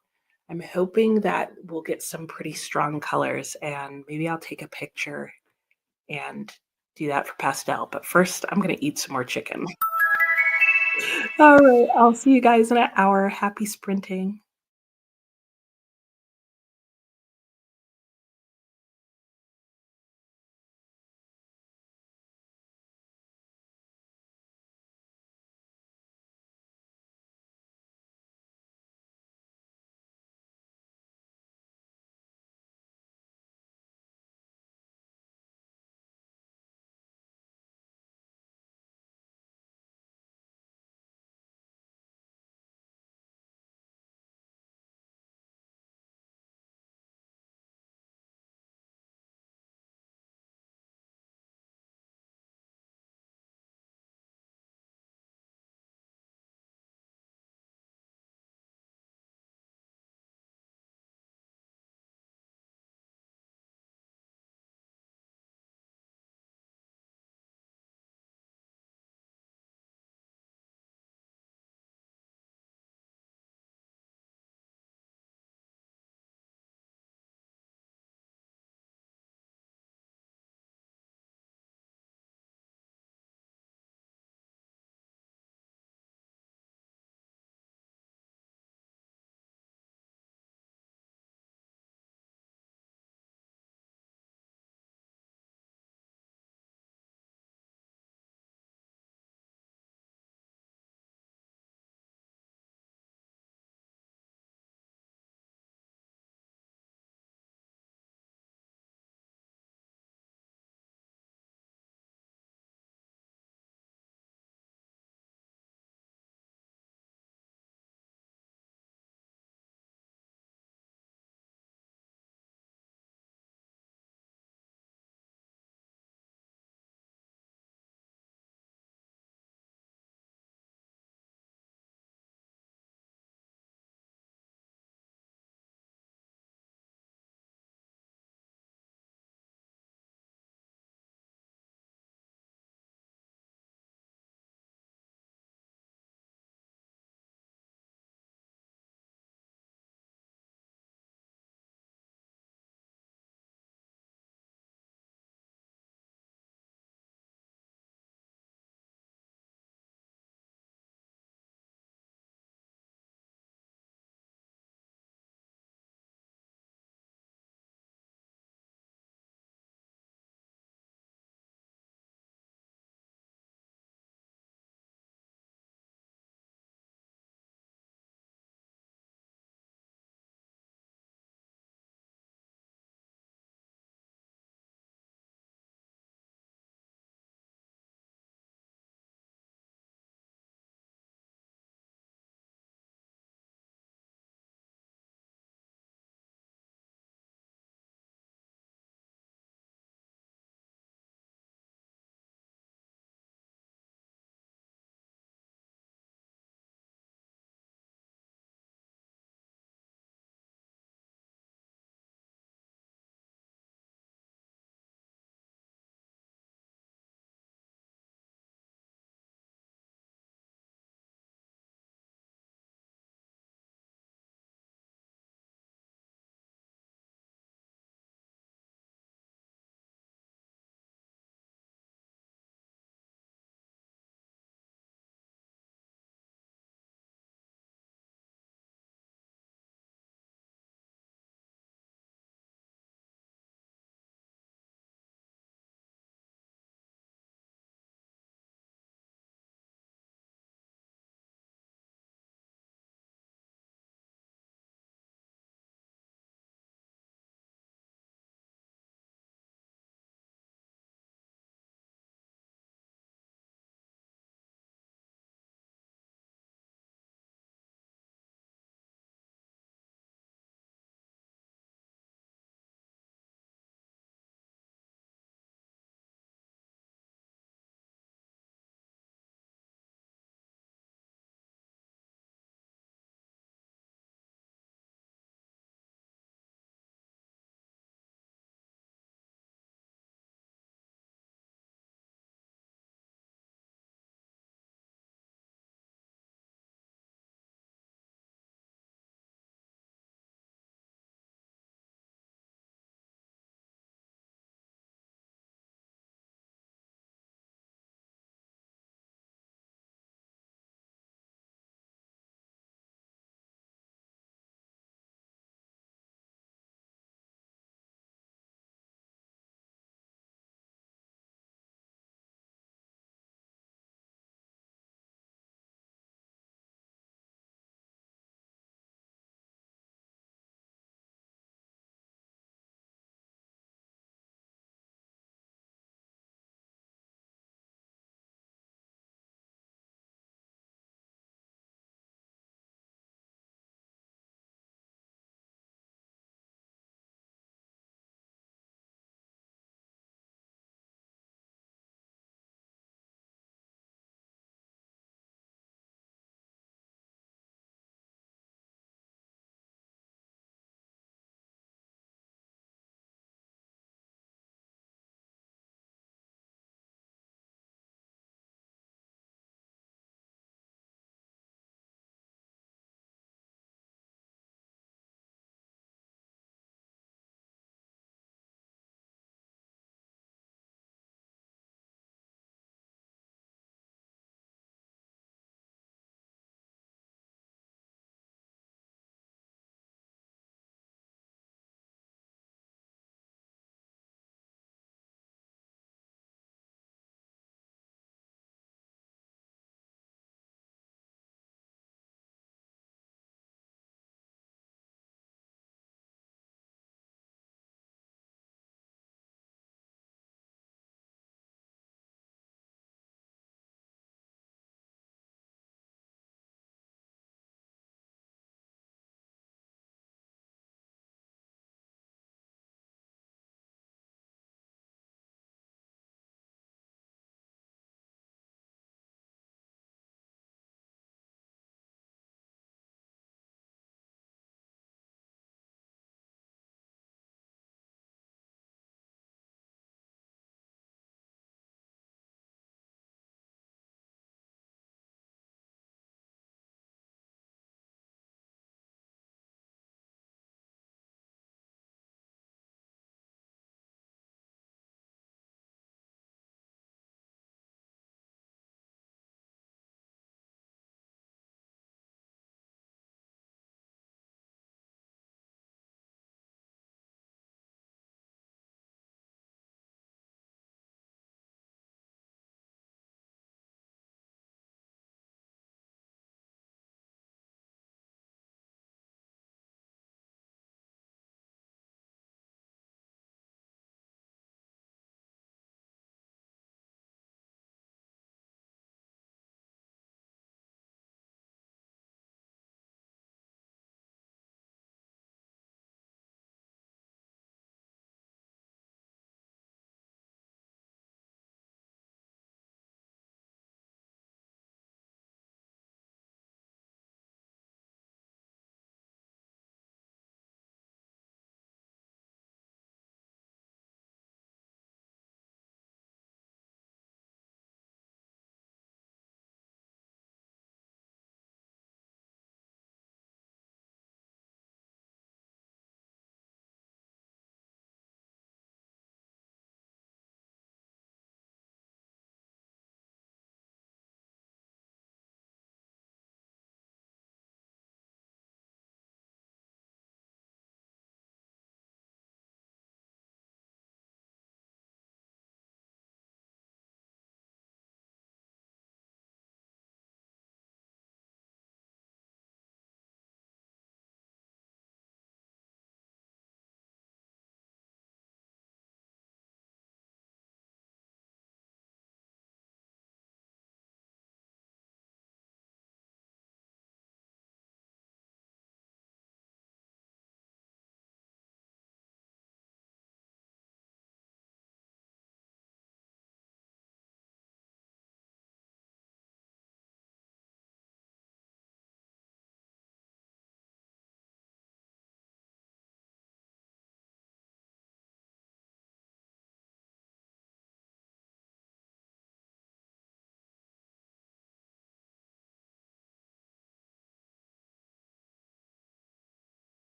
[SPEAKER 1] I'm hoping that we'll get some pretty strong colors and maybe I'll take a picture and do that for pastel. But first, I'm going to eat some more chicken. All right. I'll see you guys in an hour. Happy sprinting.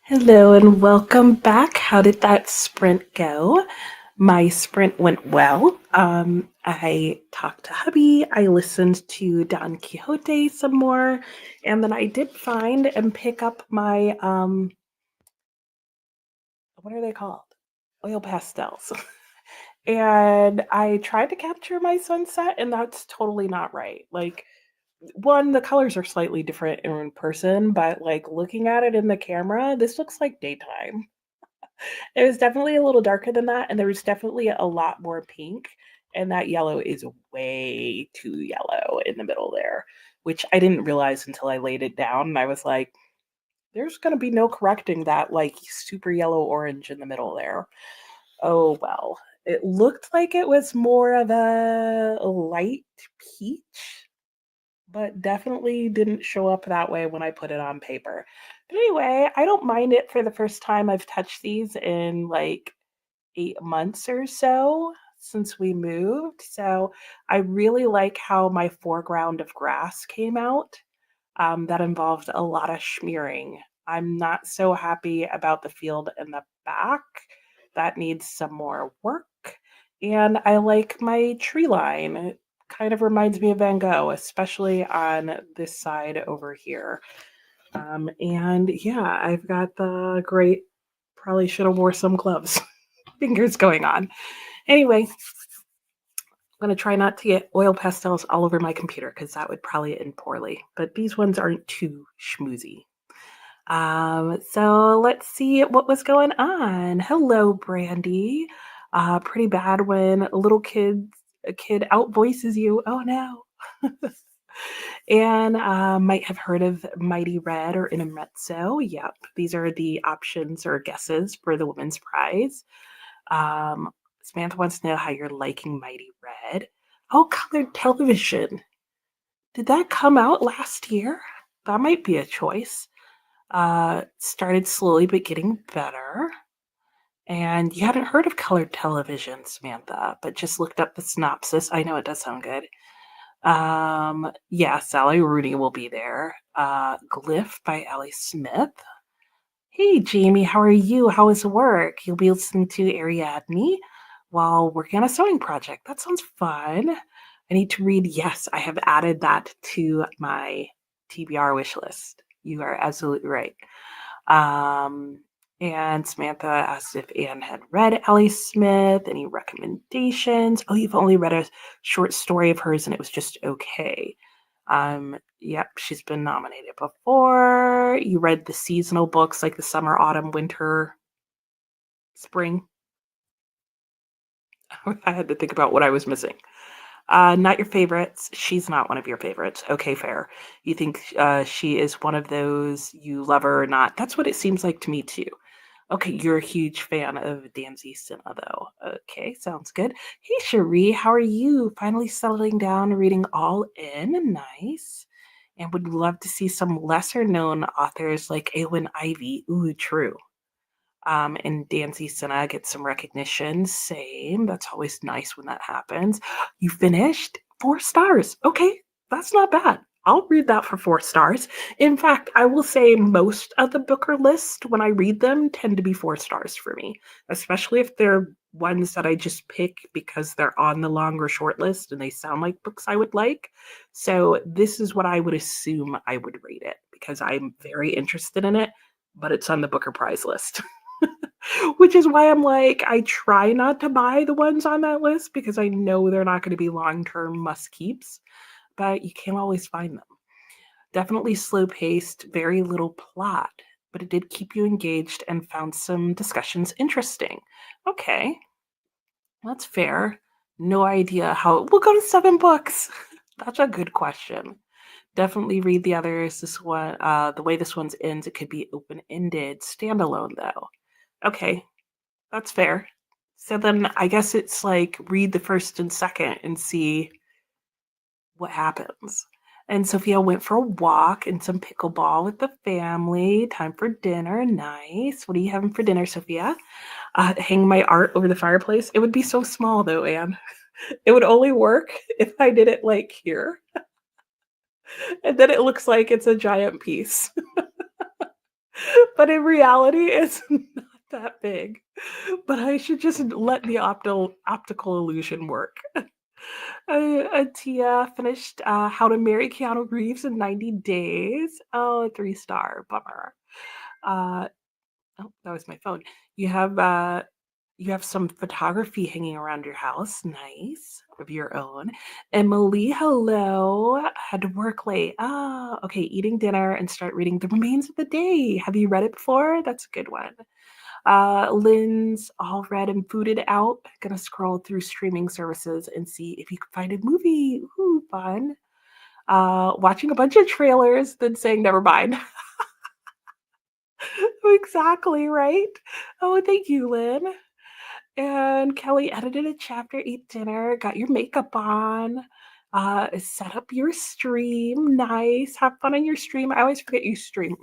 [SPEAKER 1] Hello and welcome back. How did that sprint go? My sprint went well. I talked to hubby, I listened to Don Quixote some more, and then I did find and pick up my what are they called? Oil pastels. And I tried to capture my sunset, and that's totally not right. Like, one, the colors are slightly different in person, but like looking at it in the camera, this looks like daytime. It was definitely a little darker than that, and there was definitely a lot more pink, and that yellow is way too yellow in the middle there, which I didn't realize until I laid it down, and I was like, "There's gonna be no correcting that, like, super yellow orange in the middle there." Oh, well. It looked like it was more of a light peach, but definitely didn't show up that way when I put it on paper. But anyway, I don't mind it for the first time I've touched these in, like, 8 months or so since we moved. So I really like how my foreground of grass came out. That involved a lot of smearing. I'm not so happy about the field in the back. That needs some more work. And I like my tree line. It kind of reminds me of Van Gogh, especially on this side over here. And yeah, I've got the great, probably should have wore some gloves. Fingers going on. Anyway, I'm going to try not to get oil pastels all over my computer because that would probably end poorly. But these ones aren't too schmoozy. So let's see what was going on. Hello, Brandy. Pretty bad when a kid outvoices you. Oh no. And might have heard of Mighty Red or Intermezzo. Yep, these are the options or guesses for the Women's Prize. Um, Samantha wants to know how you're liking Mighty Red. Oh, colored television. Did that come out last year? That might be a choice. Started slowly but getting better. And you hadn't heard of colored television, Samantha, but just looked up the synopsis. I know it does sound good. Yeah, Sally Rooney will be there. Glyph by Ellie Smith. Hey, Jamie, how are you? How is work? You'll be listening to Ariadne while working on a sewing project. That sounds fun. I need to read. Yes, I have added that to my TBR wish list. You are absolutely right. Um, and Samantha asked if Anne had read Ellie Smith. Any recommendations? Oh, you've only read a short story of hers and it was just okay. Yep, she's been nominated before. You read the seasonal books like the summer, autumn, winter, spring. I had to think about what I was missing. Not your favorites. She's not one of your favorites. Okay, fair. You think she is one of those you love her or not? That's what it seems like to me too. Okay, you're a huge fan of Danzy Cinema, though. Okay, sounds good. Hey, Cherie, how are you? Finally settling down, reading all in. Nice. And would love to see some lesser known authors like Eowyn Ivy. Ooh, true. And Danzy Cinema get some recognition. Same. That's always nice when that happens. You finished? 4 stars. Okay, that's not bad. I'll read that for 4 stars. In fact, I will say most of the Booker list, when I read them, tend to be 4 stars for me, especially if they're ones that I just pick because they're on the longer short list and they sound like books I would like. So this is what I would assume I would rate it because I'm very interested in it, but it's on the Booker Prize list. Which is why I'm like, I try not to buy the ones on that list because I know they're not going to be long term must keeps, but you can't always find them. Definitely slow paced, very little plot, but it did keep you engaged and found some discussions interesting. Okay, that's fair. No idea how we'll go to 7 books. That's a good question. Definitely read the others. This one, the way this one's ends, it could be open ended, standalone though. Okay, that's fair. So then I guess it's like read the first and second and see what happens. And Sophia went for a walk and some pickleball with the family. Time for dinner. Nice. What are you having for dinner, Sophia? Hang my art over the fireplace. It would be so small though, Anne. It would only work if I did it like here. And then it looks like it's a giant piece. But in reality, it's not that big. But I should just let the optical illusion work. Tia finished How to Marry Keanu Reeves in 90 Days. Oh, 3-star. Bummer. Uh, oh, that was my phone. You have uh, you have some photography hanging around your house. Nice. Of your own. Emily, hello. Had to work late. Ah, okay. Eating dinner and start reading The Remains of the Day. Have you read it before? That's a good one. Lynn's all read and fooded out. Gonna scroll through streaming services and see if you can find a movie. Ooh, fun. Watching a bunch of trailers, then saying never mind. Exactly, right? Oh, thank you, Lynn. And Kelly edited a chapter, ate dinner, got your makeup on, set up your stream. Nice. Have fun on your stream. I always forget you streaming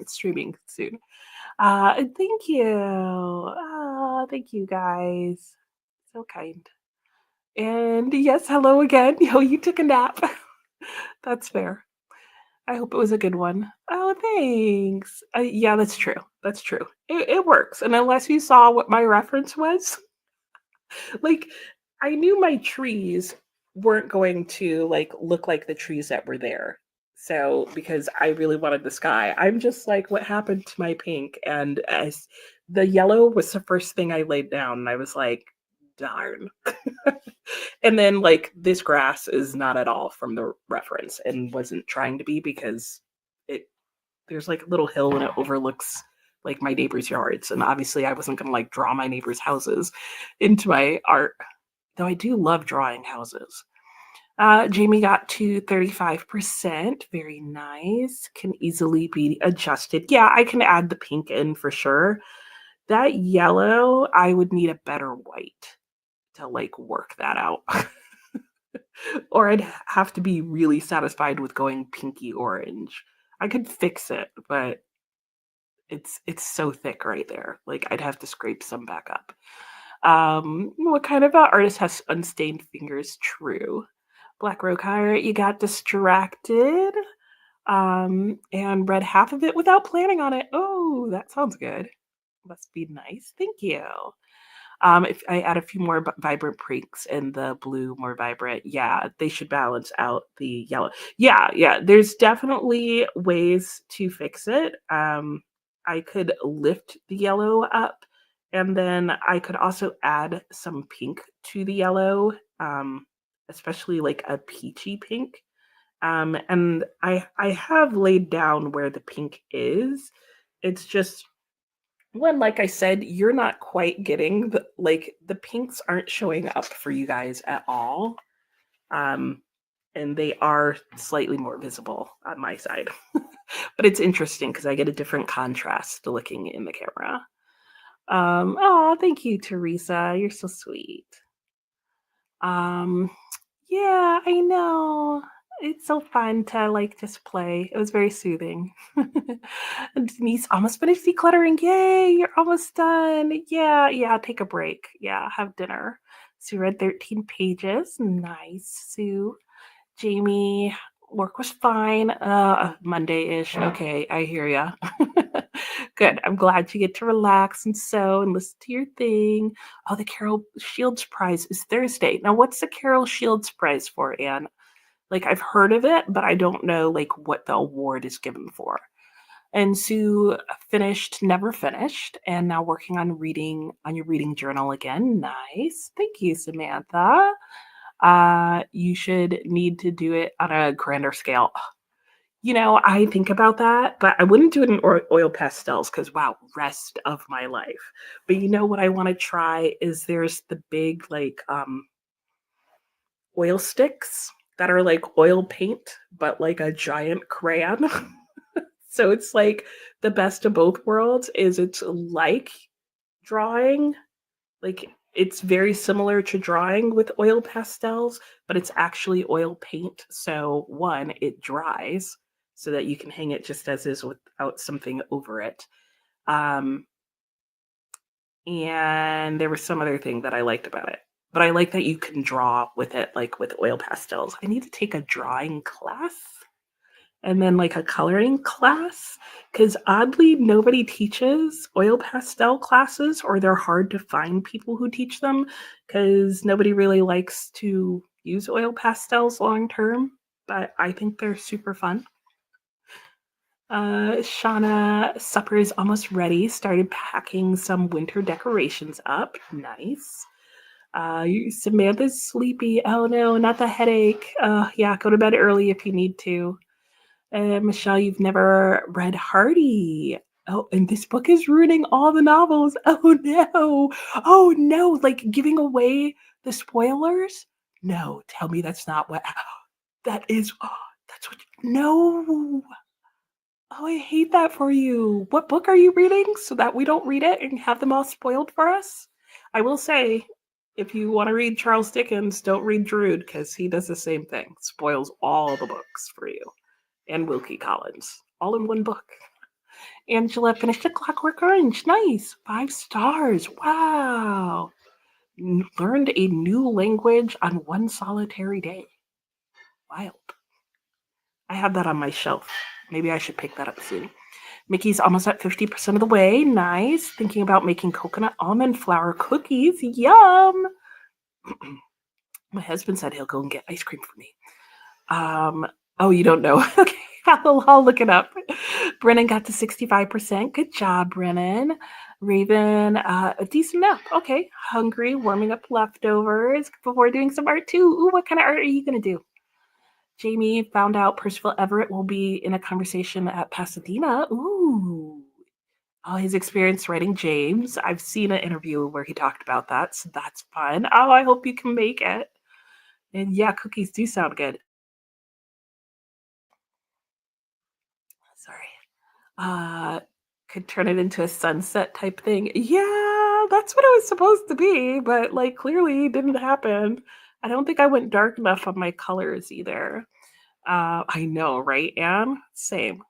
[SPEAKER 1] soon. Thank you. Thank you guys. So kind. And yes, hello again. Yo, you took a nap. That's fair. I hope it was a good one. Oh, thanks. Yeah, that's true. That's true. It works. And unless you saw what my reference was, like I knew my trees weren't going to like look like the trees that were there. So because I really wanted the sky, I'm just like, what happened to my pink? And as the yellow was the first thing I laid down, and I was like, darn. And then like this grass is not at all from the reference and wasn't trying to be because it there's like a little hill and it overlooks like my neighbors' yards. And obviously I wasn't gonna like draw my neighbors' houses into my art. Though I do love drawing houses. Jamie got to 35%. Very nice. Can easily be adjusted. Yeah, I can add the pink in for sure. That yellow, I would need a better white to like work that out. Or I'd have to be really satisfied with going pinky orange. I could fix it, but it's so thick right there. Like I'd have to scrape some back up. What kind of artist has unstained fingers? True. Black Rokire, you got distracted and read half of it without planning on it. Oh, that sounds good. Must be nice. Thank you. If I add a few more vibrant pinks and the blue more vibrant, yeah, they should balance out the yellow. Yeah, yeah, there's definitely ways to fix it. I could lift the yellow up and then I could also add some pink to the yellow, especially like a peachy pink. And I have laid down where the pink is. It's just when, like I said, you're not quite getting the pinks aren't showing up for you guys at all. Um, and they are slightly more visible on my side. But it's interesting because I get a different contrast looking in the camera. Oh, thank you, Teresa. You're so sweet. Um, yeah, I know. It's so fun to like just play. It was very soothing. And Denise almost finished decluttering. Yay, you're almost done. Yeah, yeah, take a break. Yeah, have dinner. Sue read 13 pages. Nice, Sue. Jamie, work was fine. Monday-ish. Okay, I hear ya. Good. I'm glad you get to relax and sew and listen to your thing. Oh, the Carol Shields Prize is Thursday. Now, what's the Carol Shields Prize for, Anne? Like, I've heard of it, but I don't know like what the award is given for. And Sue finished Never Finished and now working on reading on your reading journal again. Nice. Thank you, Samantha. You should need to do it on a grander scale. You know, I think about that, but I wouldn't do it in oil pastels because, wow, rest of my life. But you know what I want to try is there's the big, like, oil sticks that are like oil paint, but like a giant crayon. So it's like the best of both worlds is it's like drawing, like it's very similar to drawing with oil pastels, but it's actually oil paint. So one, it dries so that you can hang it just as is without something over it. Um, and there was some other thing that I liked about it. But I like that you can draw with it, like with oil pastels. I need to take a drawing class. and then like a coloring class. Because oddly, nobody teaches oil pastel classes, or they're hard to find people who teach them because nobody really likes to use oil pastels long term. But I think they're super fun. Shauna, supper is almost ready. Started packing some winter decorations up. Nice. Samantha's sleepy. Oh no, not the headache. Yeah, go to bed early if you need to. Michelle, you've never read Hardy. Oh, and this book is ruining all the novels. Oh no. Oh no, like giving away the spoilers? No, tell me that's not what that is. Oh, that's what. No. Oh, I hate that for you. What book are you reading so that we don't read it and have them all spoiled for us? I will say, if you want to read Charles Dickens, don't read Drood because he does the same thing. Spoils all the books for you. And Wilkie Collins, all in one book. Angela finished A Clockwork Orange. Nice. 5 stars. Wow. Learned a new language on one solitary day. Wild. I have that on my shelf. Maybe I should pick that up soon. Mickey's almost at 50% of the way. Nice. Thinking about making coconut almond flour cookies. Yum. My husband said he'll go and get ice cream for me. Oh, you don't know. Okay, I'll look it up. Brennan got to 65%. Good job, Brennan. Raven, a decent nap. Okay, hungry, warming up leftovers before doing some art too. Ooh, what kind of art are you going to do? Jamie found out Percival Everett will be in a conversation at Pasadena. Ooh. Oh, his experience writing James. I've seen an interview where he talked about that, so that's fun. Oh, I hope you can make it. And yeah, cookies do sound good. Sorry. Could turn it into a sunset type thing. Yeah, that's what it was supposed to be, but like clearly didn't happen. I don't think I went dark enough on my colors either. I know, right, Anne? Same.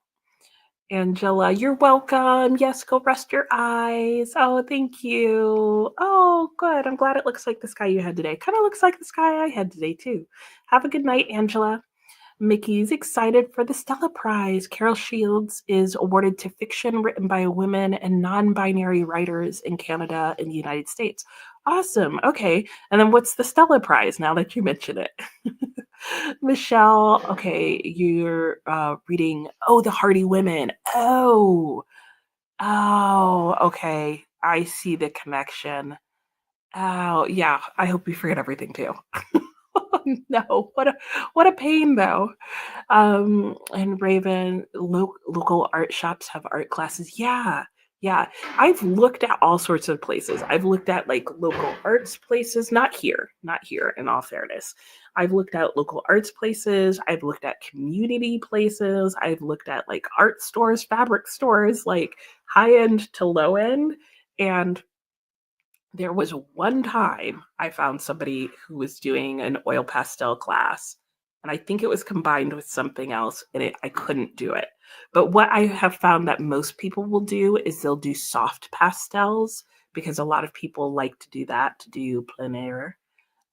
[SPEAKER 1] Angela, you're welcome. Yes, go rest your eyes. Oh, thank you. Oh, good. I'm glad it looks like the sky you had today. Kind of looks like the sky I had today, too. Have a good night, Angela. Mickey's excited for the Stella Prize. Carol Shields is awarded to fiction written by women and non binary writers in Canada and the United States. Awesome. Okay. And then what's the Stella Prize now that you mention it? Michelle, okay, you're reading, oh, The Hardy Women. Oh, okay. I see the connection. Oh, yeah. I hope you forget everything too. No, what a pain though. And Raven, local art shops have art classes. Yeah, yeah. I've looked at all sorts of places. I've looked at like local arts places, not here, in all fairness. I've looked at local arts places. I've looked at community places. I've looked at like art stores, fabric stores, like high end to low end. And there was one time I found somebody who was doing an oil pastel class, and I think it was combined with something else, and I couldn't do it. But what I have found that most people will do is they'll do soft pastels because a lot of people like to do that to do plein air.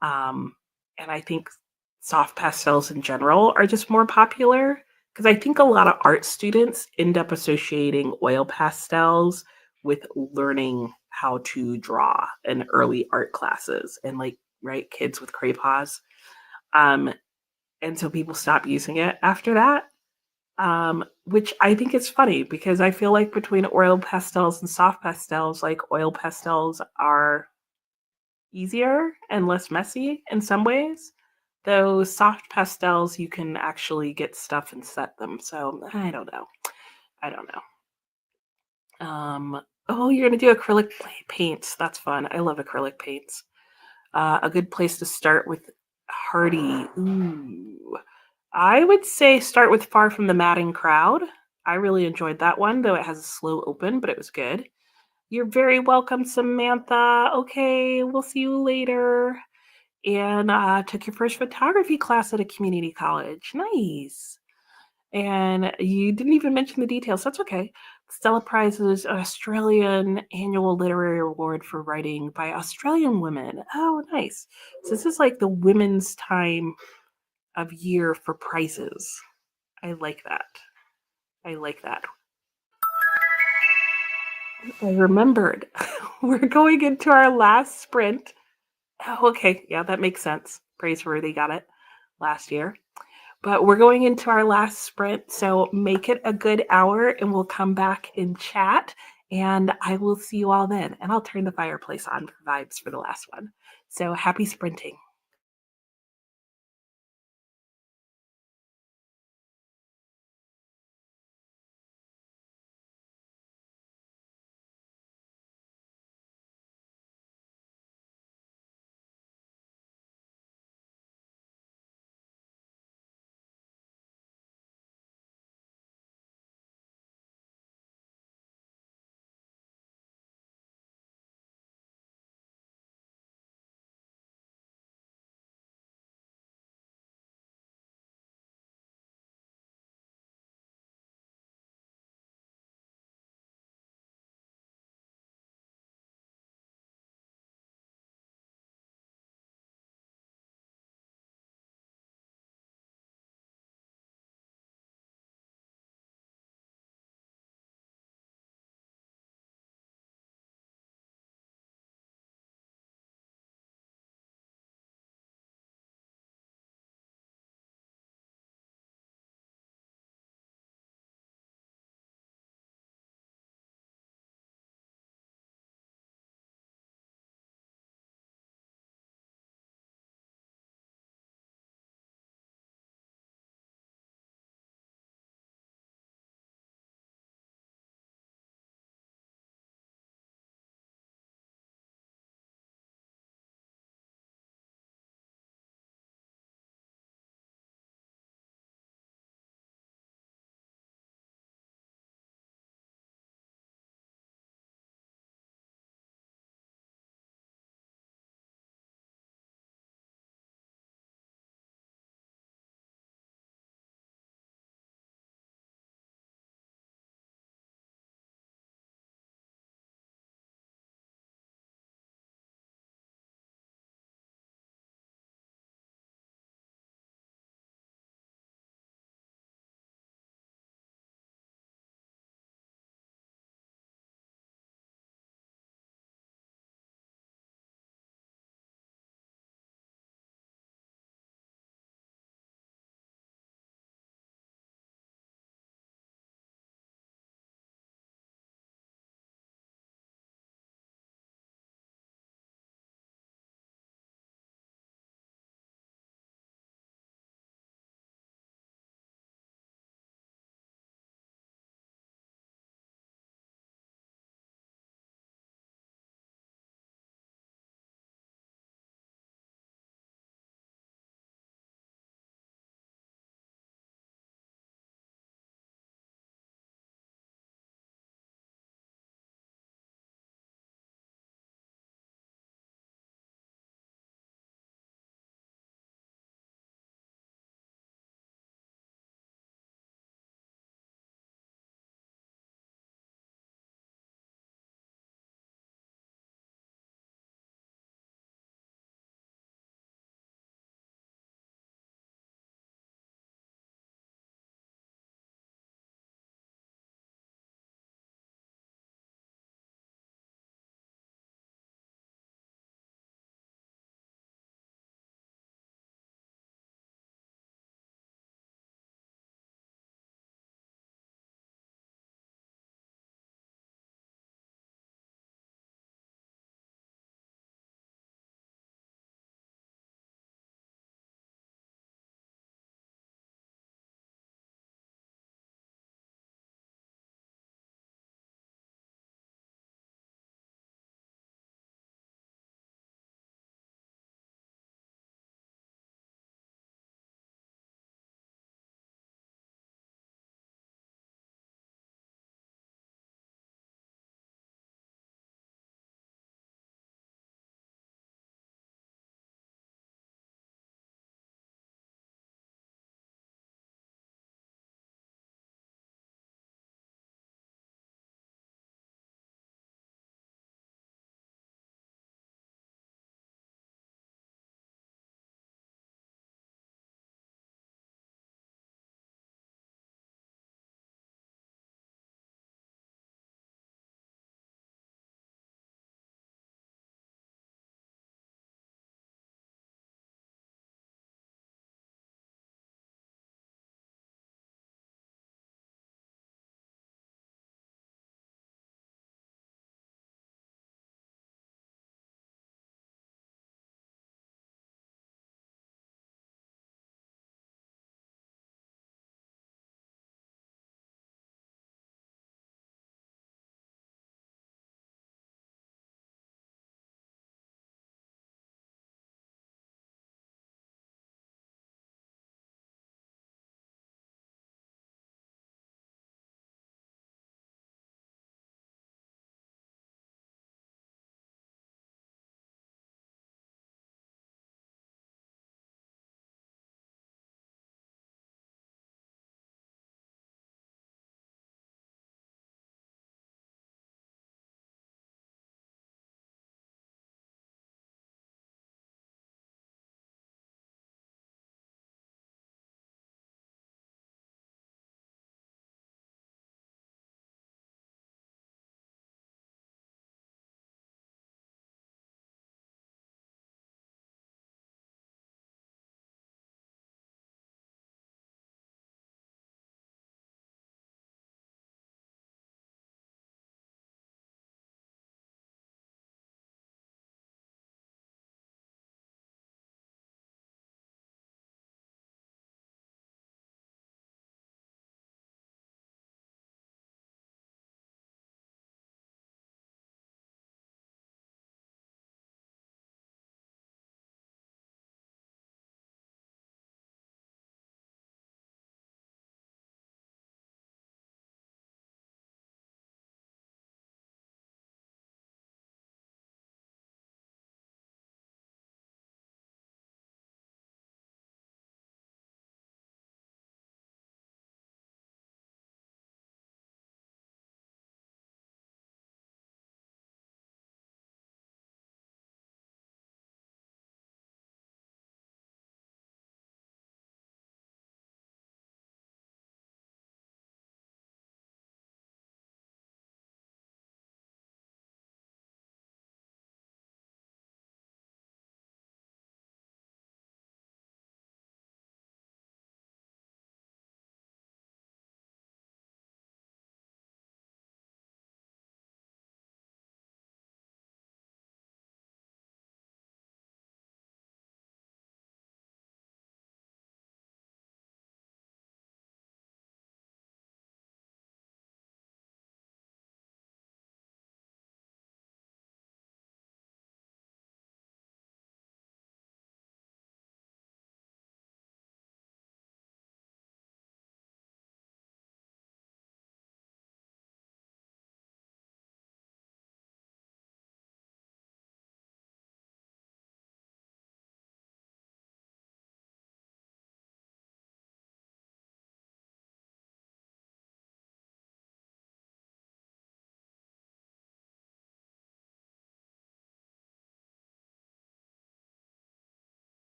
[SPEAKER 1] Um, and I think soft pastels in general are just more popular because I think a lot of art students end up associating oil pastels with learning how to draw in early art classes and like right kids with crayons. Um, and so people stop using it after that. Which I think is funny because I feel like between oil pastels and soft pastels, like oil pastels are easier and less messy in some ways. Though soft pastels, you can actually get stuff and set them. So I don't know. I don't know. Oh, you're gonna do acrylic paints. That's fun. I love acrylic paints. A good place to start with Hardy. Ooh, I would say start with Far from the Madding Crowd. I really enjoyed that one, though it has a slow open, but it was good. You're very welcome, Samantha. Okay, we'll see you later. And took your first photography class at a community college. Nice. And you didn't even mention the details. That's okay. Stella Prize is an Australian annual literary award for writing by Australian women. Oh, nice. So this is like the women's time of year for prizes. I like that. I like that. I remembered. We're going into our last sprint. Oh, okay. Yeah, that makes sense. Praiseworthy got it last year. But we're going into our last sprint. So make it a good hour and we'll come back and chat. And I will see you all then. And I'll turn the fireplace on for vibes for the last one. So happy sprinting.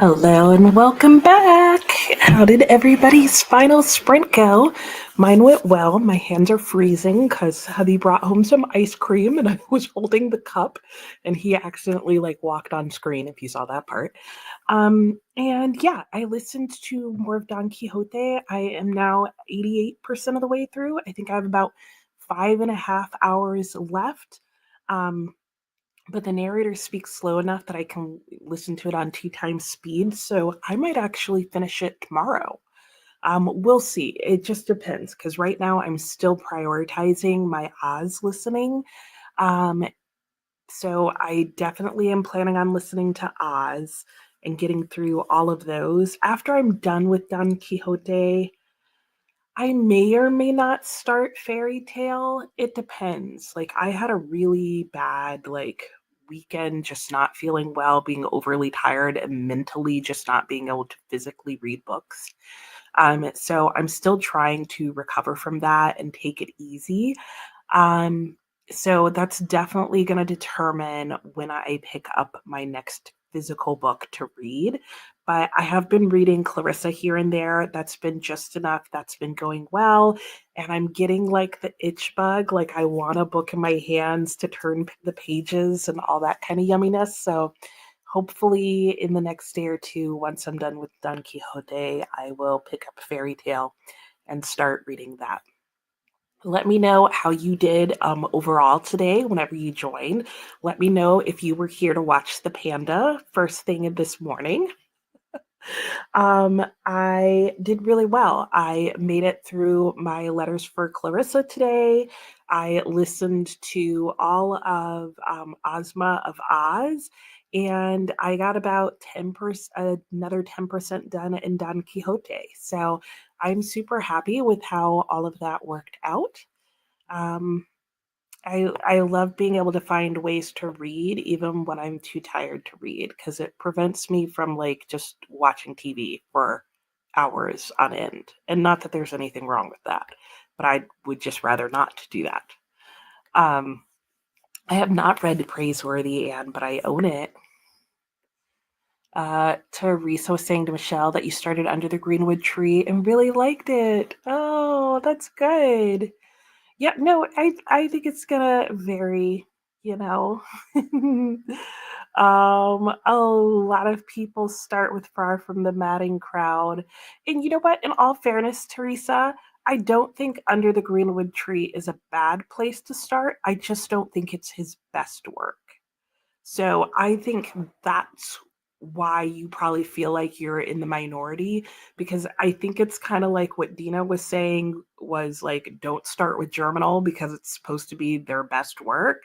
[SPEAKER 1] Hello and welcome back. How did everybody's final sprint go? Mine went well. My hands are freezing because hubby brought home some ice cream and I was holding the cup and he accidentally walked on screen if you saw that part. And yeah, I listened to more of Don Quixote. I am now 88% of the way through. I think I have about 5.5 hours left. Um, but the narrator speaks slow enough that I can listen to it on 2 times speed. So I might actually finish it tomorrow. We'll see. It just depends because right now I'm still prioritizing my Oz listening. Um, so I definitely am planning on listening to Oz and getting through all of those. After I'm done with Don Quixote, I may or may not start Fairy Tale. It depends. I had a really bad weekend, just not feeling well, being overly tired and mentally just not being able to physically read books. So I'm still trying to recover from that and take it easy. Um, so that's definitely going to determine when I pick up my next physical book to read. But I have been reading Clarissa here and there. That's been just enough. That's been going well. And I'm getting the itch bug. I want a book in my hands to turn the pages and all that kind of yumminess. So hopefully in the next day or two, once I'm done with Don Quixote, I will pick up Fairy Tale and start reading that. Let me know how you did overall today whenever you joined. Let me know if you were here to watch the panda first thing this morning. I did really well. I made it through my letters for Clarissa today. I listened to all of Ozma of Oz, and I got about 10%, another 10% done in Don Quixote. So I'm super happy with how all of that worked out. Um, I love being able to find ways to read even when I'm too tired to read because it prevents me from just watching TV for hours on end. And not that there's anything wrong with that, but I would just rather not do that. Um, I have not read Praiseworthy, Anne, but I own it. Teresa was saying to Michelle that you started Under the Greenwood Tree and really liked it. Oh, that's good. Yeah, no, I think it's gonna vary, you know. A lot of people start with Far from the Madding Crowd. And you know what? In all fairness, Teresa, I don't think Under the Greenwood Tree is a bad place to start. I just don't think it's his best work. So I think that's why you probably feel like you're in the minority because I think it's kind of like what Dina was saying was don't start with Germinal because it's supposed to be their best work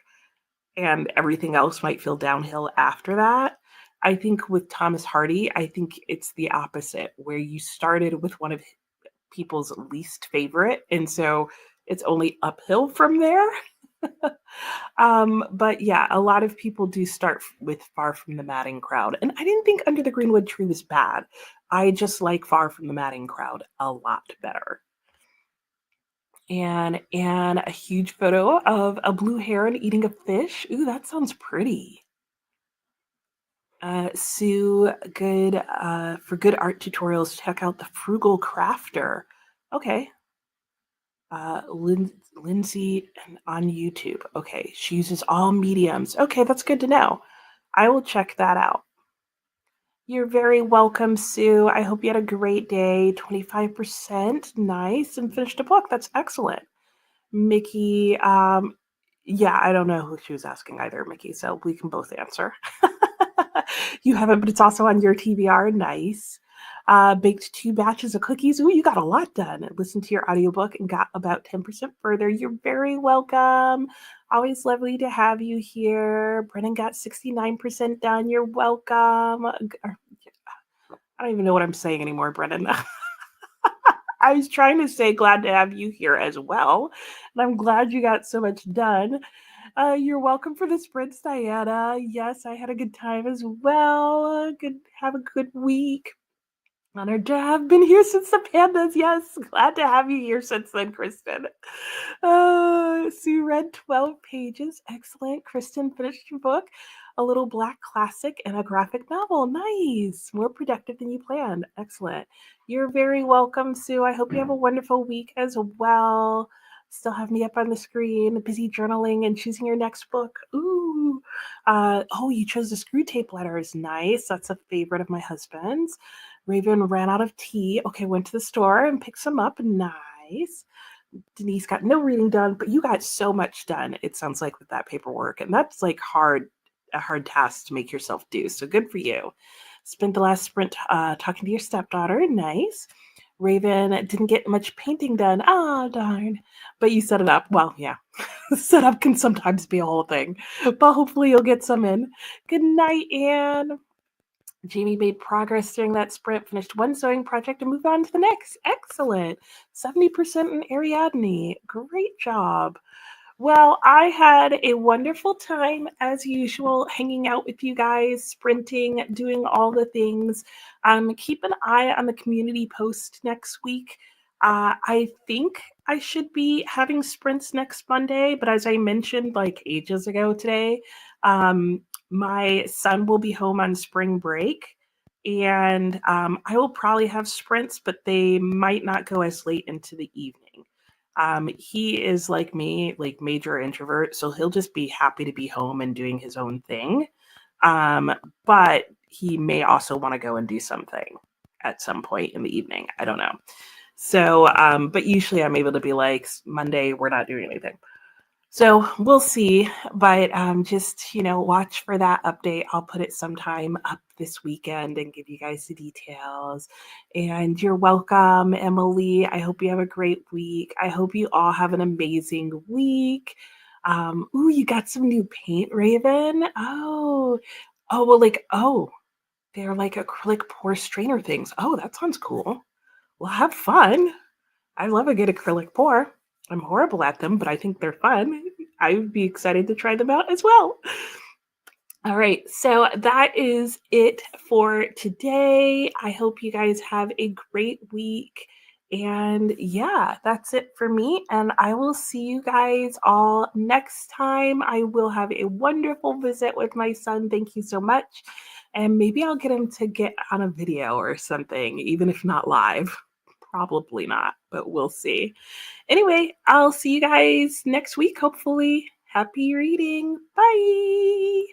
[SPEAKER 1] and everything else might feel downhill after that. I think with Thomas Hardy, I think it's the opposite where you started with one of people's least favorite and so it's only uphill from there. But yeah, a lot of people do start with Far from the Madding Crowd. And I didn't think Under the Greenwood Tree was bad. I just like Far from the Madding Crowd a lot better. And a huge photo of a blue heron eating a fish. Ooh, that sounds pretty. Sue, good for good art tutorials, check out the Frugal Crafter. Okay. Lindsay on YouTube. Okay, she uses all mediums. Okay, that's good to know. I will check that out. You're very welcome, Sue. I hope you had a great day. 25%. Nice. And finished a book. That's excellent. Mickey, yeah, I don't know who she was asking either, Mickey, so we can both answer. You haven't, but it's also on your TBR. Nice. Baked 2 batches of cookies. Ooh, you got a lot done. Listened to your audiobook and got about 10% further. You're very welcome. Always lovely to have you here. Brennan got 69% done. You're welcome. I don't even know what I'm saying anymore, Brennan. I was trying to say glad to have you here as well. And I'm glad you got so much done. You're welcome for the sprints, Diana. Yes, I had a good time as well. Good, have a good week. Honored to have been here since the pandas. Yes, glad to have you here since then, Kristen. So you read 12 pages. Excellent. Kristen finished your book, a little black classic and a graphic novel. Nice. More productive than you planned. Excellent. You're very welcome, Sue. I hope you have a wonderful week as well. Still have me up on the screen, busy journaling and choosing your next book. Ooh. Oh, you chose the screw tape letters. Nice. That's a favorite of my husband's. Raven ran out of tea. Okay, went to the store and picked some up. Nice. Denise got no reading done, but you got so much done, it sounds like, with that paperwork. And that's like a hard task to make yourself do. So good for you. Spent the last sprint talking to your stepdaughter. Nice. Raven didn't get much painting done. Ah, darn. But you set it up. Well, yeah. Setup can sometimes be a whole thing. But hopefully you'll get some in. Good night, Anne. Jamie made progress during that sprint, finished one sewing project, and moved on to the next. Excellent. 70% in Ariadne. Great job. Well, I had a wonderful time as usual, hanging out with you guys, sprinting, doing all the things. Keep an eye on the community post next week. I think I should be having sprints next Monday, but as I mentioned like ages ago today, my son will be home on spring break. And I will probably have sprints, but they might not go as late into the evening. He is like me, like major introvert, so he'll just be happy to be home and doing his own thing. Um, but he may also want to go and do something at some point in the evening. I don't know. So, but usually I'm able to be like, Monday, we're not doing anything. So we'll see, but just, watch for that update. I'll put it sometime up this weekend and give you guys the details. And you're welcome, Emily. I hope you have a great week. I hope you all have an amazing week. Ooh, you got some new paint, Raven. Well, they're like acrylic pour strainer things. Oh, that sounds cool. Well, have fun. I love a good acrylic pour. I'm horrible at them, but I think they're fun. I would be excited to try them out as well. All right, so that is it for today. I hope you guys have a great week. And yeah, that's it for me. And I will see you guys all next time. I will have a wonderful visit with my son. Thank you so much. And maybe I'll get him to get on a video or something, even if not live. Probably not, but we'll see. Anyway, I'll see you guys next week, hopefully. Happy reading. Bye.